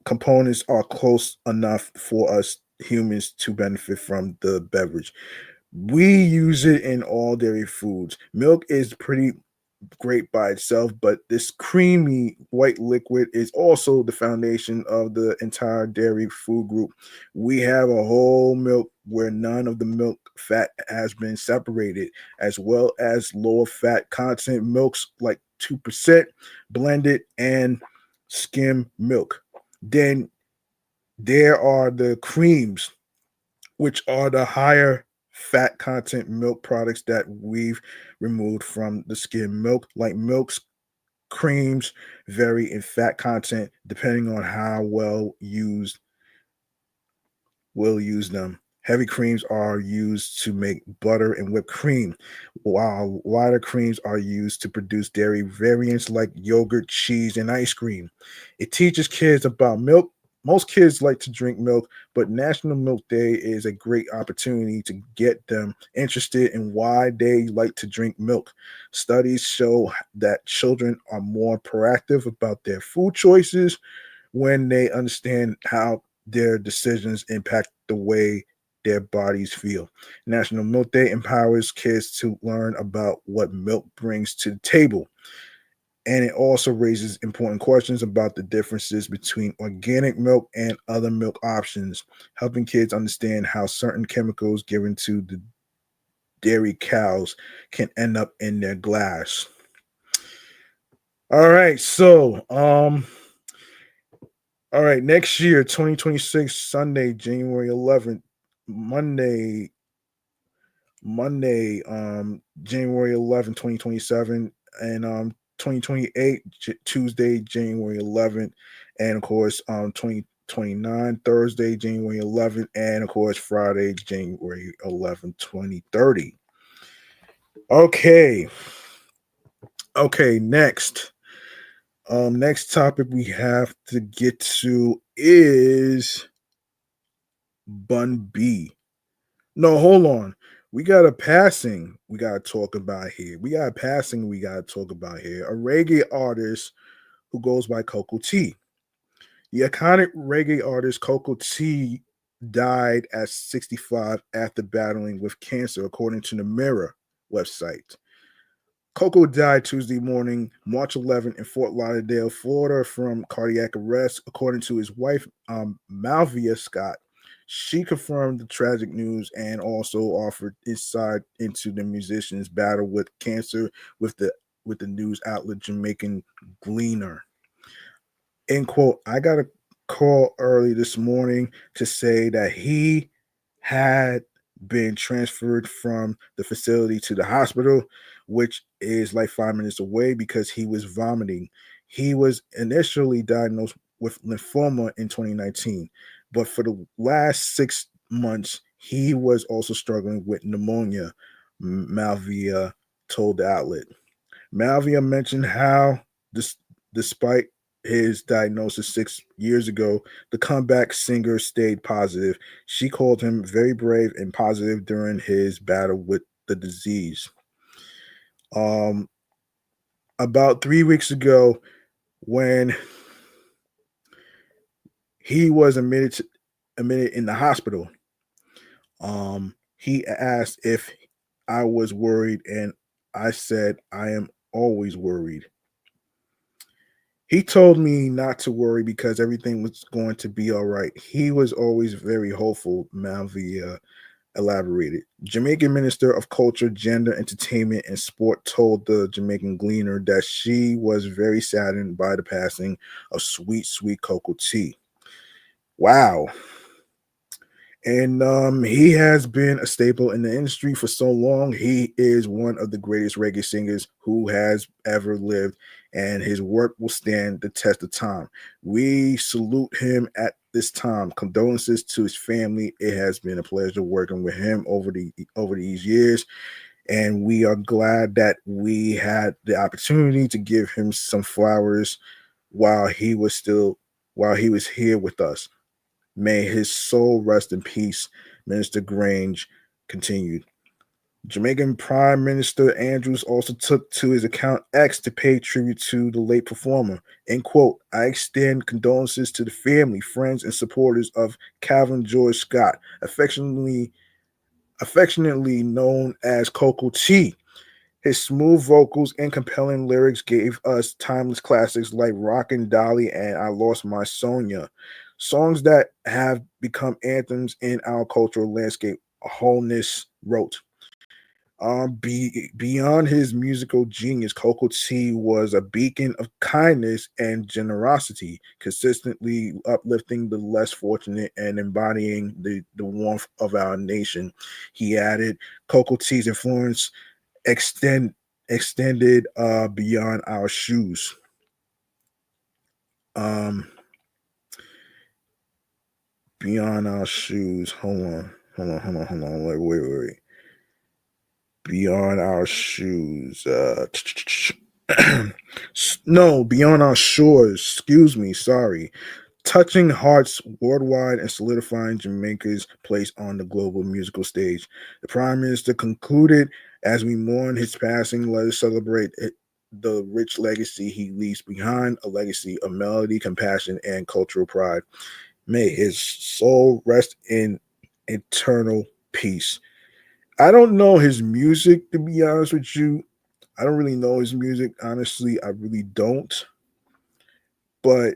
components are close enough for us humans to benefit from the beverage. We use it in all dairy foods. Milk is pretty great by itself, but this creamy white liquid is also the foundation of the entire dairy food group. We have a whole milk where none of the milk fat has been separated, as well as lower fat content milks like 2%, blended, and skim milk. Then there are the creams, which are the higher fat content milk products that we've removed from the skim milk, like milks, creams vary in fat content depending on how we'll use them. Heavy creams are used to make butter and whipped cream, while lighter creams are used to produce dairy variants like yogurt, cheese, and ice cream. It teaches kids about milk. Most kids like to drink milk, but National Milk Day is a great opportunity to get them interested in why they like to drink milk. Studies show that children are more proactive about their food choices when they understand how their decisions impact the way their bodies feel. National Milk Day empowers kids to learn about what milk brings to the table. And it also raises important questions about the differences between organic milk and other milk options, helping kids understand how certain chemicals given to dairy cows can end up in their glass. All right, so all right, next year, 2026, Sunday, January 11th, Monday, January 11th, 2027, and 2028, Tuesday, January 11th, and of course, 2029, Thursday, January 11th, and of course, Friday, January 11th, 2030. Okay, okay, next topic we have to get to is Bun B. No, hold on. We got a passing we got to talk about here. We got a passing we got to talk about here. A reggae artist who goes by Coco T. The iconic reggae artist Coco T died at 65 after battling with cancer, according to the Mirror website. Coco died Tuesday morning, March 11th, in Fort Lauderdale, Florida, from cardiac arrest, according to his wife, Malvia Scott. She confirmed the tragic news and also offered insight into the musician's battle with cancer with the news outlet Jamaican Gleaner. End quote. I got a call early this morning to say that he had been transferred from the facility to the hospital, which is like 5 minutes away, because he was vomiting. He was initially diagnosed with lymphoma in 2019, but for the last 6 months, he was also struggling with pneumonia, Malvia told the outlet. Malvia mentioned how, this, despite his diagnosis 6 years ago, the comeback singer stayed positive. She called him very brave and positive during his battle with the disease. Um, about 3 weeks ago, when he was admitted in the hospital, he asked if I was worried, and I said I am always worried. He told me not to worry because everything was going to be all right. He was always very hopeful, Malvia elaborated. Jamaican Minister of Culture, Gender, Entertainment, and Sport told the Jamaican Gleaner that she was very saddened by the passing of Sweet Sweet Coco T. Wow. And he has been a staple in the industry for so long. He is one of the greatest reggae singers who has ever lived, and his work will stand the test of time. We salute him at this time. Condolences to his family. It has been a pleasure working with him over these years, and we are glad that we had the opportunity to give him some flowers while he was here with us. May his soul rest in peace, Minister Grange continued. Jamaican Prime Minister Andrews also took to his account X to pay tribute to the late performer. End quote. I extend condolences to the family, friends, and supporters of Calvin George Scott, affectionately known as Coco T. His smooth vocals and compelling lyrics gave us timeless classics like Rockin' Dolly and I Lost My Sonia, songs that have become anthems in our cultural landscape. Wholeness wrote. Beyond his musical genius, Coco T was a beacon of kindness and generosity, consistently uplifting the less fortunate and embodying the warmth of our nation. He added, Coco T's influence extended beyond our shoes. Um, beyond our shoes. Hold on. Wait. Beyond our shoes. No, beyond our shores. Excuse me. Sorry. Touching hearts worldwide and solidifying Jamaica's place on the global musical stage. The Prime Minister concluded, as we mourn his passing, let us celebrate the rich legacy he leaves behind, a legacy of melody, compassion, and cultural pride. May his soul rest in eternal peace. I don't know his music, to be honest with you. I don't really know his music, honestly. I really don't. But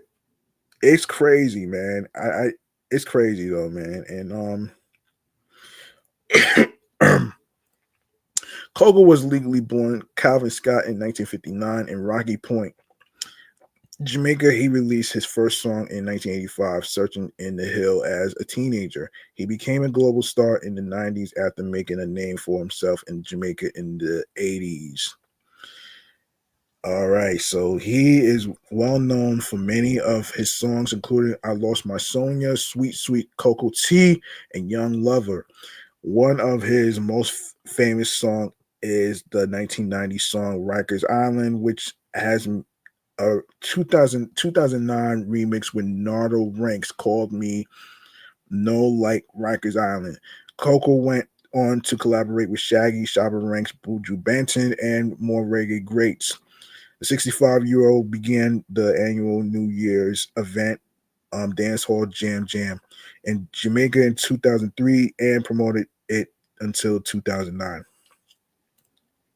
it's crazy, man. I it's crazy though, man. And Coco was legally born Calvin Scott in 1959 in Rocky Point, Jamaica. He released his first song in 1985, Searching in the Hill, as a teenager. He became a global star in the 90s after making a name for himself in Jamaica in the 80s. All right, so he is well known for many of his songs, including I Lost My Sonia, Sweet Sweet Cocoa Tea, and Young Lover. One of his most famous songs is the 1990 song Rikers Island, which has a 2009 remix with Nardo Ranks called Me No Like Rikers Island. Coco went on to collaborate with Shaggy, Shabba Ranks, Buju Banton, and more reggae greats. The 65-year-old began the annual New Year's event, Dance Hall Jam Jam, in Jamaica in 2003 and promoted it until 2009.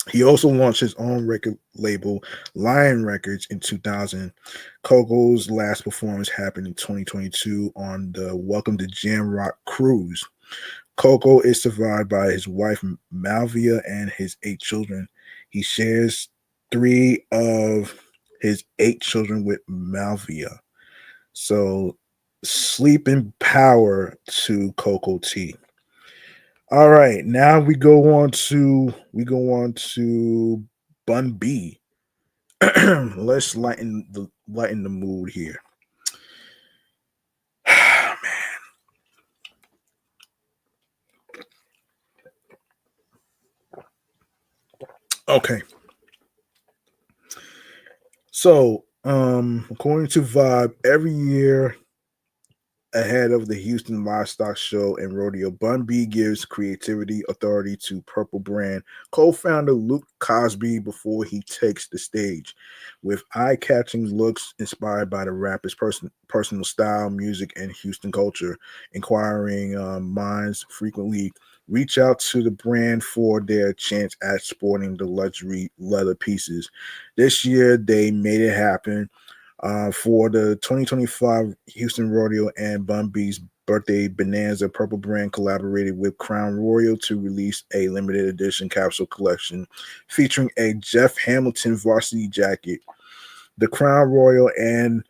He also launched his own record label, Lion Records, in 2000. Coco's last performance happened in 2022 on the Welcome to Jam Rock cruise. Coco is survived by his wife Malvia and his 8 children. He shares 3 of his 8 children with Malvia. So sleep in power to Coco T. All right, now we go on to Bun B. Let's lighten the mood here. Man. Okay. So, according to Vibe, every year ahead of the Houston Livestock Show and Rodeo, Bun B gives creativity authority to Purple Brand co-founder Luke Cosby before he takes the stage. With eye-catching looks inspired by the rapper's personal style, music, and Houston culture, inquiring minds frequently reach out to the brand for their chance at sporting the luxury leather pieces. This year, they made it happen for the 2025 Houston Rodeo and Bun B's birthday bonanza. Purple Brand collaborated with Crown Royal to release a limited edition capsule collection featuring a Jeff Hamilton varsity jacket, the Crown Royal and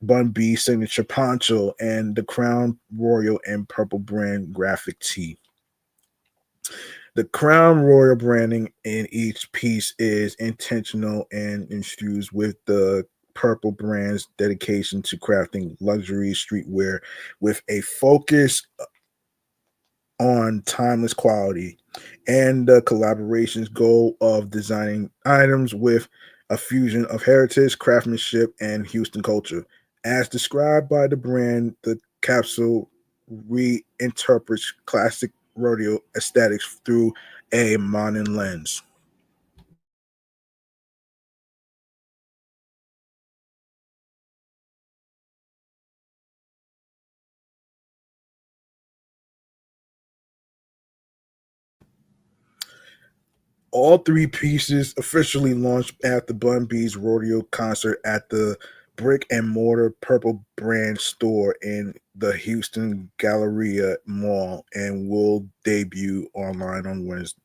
Bun B signature poncho, and the Crown Royal and Purple Brand graphic tee. The Crown Royal branding in each piece is intentional and infused with the Purple brand's dedication to crafting luxury streetwear with a focus on timeless quality, and the collaboration's goal of designing items with a fusion of heritage, craftsmanship, and Houston culture. As described by the brand, the capsule reinterprets classic rodeo aesthetics through a modern lens. All 3 pieces officially launched at the Bun B's rodeo concert at the brick and mortar Purple Brand store in the Houston Galleria Mall and will debut online on Wednesday,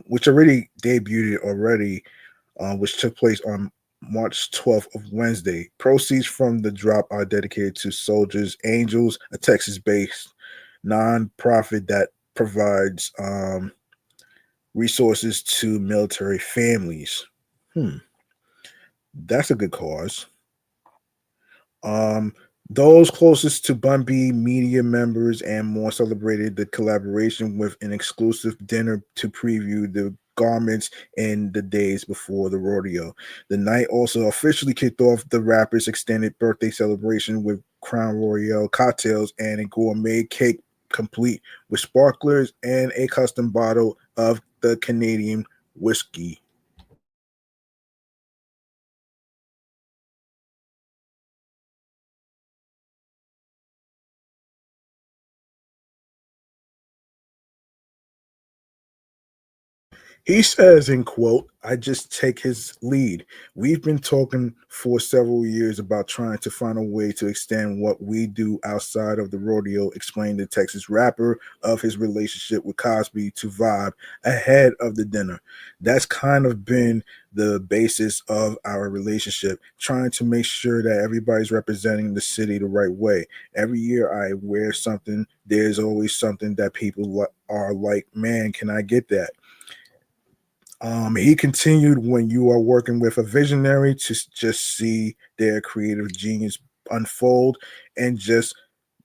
which already debuted already, which took place on March 12th of Wednesday. Proceeds from the drop are dedicated to Soldiers Angels, a Texas-based nonprofit that provides resources to military families. Hmm, that's a good cause. Um, those closest to Bun B media members and more celebrated the collaboration with an exclusive dinner to preview the garments in the days before the rodeo. The night also officially kicked off the rapper's extended birthday celebration with Crown Royale cocktails and a gourmet cake complete with sparklers and a custom bottle of the Canadian whiskey. He says, in quote, I just take his lead. We've been talking for several years about trying to find a way to extend what we do outside of the rodeo, explained the Texas rapper of his relationship with Cosby to Vibe ahead of the dinner. That's kind of been the basis of our relationship, trying to make sure that everybody's representing the city the right way. Every year I wear something, there's always something that people are like, man, can I get that? He continued, when you are working with a visionary to just see their creative genius unfold, and just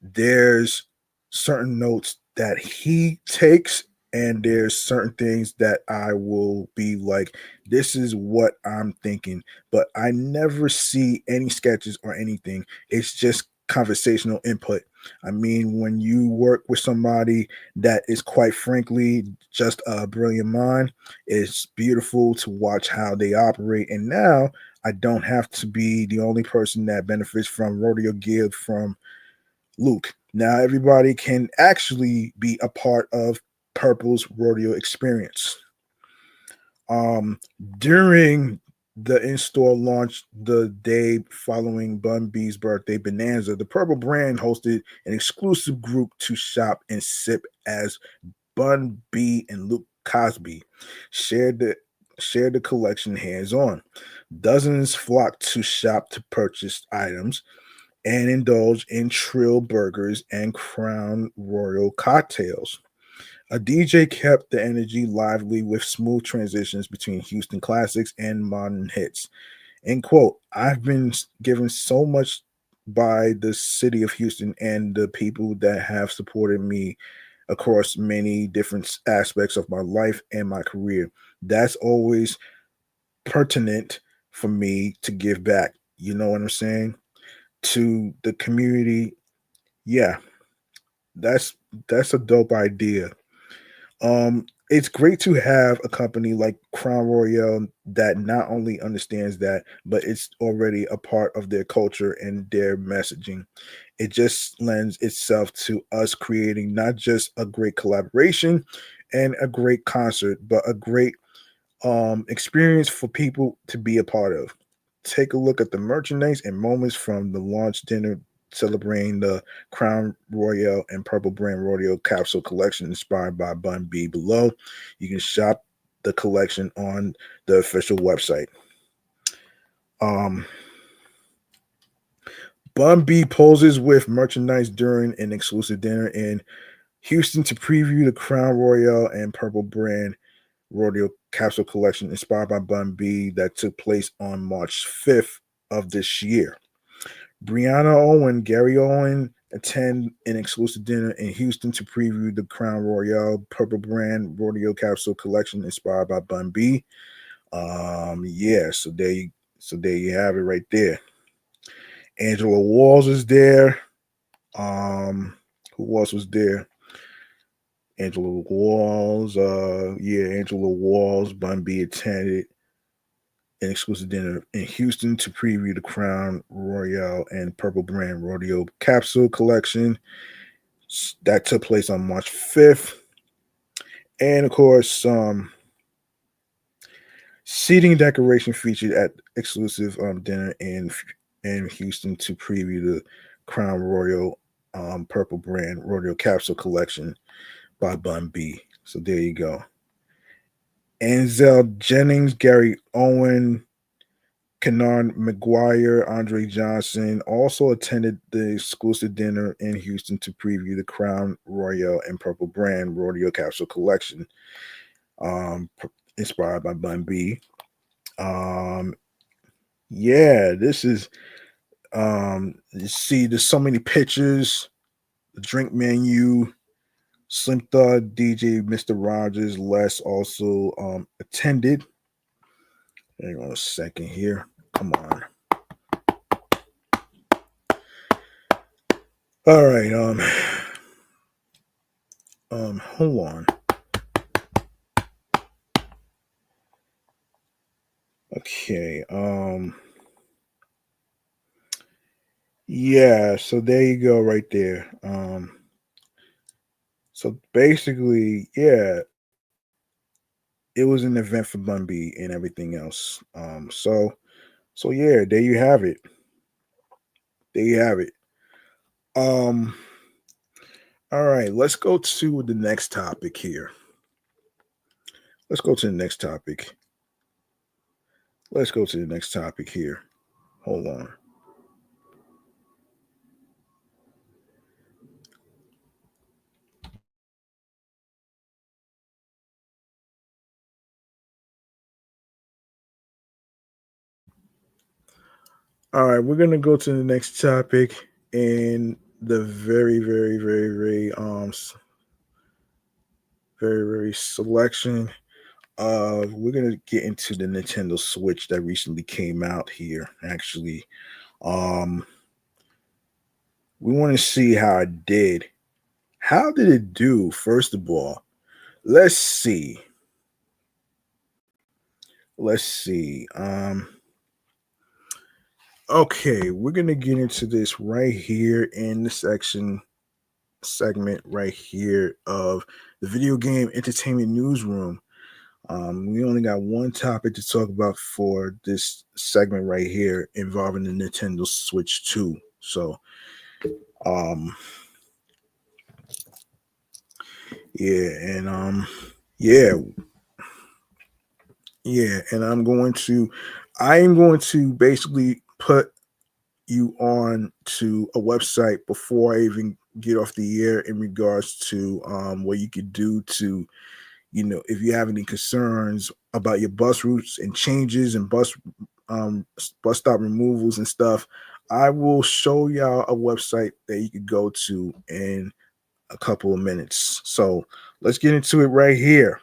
there's certain notes that he takes, and there's certain things that I will be like, this is what I'm thinking, but I never see any sketches or anything. It's just conversational input. I mean, when you work with somebody that is quite frankly just a brilliant mind, it's beautiful to watch how they operate. And now I don't have to be the only person that benefits from rodeo gear from Luke. Now everybody can actually be a part of Purple's rodeo experience. Um, During the in-store launch the day following Bun B's birthday bonanza, the Purple brand hosted an exclusive group to shop and sip as Bun B and Luke Cosby shared the shared the collection hands-on. Dozens flocked to shop to purchase items and indulge in Trill burgers and Crown Royal cocktails. A DJ kept the energy lively with smooth transitions between Houston classics and modern hits. End quote. I've been given so much by the city of Houston and the people that have supported me across many different aspects of my life and my career. That's always pertinent for me to give back. You know what I'm saying? To the community. Yeah, that's that's a dope idea. It's great to have a company like Crown Royale that not only understands that, but it's already a part of their culture and their messaging. It just lends itself to us creating not just a great collaboration and a great concert, but a great experience for people to be a part of. Take a look at the merchandise and moments from the launch dinner celebrating the Crown Royale and Purple Brand Rodeo capsule collection inspired by Bun B below. You can shop the collection on the official website. Um, Bun B poses with merchandise during an exclusive dinner in Houston to preview the Crown Royale and Purple Brand Rodeo capsule collection inspired by Bun B that took place on March 5th of this year. Brianna Owen, Gary Owen attend an exclusive dinner in Houston to preview the Crown Royale Purple Brand Rodeo capsule collection inspired by Bun B. Yeah, so there you have it right there. Angela Walls is there. Who else was there? Angela Walls. Yeah, Angela Walls. Bun B attended an exclusive dinner in Houston to preview the Crown Royale and Purple Brand Rodeo capsule collection that took place on March 5th. And of course, seating decoration featured at exclusive dinner in Houston to preview the Crown Royal Purple Brand Rodeo capsule collection by Bun B. So there you go. Anzel Jennings, Gary Owen, Kennard McGuire, Andre Johnson also attended the exclusive dinner in Houston to preview the Crown Royal and Purple Brand Rodeo Capsule Collection, um, inspired by Bun B. Um, yeah, this is you see, there's so many pictures, the drink menu, Slim Thug, DJ Mr. Rogers, Les also attended. Hang on a second here. Come on. All right. Hold on. Okay. Yeah, so there you go right there. So basically, yeah, it was an event for Bun B and everything else. So yeah, there you have it. There you have it. Um, all right, let's go to the next topic here. Let's go to the next topic. Let's go to the next topic here. Hold on. All right, we're gonna go to the next topic and the very selection. We're gonna get into the Nintendo Switch that recently came out here. Actually, um, we want to see how it did. How did it do? First of all, let's see. Let's see. Okay, we're gonna get into this right here in the segment right here of the video game entertainment newsroom. We only got one topic to talk about for this segment right here involving the Nintendo Switch 2. So, um, yeah, and yeah, yeah, and I am going to basically put you on to a website before I even get off the air in regards to what you could do to, if you have any concerns about your bus routes and changes and bus stop removals and stuff. I will show y'all a website that you could go to in a couple of minutes. So let's get into it right here.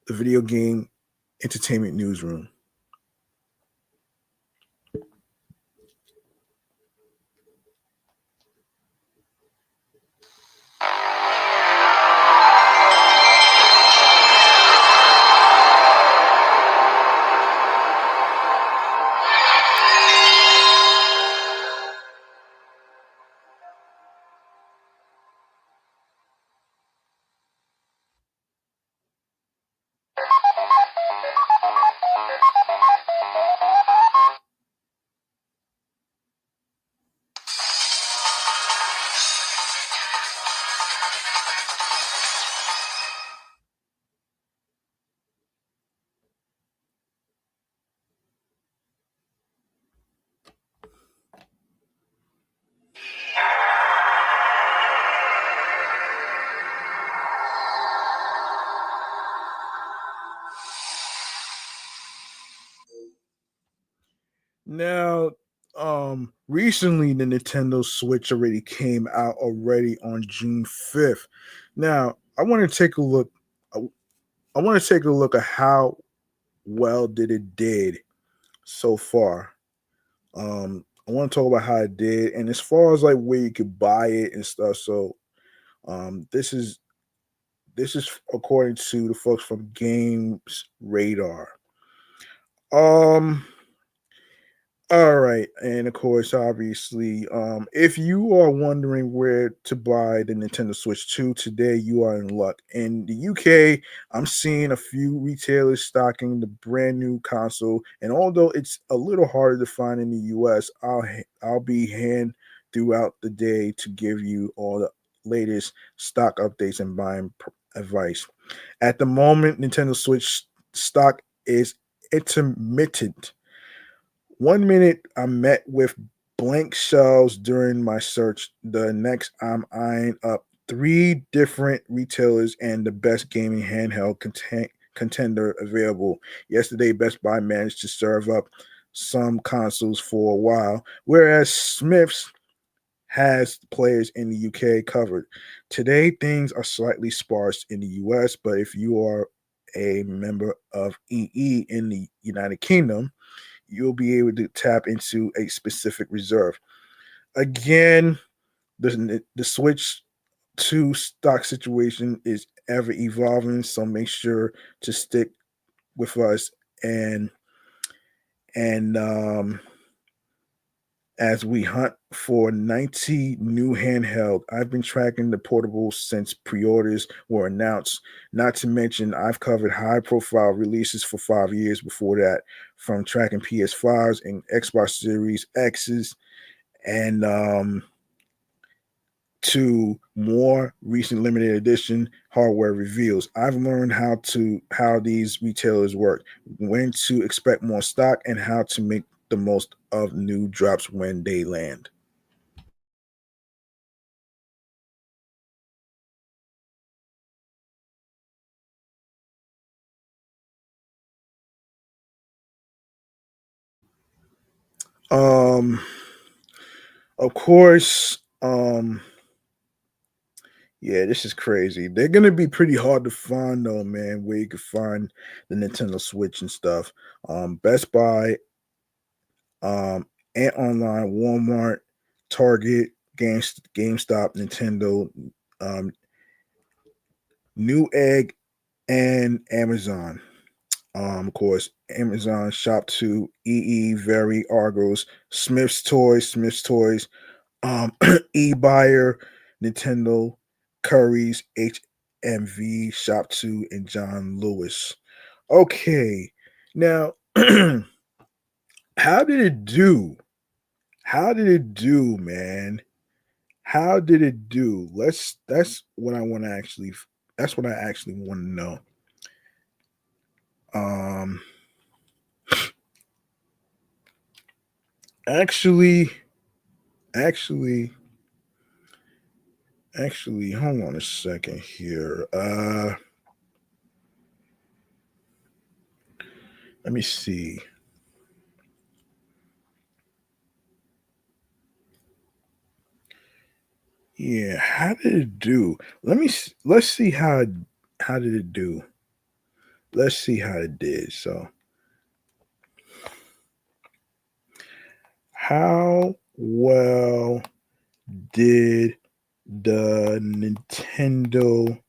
The video game entertainment newsroom. Now, recently the Nintendo Switch already came out already on June 5th. Now, I want to take a look. I I want to take a look at how well did it did so far. I want to talk about how it did, and as far as like where you could buy it and stuff. So, this is according to the folks from Games Radar. Um, All right, and of course, obviously, if you are wondering where to buy the Nintendo Switch 2 today, you are in luck. In the UK, I'm seeing a few retailers stocking the brand new console, and although it's a little harder to find in the US, I'll be hand throughout the day to give you all the latest stock updates and buying advice. At the moment, Nintendo Switch stock is intermittent. 1 minute I'm met with blank shelves during my search. The next I'm eyeing up three different retailers and the best gaming handheld contender available. Yesterday, Best Buy managed to serve up some consoles for a while, whereas Smith's has players in the UK covered. Today, things are slightly sparse in the US, but if you are a member of EE in the United Kingdom, you'll be able to tap into a specific reserve. Again, the switch to stock situation is ever evolving, so make sure to stick with us and and as we hunt for 90 new handheld. I've been tracking the portables since pre-orders were announced. Not to mention, I've covered high-profile releases for 5 years before that, from tracking PS5s and Xbox Series X's and to more recent limited edition hardware reveals. I've learned how these retailers work, when to expect more stock, and how to make the most of new drops when they land. Um, of course, yeah, this is crazy. They're gonna be pretty hard to find though, man. Where you can find the Nintendo Switch and stuff. Best Buy, um, and online, Walmart, Target, GameStop, Nintendo, um, Newegg, and Amazon. Of course, Amazon Shop 2, EE, Very, Argos, Smith's Toys, eBuyer, Nintendo, Curry's, HMV, Shop 2, and John Lewis. Okay, now, how did it do? How did it do, man? How did it do? That's what I want to actually that's what I actually want to know. Um actually actually actually hold on a second here. Let me see. Yeah, how did it do? Let's see how did it do. Let's see how it did. So, how well did the Nintendo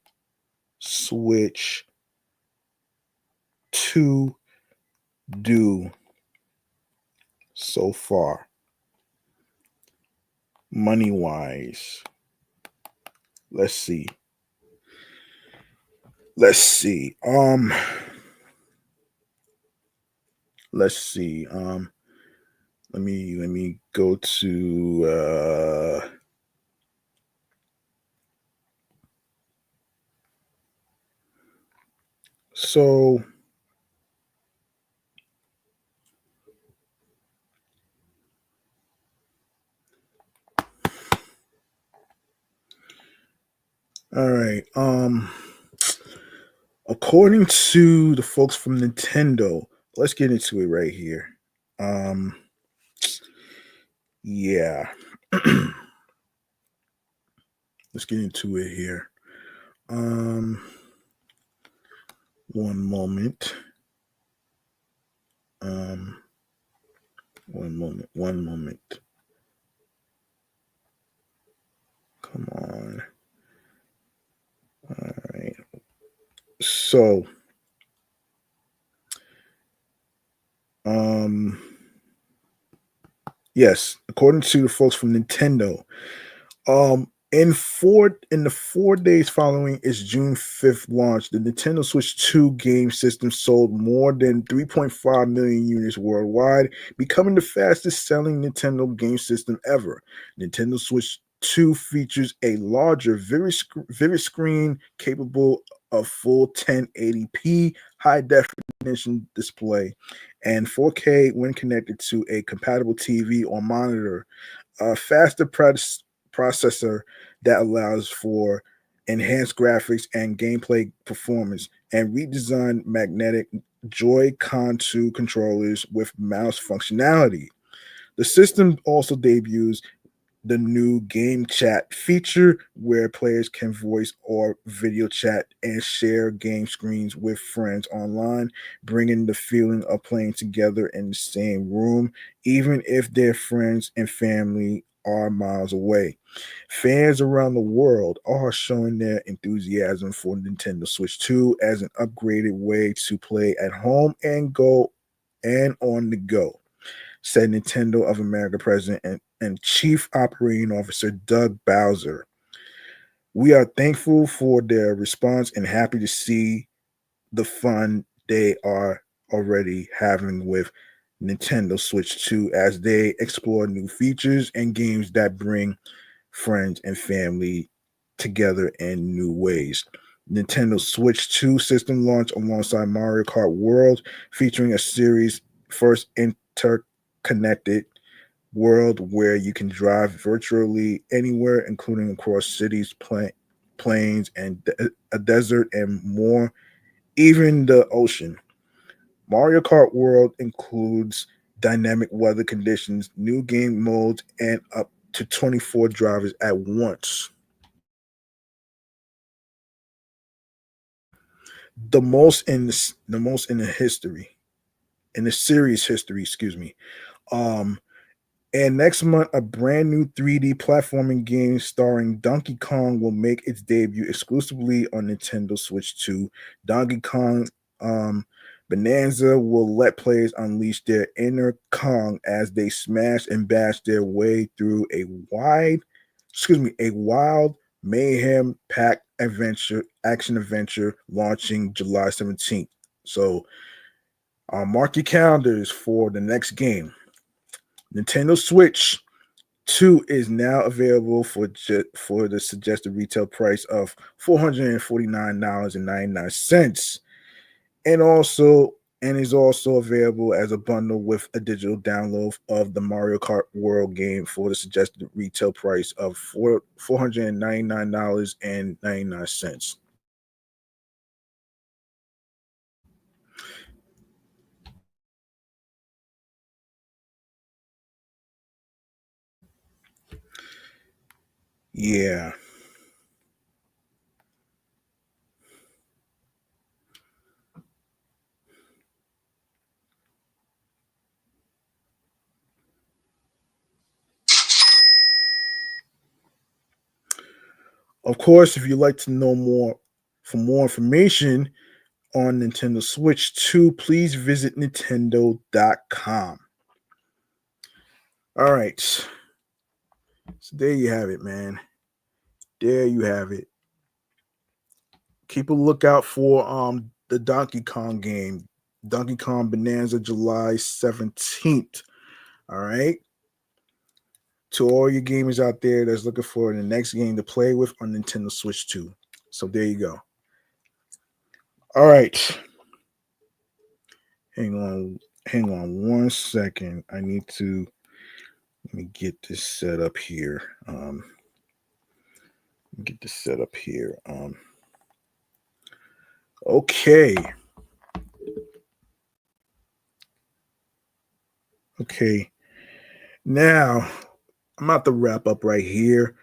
Switch 2 do so far, money wise? Let's see. Let's see. Let's see. Let me go to so all right. According to the folks from Nintendo, let's get into it right here. Um, yeah, let's get into it here. Um, one moment. Um, one moment. One moment. Come on. All right. So, um, yes, according to the folks from Nintendo, in the 4 days following its June 5th launch, the Nintendo Switch 2 game system sold more than 3.5 million units worldwide, becoming the fastest selling Nintendo game system ever. Nintendo Switch 2 features a larger, vivid screen capable of full 1080p high definition display and 4K when connected to a compatible TV or monitor, a faster processor that allows for enhanced graphics and gameplay performance, and redesigned magnetic Joy-Con 2 controllers with mouse functionality. The system also debuts the new game chat feature where players can voice or video chat and share game screens with friends online, bringing the feeling of playing together in the same room, even if their friends and family are miles away. Fans around the world are showing their enthusiasm for Nintendo Switch 2 as an upgraded way to play at home and on the go. said Nintendo of America president and chief operating officer Doug Bowser. We are thankful for their response and happy to see the fun they are already having with Nintendo Switch 2 as they explore new features and games that bring friends and family together in new ways. Nintendo Switch 2 system launch alongside Mario Kart World, featuring a series first interconnected world where you can drive virtually anywhere, including across cities, plains, and a desert, and more, even the ocean. Mario Kart World includes dynamic weather conditions, new game modes, and up to 24 drivers at once. The most in the history, in the series history, excuse me. Um, And next month, a brand new 3D platforming game starring Donkey Kong will make its debut exclusively on Nintendo Switch 2. Donkey Kong Bonanza will let players unleash their inner Kong as they smash and bash their way through a wild mayhem packed action adventure launching July 17th. So, mark your calendars for the next game. Nintendo Switch 2 is now available for the suggested retail price of $449.99, and is also available as a bundle with a digital download of the Mario Kart World game for the suggested retail price of $499.99. Yeah. Of course, if you'd like to know more for more information on Nintendo Switch 2, please visit Nintendo.com. All right. So there you have it, man. There you have it. Keep a lookout for the Donkey Kong game. Donkey Kong Bonanza July 17th. All right. To all your gamers out there that's looking for the next game to play with on Nintendo Switch 2. So there you go. All right. Hang on one second. I need to let me get this set up here. Get this set up here. Okay. Okay. Now I'm about to wrap up right here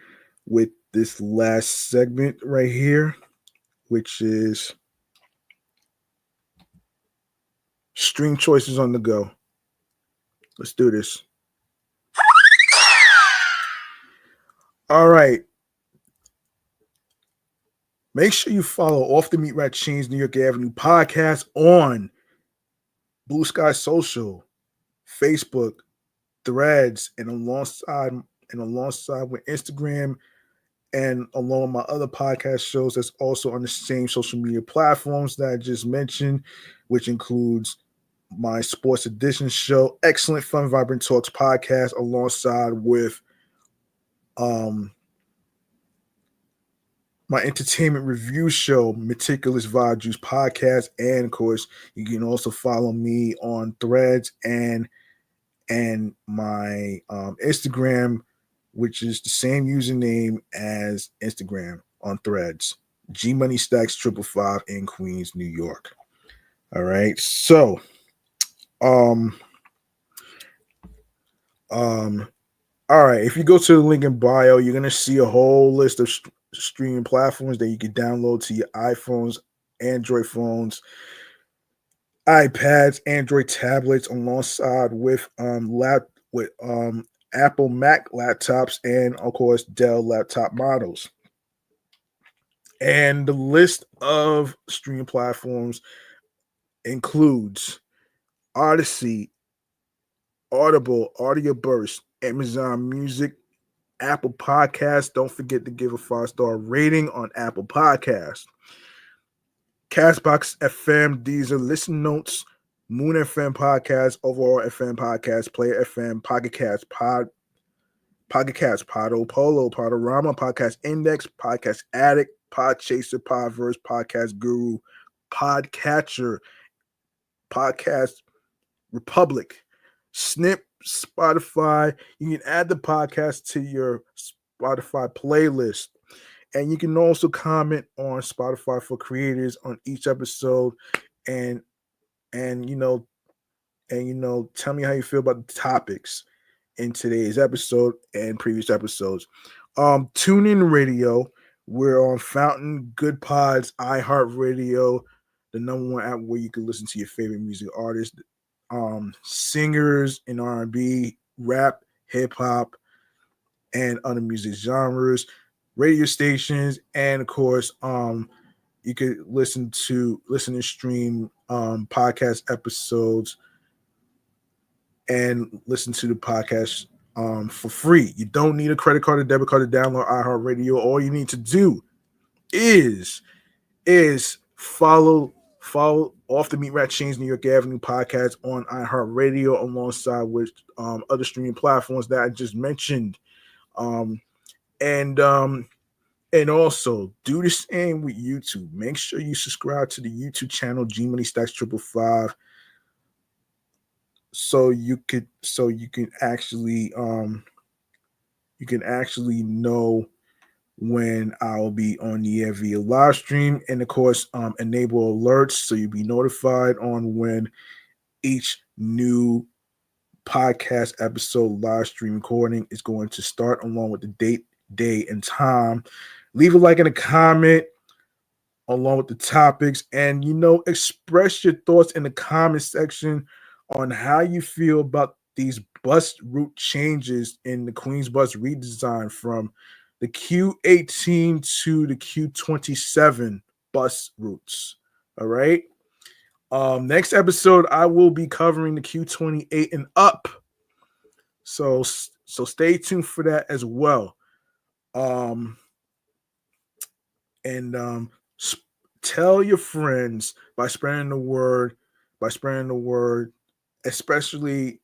with this last segment right here, which is stream choices on the go. Let's do this. All right. Make sure you follow Off the Meat Rat Chainz New York Avenue podcast on Bluesky Social, Facebook, Threads, and alongside with Instagram and along with my other podcast shows that's also on the same social media platforms that I just mentioned, which includes my Sports Edition show, Excellent Fun Vibrant Talks podcast, alongside with um my entertainment review show, Meticulous Vibe Juice podcast, and of course, you can also follow me on Threads and my Instagram, which is the same username as Instagram on Threads. G Money Stacks 555 in Queens, New York. All right, so um um all right, if you go to the link in bio, you're gonna see a whole list of streaming platforms that you can download to your iPhones, Android phones, iPads, Android tablets, alongside with Apple Mac laptops and of course Dell laptop models. And the list of streaming platforms includes Odyssey, Audible, Audio Burst, Amazon Music, Apple Podcasts. Don't forget to give a 5-star rating on Apple Podcasts. Castbox FM, Deezer, Listen Notes, Moon FM Podcast, Overall FM Podcast, Player FM, Pocket Cast, Pocket Cast, Podo Polo, Podorama, Podcast Index, Podcast Addict, Podchaser, Podverse, Podcast Guru, Podcatcher, Podcast Republic, Snip, Spotify. You can add the podcast to your Spotify playlist. And you can also comment on Spotify for creators on each episode and and you know tell me how you feel about the topics in today's episode and previous episodes. Tune in radio. We're on Fountain, Good Pods, iHeartRadio, the number one app where you can listen to your favorite music artists, singers in R&B, rap, hip hop, and other music genres, radio stations, and of course, you could listen and stream podcast episodes and listen to the podcast for free. You don't need a credit card or debit card to download iHeartRadio. All you need to do is follow Off the Meat Rat Chainz New York Avenue podcast on iHeartRadio alongside with other streaming platforms that I just mentioned. And also do the same with YouTube. Make sure you subscribe to the YouTube channel G Money Stacks 555 so you can actually know when I'll be on the air via live stream, and of course enable alerts so you'll be notified on when each new podcast episode live stream recording is going to start, along with the date, day, and time. Leave a like and a comment along with the topics, and express your thoughts in the comment section on how you feel about these bus route changes in the Queens bus redesign from the Q18 to the Q27 bus routes. All right. Next episode, I will be covering the Q28 and up. So stay tuned for that as well. And tell your friends by spreading the word, especially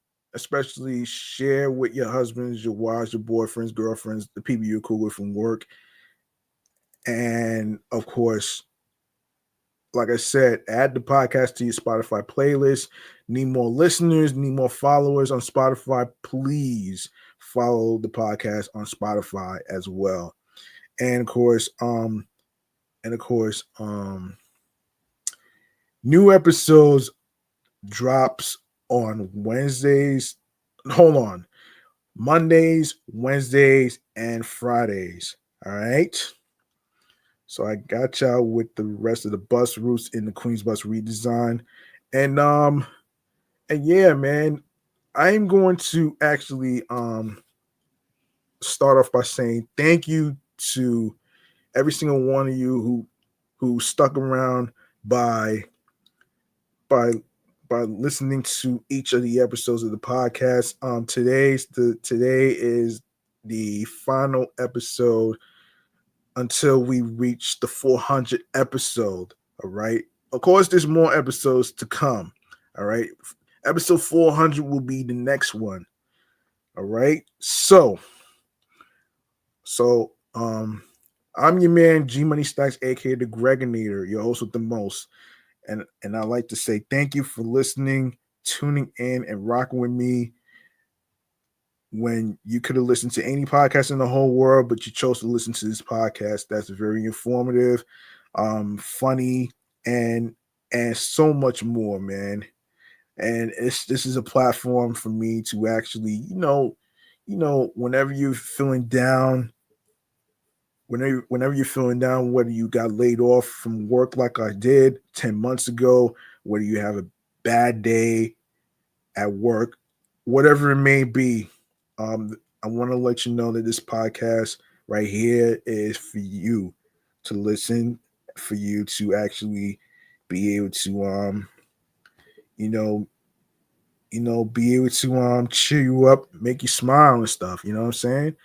share with your husbands, your wives, your boyfriends, girlfriends, the people you're cool with from work. And of course, like I said, add the podcast to your Spotify playlist. Need more listeners, need more followers on Spotify. Please follow the podcast on Spotify as well. And of course, new episodes drops on Wednesdays. Hold on. Mondays, Wednesdays, and Fridays. All right. So I got y'all with the rest of the bus routes in the Queens bus redesign. And yeah, man, I'm going to actually start off by saying thank you to every single one of you who stuck around by listening to each of the episodes of the podcast. Today is the final episode until we reach the 400 episode. All right. Of course, there's more episodes to come. All right. Episode 400 will be the next one. All right. So I'm your man, G Money Stacks, aka the Gregonator, your host with the most. And I'd like to say thank you for listening, tuning in, and rocking with me when you could have listened to any podcast in the whole world, but you chose to listen to this podcast. That's very informative, funny, and so much more, man. And this is a platform for me to actually, whenever you're feeling down, whenever you're feeling down, whether you got laid off from work like I did 10 months ago, whether you have a bad day at work, whatever it may be, I want to let you know that this podcast right here is for you to listen, for you to actually be able to, you know, be able to cheer you up, make you smile and stuff. You know what I'm saying?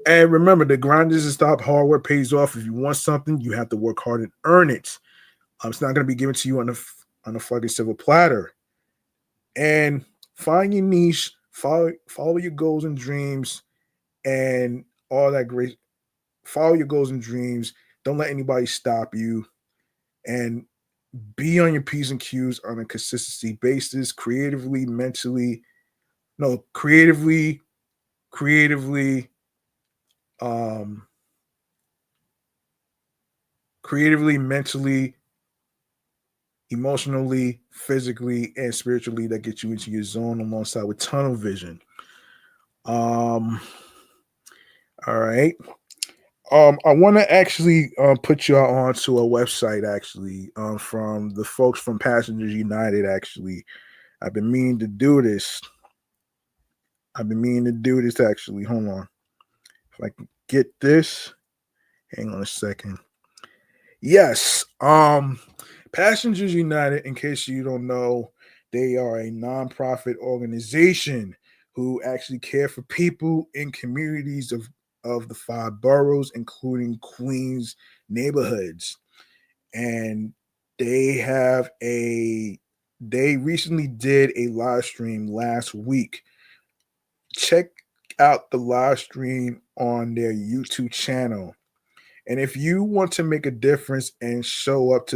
And remember, the grind doesn't stop. Hard work pays off. If you want something, you have to work hard and earn it. It's not going to be given to you on a fucking silver platter. And find your niche, follow your goals and dreams, and all that great. Follow your goals and dreams. Don't let anybody stop you, and be on your p's and q's on a consistency basis, creatively, mentally. No, creatively, um, mentally, emotionally, physically, and spiritually. That gets you into your zone alongside with tunnel vision. Um, all right. I want to actually put you all onto a website actually from the folks from Passengers United. Actually, I've been meaning to do this. Actually. Hold on, if I can get this. Hang on a second. Yes. Passengers United, in case you don't know, they are a nonprofit organization who actually care for people in communities of the five boroughs, including Queens neighborhoods. And they have a they recently did a live stream last week. Check out the live stream on their YouTube channel. And if you want to make a difference and show up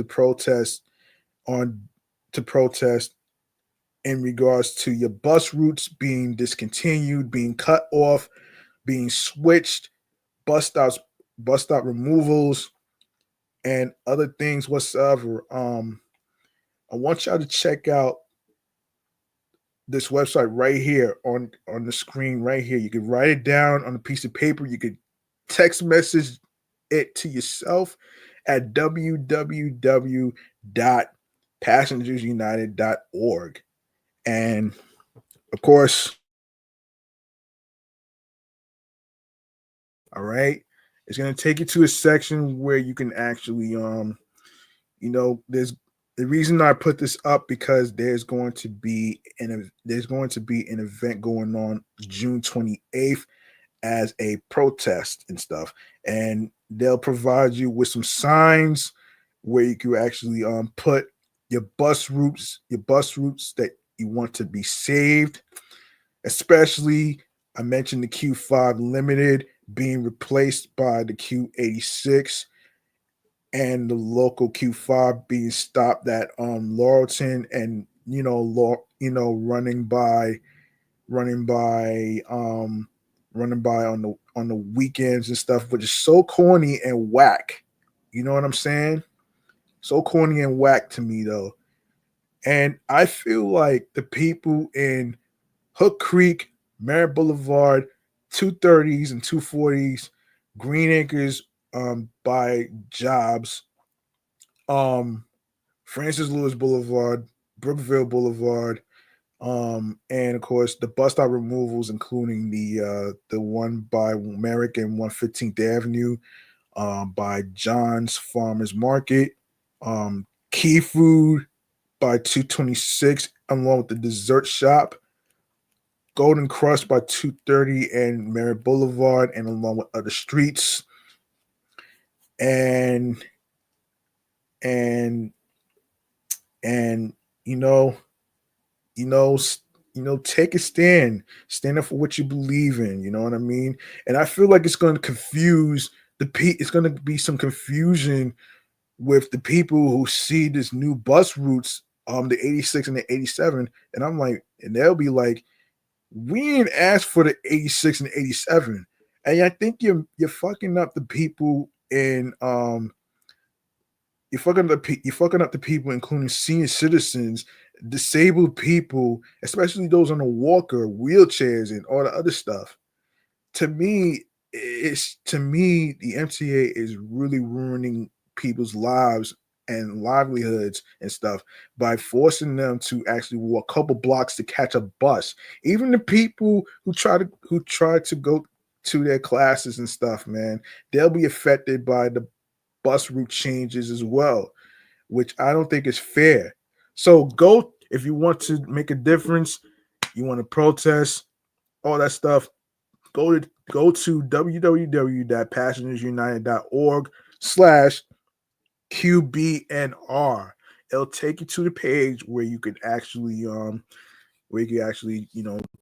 on to protest in regards to your bus routes being discontinued, being cut off, being switched, bus stops, bus stop removals, and other things whatsoever. I want y'all to check out this website right here on the screen right here. You can write it down on a piece of paper. You could text message it to yourself at www.passengersunited.org. And of course, all right, it's going to take you to a section where you can actually there's the reason I put this up because there's going to be an event going on June 28th as a protest and stuff, and they'll provide you with some signs where you can actually put your bus routes that you want to be saved. Especially, I mentioned the Q5 Limited being replaced by the Q86 and the local Q5 being stopped at Laurelton, and running by on the weekends and stuff, which is so corny and whack. You know what I'm saying? So corny and whack to me though. And I feel like the people in Hook Creek, Merritt Boulevard, 230s and 240s, Green Acres by Jobs, um, Francis Lewis Boulevard, Brookville Boulevard, and of course the bus stop removals, including the one by Merrick and 115th Avenue, by John's Farmers Market, Key Food by 226, along with the dessert shop, Golden Crust by 230 and Merritt Boulevard, and along with other streets, and and and you know you know, take a stand up for what you believe in. You know what I mean? And I feel like it's going to confuse it's going to be some confusion with the people who see this new bus routes, the 86 and the 87, and and they'll be like, we didn't ask for the 86 and 87, and I think you're fucking up the people in you're fucking up the people, including senior citizens, disabled people, especially those on a walker, wheelchairs, and all the other stuff. To me, the MTA is really ruining people's lives and livelihoods and stuff by forcing them to actually walk a couple blocks to catch a bus. Even the people who try to go to their classes and stuff, man, they'll be affected by the bus route changes as well, which I don't think is fair. So go if you want to make a difference. You want to protest, all that stuff, go to www.passengersunited.org/QBNR. It'll take you to the page where you can actually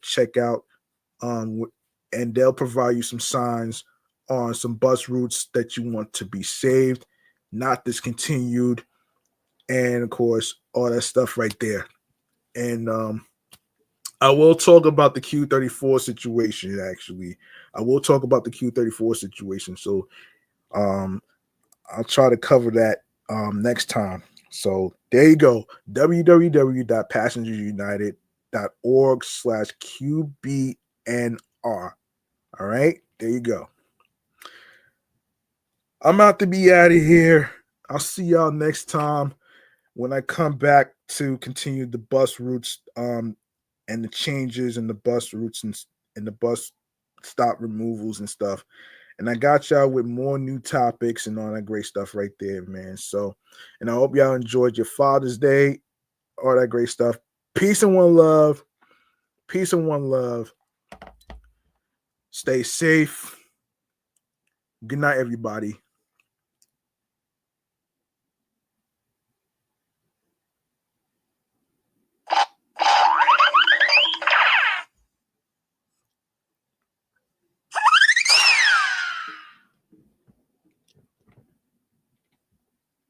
check out and they'll provide you some signs on some bus routes that you want to be saved, not discontinued, and of course all that stuff right there. And I will talk about the Q34 situation. Actually, I will talk about the Q34 situation. So I'll try to cover that next time. So there you go. www.passengersunited.org/QBNR. All right, there you go. I'm out to be out of here. I'll see y'all next time when I come back to continue the bus routes and the changes in the bus routes and the bus stop removals and stuff. And I got y'all with more new topics and all that great stuff right there, man. So, and I hope y'all enjoyed your Father's Day, all that great stuff. Peace and one love. Peace and one love. Stay safe. Good night, everybody.